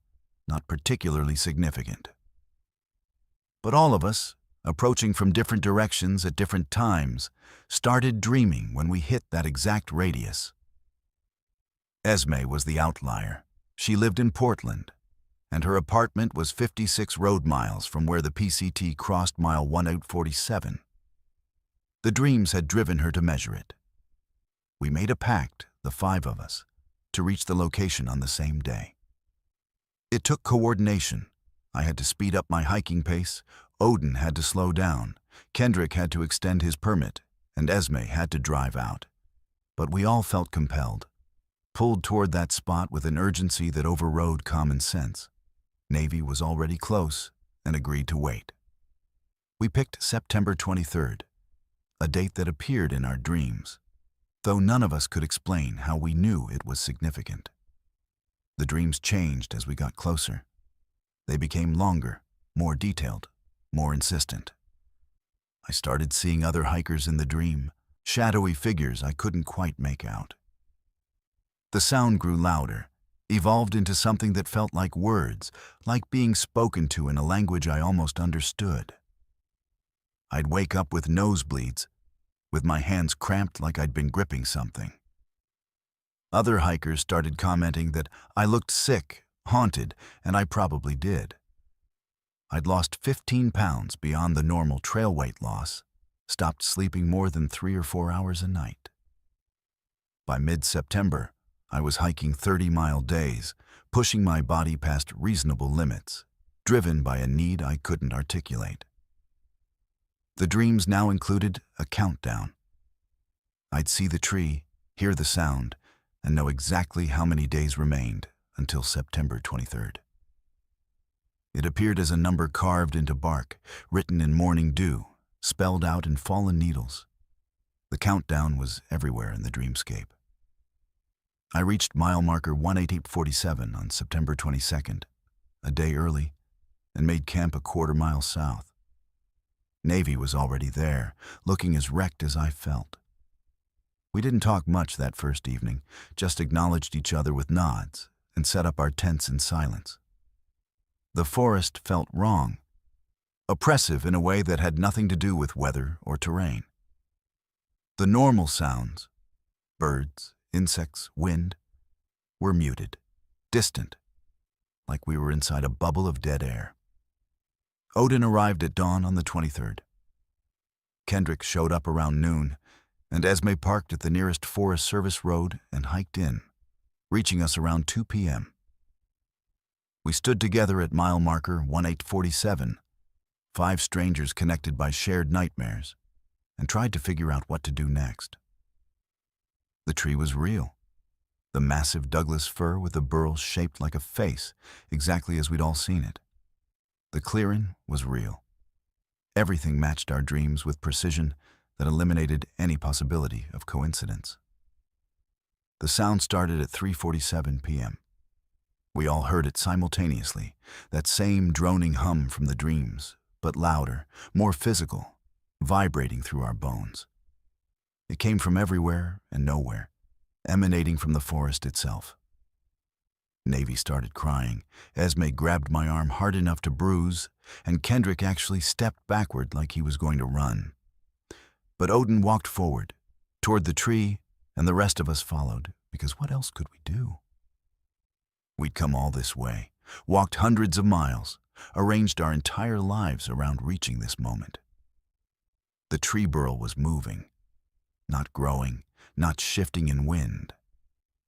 not particularly significant. But all of us, approaching from different directions at different times, started dreaming when we hit that exact radius. Esme was the outlier. She lived in Portland, and her apartment was 56 road miles from where the PCT crossed mile 1847. The dreams had driven her to measure it. We made a pact, the 5 of us, to reach the location on the same day. It took coordination. I had to speed up my hiking pace, Odin had to slow down, Kendrick had to extend his permit, and Esme had to drive out. But we all felt compelled, pulled toward that spot with an urgency that overrode common sense. Navy was already close and agreed to wait. We picked September 23rd, a date that appeared in our dreams, though none of us could explain how we knew it was significant. The dreams changed as we got closer. They became longer, more detailed, more insistent. I started seeing other hikers in the dream, shadowy figures I couldn't quite make out. The sound grew louder, evolved into something that felt like words, like being spoken to in a language I almost understood. I'd wake up with nosebleeds, with my hands cramped like I'd been gripping something. Other hikers started commenting that I looked sick, haunted, and I probably did. I'd lost 15 pounds beyond the normal trail weight loss, stopped sleeping more than 3 or 4 hours a night. By mid-September, I was hiking 30-mile days, pushing my body past reasonable limits, driven by a need I couldn't articulate. The dreams now included a countdown. I'd see the tree, hear the sound, and know exactly how many days remained until September 23rd. It appeared as a number carved into bark, written in morning dew, spelled out in fallen needles. The countdown was everywhere in the dreamscape. I reached mile marker 18847 on September 22nd, a day early, and made camp a quarter mile south. Navy was already there, looking as wrecked as I felt. We didn't talk much that first evening, just acknowledged each other with nods and set up our tents in silence. The forest felt wrong, oppressive in a way that had nothing to do with weather or terrain. The normal sounds, birds, insects, wind, were muted, distant, like we were inside a bubble of dead air. Odin arrived at dawn on the 23rd. Kendrick showed up around noon, and Esme parked at the nearest Forest Service road and hiked in, reaching us around 2 p.m. We stood together at mile marker 1847, 5 strangers connected by shared nightmares, and tried to figure out what to do next. The tree was real. The massive Douglas fir with the burl shaped like a face, exactly as we'd all seen it. The clearing was real. Everything matched our dreams with precision that eliminated any possibility of coincidence. The sound started at 3:47 p.m. We all heard it simultaneously, that same droning hum from the dreams, but louder, more physical, vibrating through our bones. It came from everywhere and nowhere, emanating from the forest itself. Navy started crying, Esme grabbed my arm hard enough to bruise, and Kendrick actually stepped backward like he was going to run. But Odin walked forward, toward the tree, and the rest of us followed, because what else could we do? We'd come all this way, walked hundreds of miles, arranged our entire lives around reaching this moment. The tree burl was moving, not growing, not shifting in wind,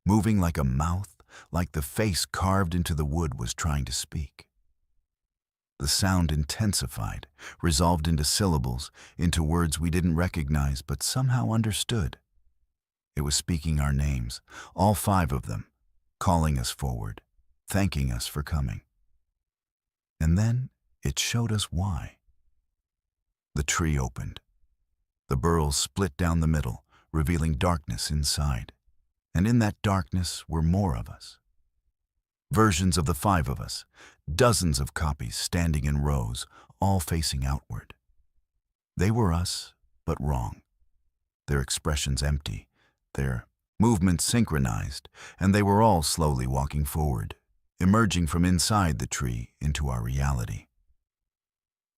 moving like a mouth, like the face carved into the wood was trying to speak. The sound intensified, resolved into syllables, into words we didn't recognize but somehow understood. It was speaking our names, all 5 of them, calling us forward, thanking us for coming. And then it showed us why. The tree opened. The burls split down the middle, revealing darkness inside. And in that darkness were more of us. Versions of the 5 of us, dozens of copies standing in rows, all facing outward. They were us, but wrong. Their expressions empty, their movements synchronized, and they were all slowly walking forward, emerging from inside the tree into our reality.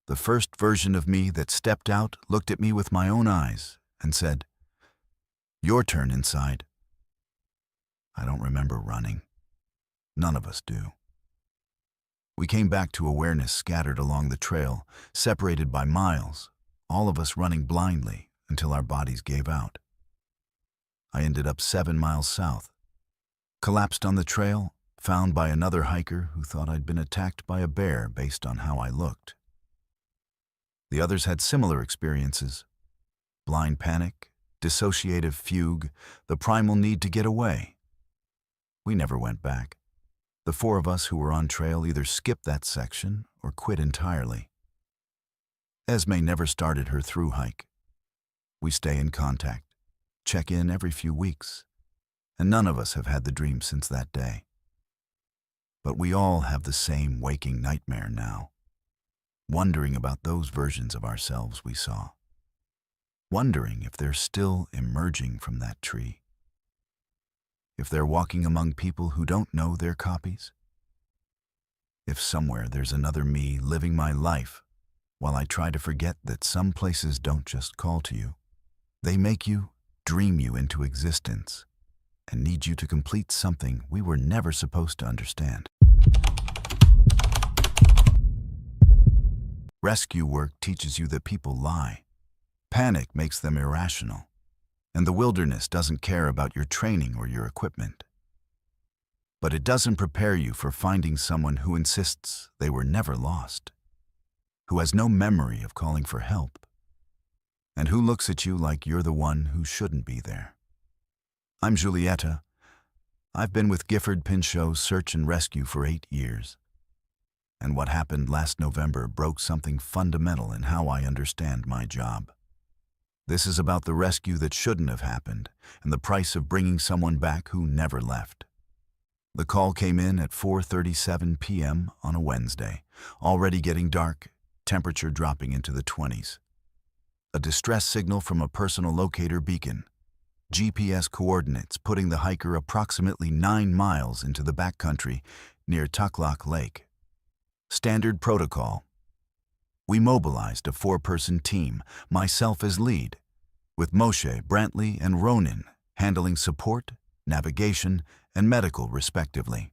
The first version of me that stepped out looked at me with my own eyes and said, "Your turn inside." I don't remember running. None of us do. We came back to awareness scattered along the trail, separated by miles, all of us running blindly until our bodies gave out. I ended up 7 miles south, collapsed on the trail, found by another hiker who thought I'd been attacked by a bear based on how I looked. The others had similar experiences: blind panic, dissociative fugue, the primal need to get away. We never went back. The 4 of us who were on trail either skipped that section or quit entirely. Esme never started her through hike. We stay in contact, check in every few weeks, and none of us have had the dream since that day. But we all have the same waking nightmare now, wondering about those versions of ourselves we saw, wondering if they're still emerging from that tree. If they're walking among people who don't know their copies? If somewhere there's another me living my life while I try to forget that some places don't just call to you. They make you, dream you into existence, and need you to complete something we were never supposed to understand. Rescue work teaches you that people lie. Panic makes them irrational. And the wilderness doesn't care about your training or your equipment. But it doesn't prepare you for finding someone who insists they were never lost, who has no memory of calling for help, and who looks at you like you're the one who shouldn't be there. I'm Julieta. I've been with Gifford Pinchot's Search and Rescue for 8 years. And what happened last November broke something fundamental in how I understand my job. This is about the rescue that shouldn't have happened and the price of bringing someone back who never left. The call came in at 4:37 p.m. on a Wednesday, already getting dark, temperature dropping into the 20s. A distress signal from a personal locator beacon, GPS coordinates putting the hiker approximately 9 miles into the backcountry near Tucklock Lake. Standard protocol. We mobilized a 4-person team, myself as lead, with Moshe, Brantley, and Ronan handling support, navigation, and medical respectively.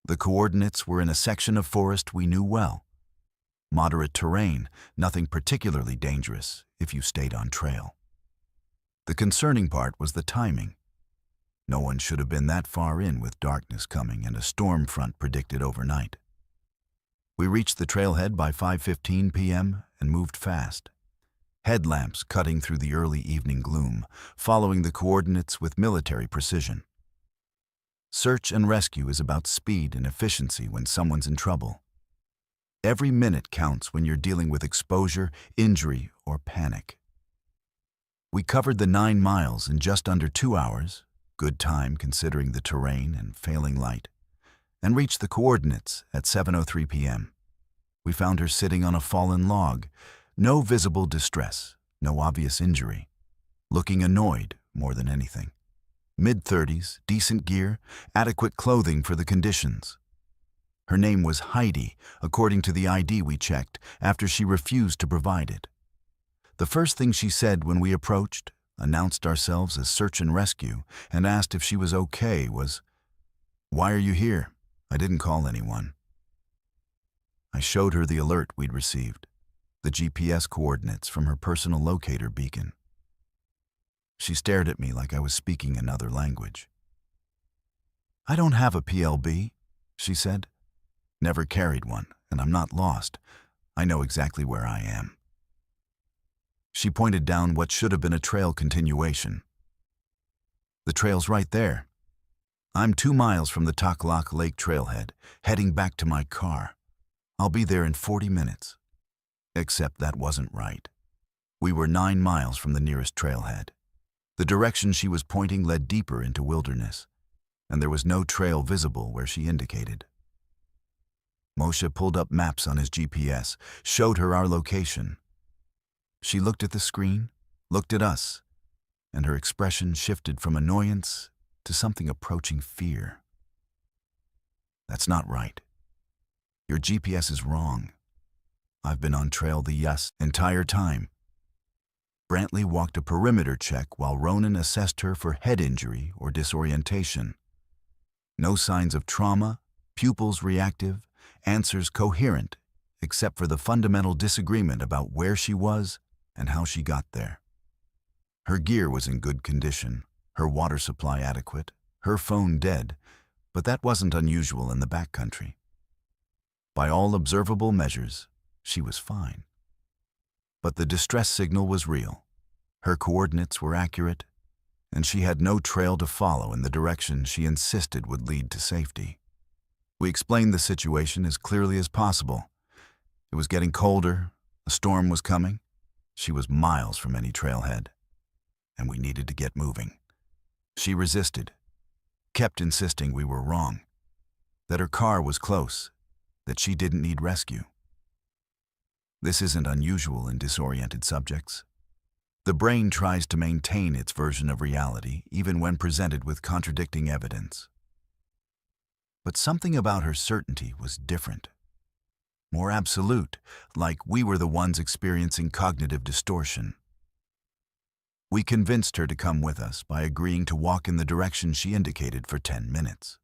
The coordinates were in a section of forest we knew well. Moderate terrain, nothing particularly dangerous if you stayed on trail. The concerning part was the timing. No one should have been that far in with darkness coming and a storm front predicted overnight. We reached the trailhead by 5:15 p.m. and moved fast. Headlamps cutting through the early evening gloom, following the coordinates with military precision. Search and rescue is about speed and efficiency when someone's in trouble. Every minute counts when you're dealing with exposure, injury, or panic. We covered the 9 miles in just under 2 hours, good time considering the terrain and failing light, and reached the coordinates at 7:03 p.m. We found her sitting on a fallen log, no visible distress, no obvious injury, looking annoyed more than anything. Mid-30s, decent gear, adequate clothing for the conditions. Her name was Heidi, according to the ID we checked, after she refused to provide it. The first thing she said when we approached, announced ourselves as search and rescue, and asked if she was okay was, "Why are you here? I didn't call anyone." I showed her the alert we'd received, the GPS coordinates from her personal locator beacon. She stared at me like I was speaking another language. "I don't have a PLB," she said. "Never carried one, and I'm not lost. I know exactly where I am." She pointed down what should have been a trail continuation. "The trail's right there. I'm 2 miles from the Taklak Lake trailhead, heading back to my car. I'll be there in 40 minutes. Except that wasn't right. We were 9 miles from the nearest trailhead. The direction she was pointing led deeper into wilderness, and there was no trail visible where she indicated. Moshe pulled up maps on his GPS, showed her our location. She looked at the screen, looked at us, and her expression shifted from annoyance to something approaching fear. "That's not right. Your GPS is wrong. I've been on trail the entire time." Brantley walked a perimeter check while Ronan assessed her for head injury or disorientation. No signs of trauma, pupils reactive, answers coherent, except for the fundamental disagreement about where she was and how she got there. Her gear was in good condition, her water supply adequate, her phone dead, but that wasn't unusual in the backcountry. By all observable measures, she was fine. But the distress signal was real. Her coordinates were accurate, and she had no trail to follow in the direction she insisted would lead to safety. We explained the situation as clearly as possible. It was getting colder, a storm was coming, she was miles from any trailhead, and we needed to get moving. She resisted, kept insisting we were wrong, that her car was close, that she didn't need rescue. This isn't unusual in disoriented subjects. The brain tries to maintain its version of reality even when presented with contradicting evidence. But something about her certainty was different. More absolute, like we were the ones experiencing cognitive distortion. We convinced her to come with us by agreeing to walk in the direction she indicated for 10 minutes.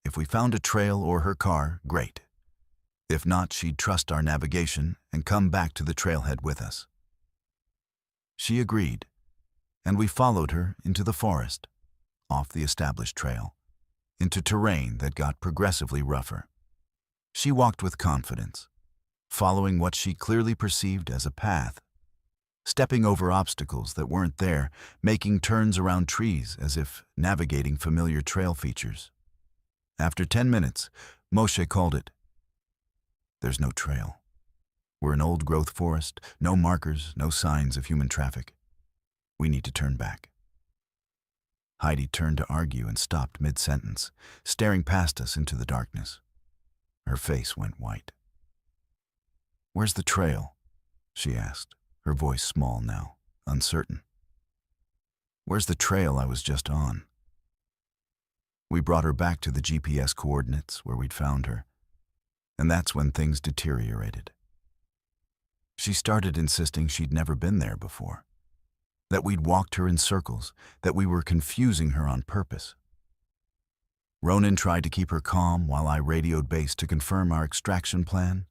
If we found a trail or her car, great. If not, she'd trust our navigation and come back to the trailhead with us. She agreed, and we followed her into the forest, off the established trail, into terrain that got progressively rougher. She walked with confidence, following what she clearly perceived as a path, stepping over obstacles that weren't there, making turns around trees as if navigating familiar trail features. After 10 minutes, Moshe called it. "There's no trail. We're an old-growth forest, no markers, no signs of human traffic. We need to turn back." Heidi turned to argue and stopped mid-sentence, staring past us into the darkness. Her face went white. "Where's the trail?" she asked, her voice small now, uncertain. "Where's the trail I was just on?" We brought her back to the GPS coordinates where we'd found her. And that's when things deteriorated. She started insisting she'd never been there before, that we'd walked her in circles, that we were confusing her on purpose. Ronan tried to keep her calm while I radioed base to confirm our extraction plan.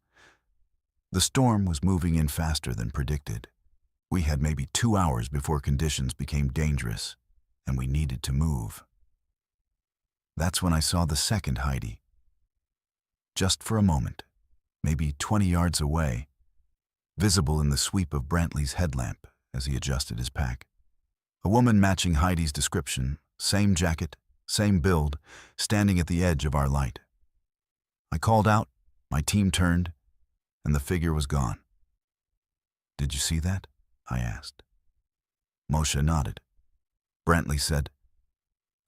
The storm was moving in faster than predicted. We had maybe 2 hours before conditions became dangerous, and we needed to move. That's when I saw the second Heidi. Just for a moment, maybe 20 yards away, visible in the sweep of Brantley's headlamp as he adjusted his pack. A woman matching Heidi's description, same jacket, same build, standing at the edge of our light. I called out, my team turned, and the figure was gone. "Did you see that?" I asked. Moshe nodded. Brantley said,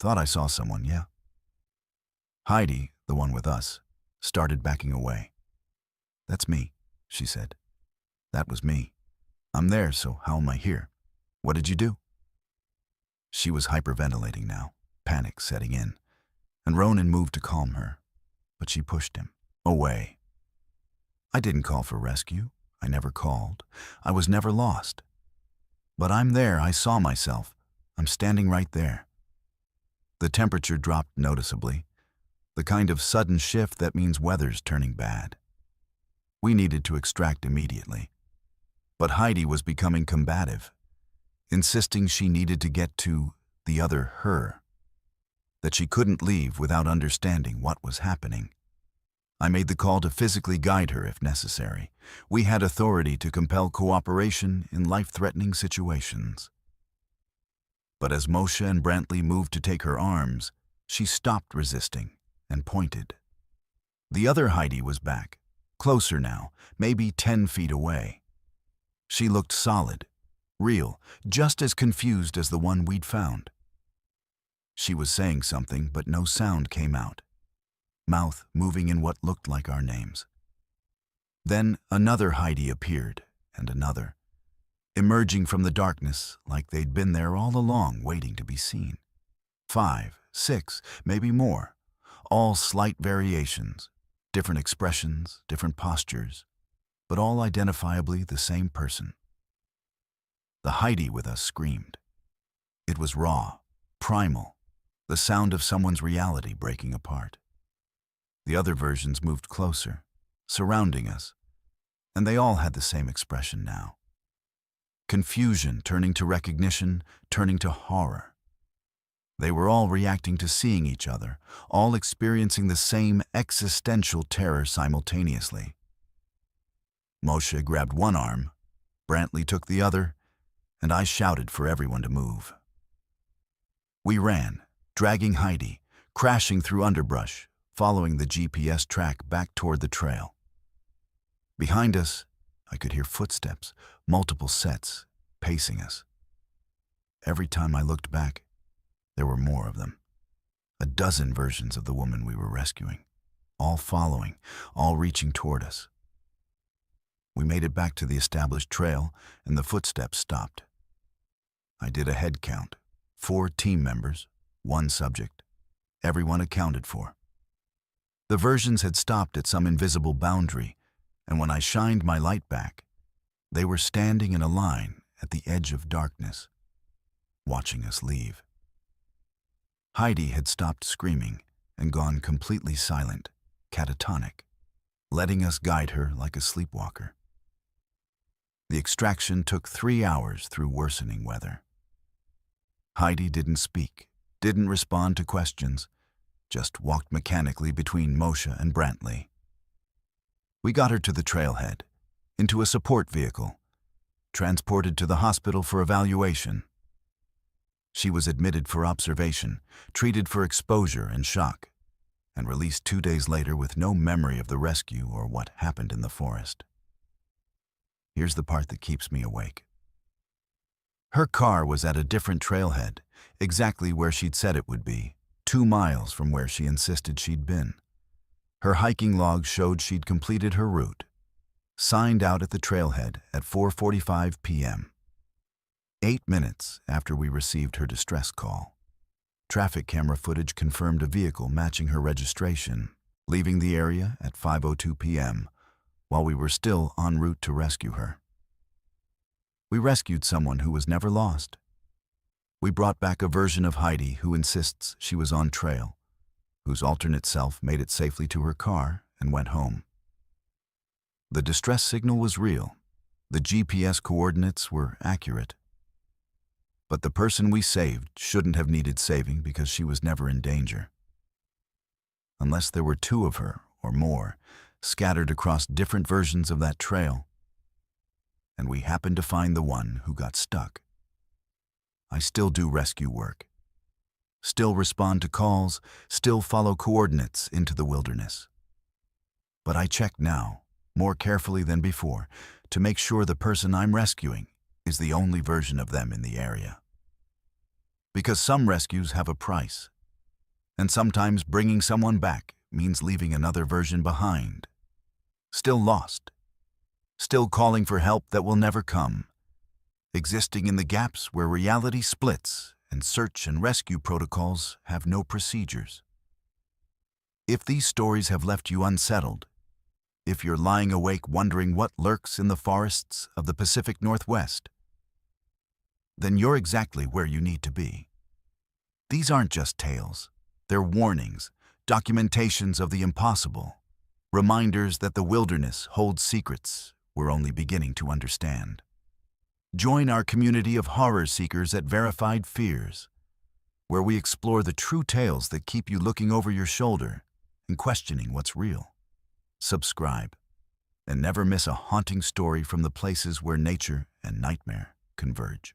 "Thought I saw someone, yeah." Heidi, the one with us, started backing away. "That's me," she said. "That was me. I'm there, so how am I here? What did you do?" She was hyperventilating now, panic setting in, and Ronan moved to calm her, but she pushed him away. "I didn't call for rescue. I never called. I was never lost. But I'm there. I saw myself. I'm standing right there." The temperature dropped noticeably, the kind of sudden shift that means weather's turning bad. We needed to extract immediately. But Heidi was becoming combative, insisting she needed to get to the other her, that she couldn't leave without understanding what was happening. I made the call to physically guide her if necessary. We had authority to compel cooperation in life-threatening situations. But as Moshe and Brantley moved to take her arms, she stopped resisting and pointed. The other Heidi was back, closer now, maybe 10 feet away. She looked solid, real, just as confused as the one we'd found. She was saying something, but no sound came out, mouth moving in what looked like our names. Then another Heidi appeared, and another, emerging from the darkness like they'd been there all along waiting to be seen. 5, 6, maybe more, all slight variations, different expressions, different postures, but all identifiably the same person. The Heidi with us screamed. It was raw, primal, the sound of someone's reality breaking apart. The other versions moved closer, surrounding us, and they all had the same expression now. Confusion turning to recognition, turning to horror. They were all reacting to seeing each other, all experiencing the same existential terror simultaneously. Moshe grabbed one arm, Brantley took the other, and I shouted for everyone to move. We ran, dragging Heidi, crashing through underbrush, following the GPS track back toward the trail. Behind us, I could hear footsteps, multiple sets, pacing us. Every time I looked back, there were more of them. A dozen versions of the woman we were rescuing, all following, all reaching toward us. We made it back to the established trail, and the footsteps stopped. I did a head count. 4 team members, 1 subject, everyone accounted for. The versions had stopped at some invisible boundary, and when I shined my light back, they were standing in a line at the edge of darkness, watching us leave. Heidi had stopped screaming and gone completely silent, catatonic, letting us guide her like a sleepwalker. The extraction took 3 hours through worsening weather. Heidi didn't speak, didn't respond to questions, just walked mechanically between Moshe and Brantley. We got her to the trailhead, into a support vehicle, transported to the hospital for evaluation. She was admitted for observation, treated for exposure and shock, and released 2 days later with no memory of the rescue or what happened in the forest. Here's the part that keeps me awake. Her car was at a different trailhead, exactly where she'd said it would be, 2 miles from where she insisted she'd been. Her hiking log showed she'd completed her route, signed out at the trailhead at 4:45 p.m. 8 minutes after we received her distress call. Traffic camera footage confirmed a vehicle matching her registration leaving the area at 5:02 p.m. while we were still en route to rescue her. We rescued someone who was never lost. We brought back a version of Heidi who insists she was on trail, whose alternate self made it safely to her car and went home. The distress signal was real. The GPS coordinates were accurate. But the person we saved shouldn't have needed saving because she was never in danger. Unless there were two of her, or more, scattered across different versions of that trail, and we happened to find the one who got stuck. I still do rescue work, still respond to calls, still follow coordinates into the wilderness. But I check now, more carefully than before, to make sure the person I'm rescuing is the only version of them in the area. Because some rescues have a price, and sometimes bringing someone back means leaving another version behind, still lost, still calling for help that will never come, existing in the gaps where reality splits and search and rescue protocols have no procedures. If these stories have left you unsettled, if you're lying awake wondering what lurks in the forests of the Pacific Northwest, then you're exactly where you need to be. These aren't just tales. They're warnings, documentations of the impossible, reminders that the wilderness holds secrets we're only beginning to understand. Join our community of horror seekers at Verified Fears, where we explore the true tales that keep you looking over your shoulder and questioning what's real. Subscribe, and never miss a haunting story from the places where nature and nightmare converge.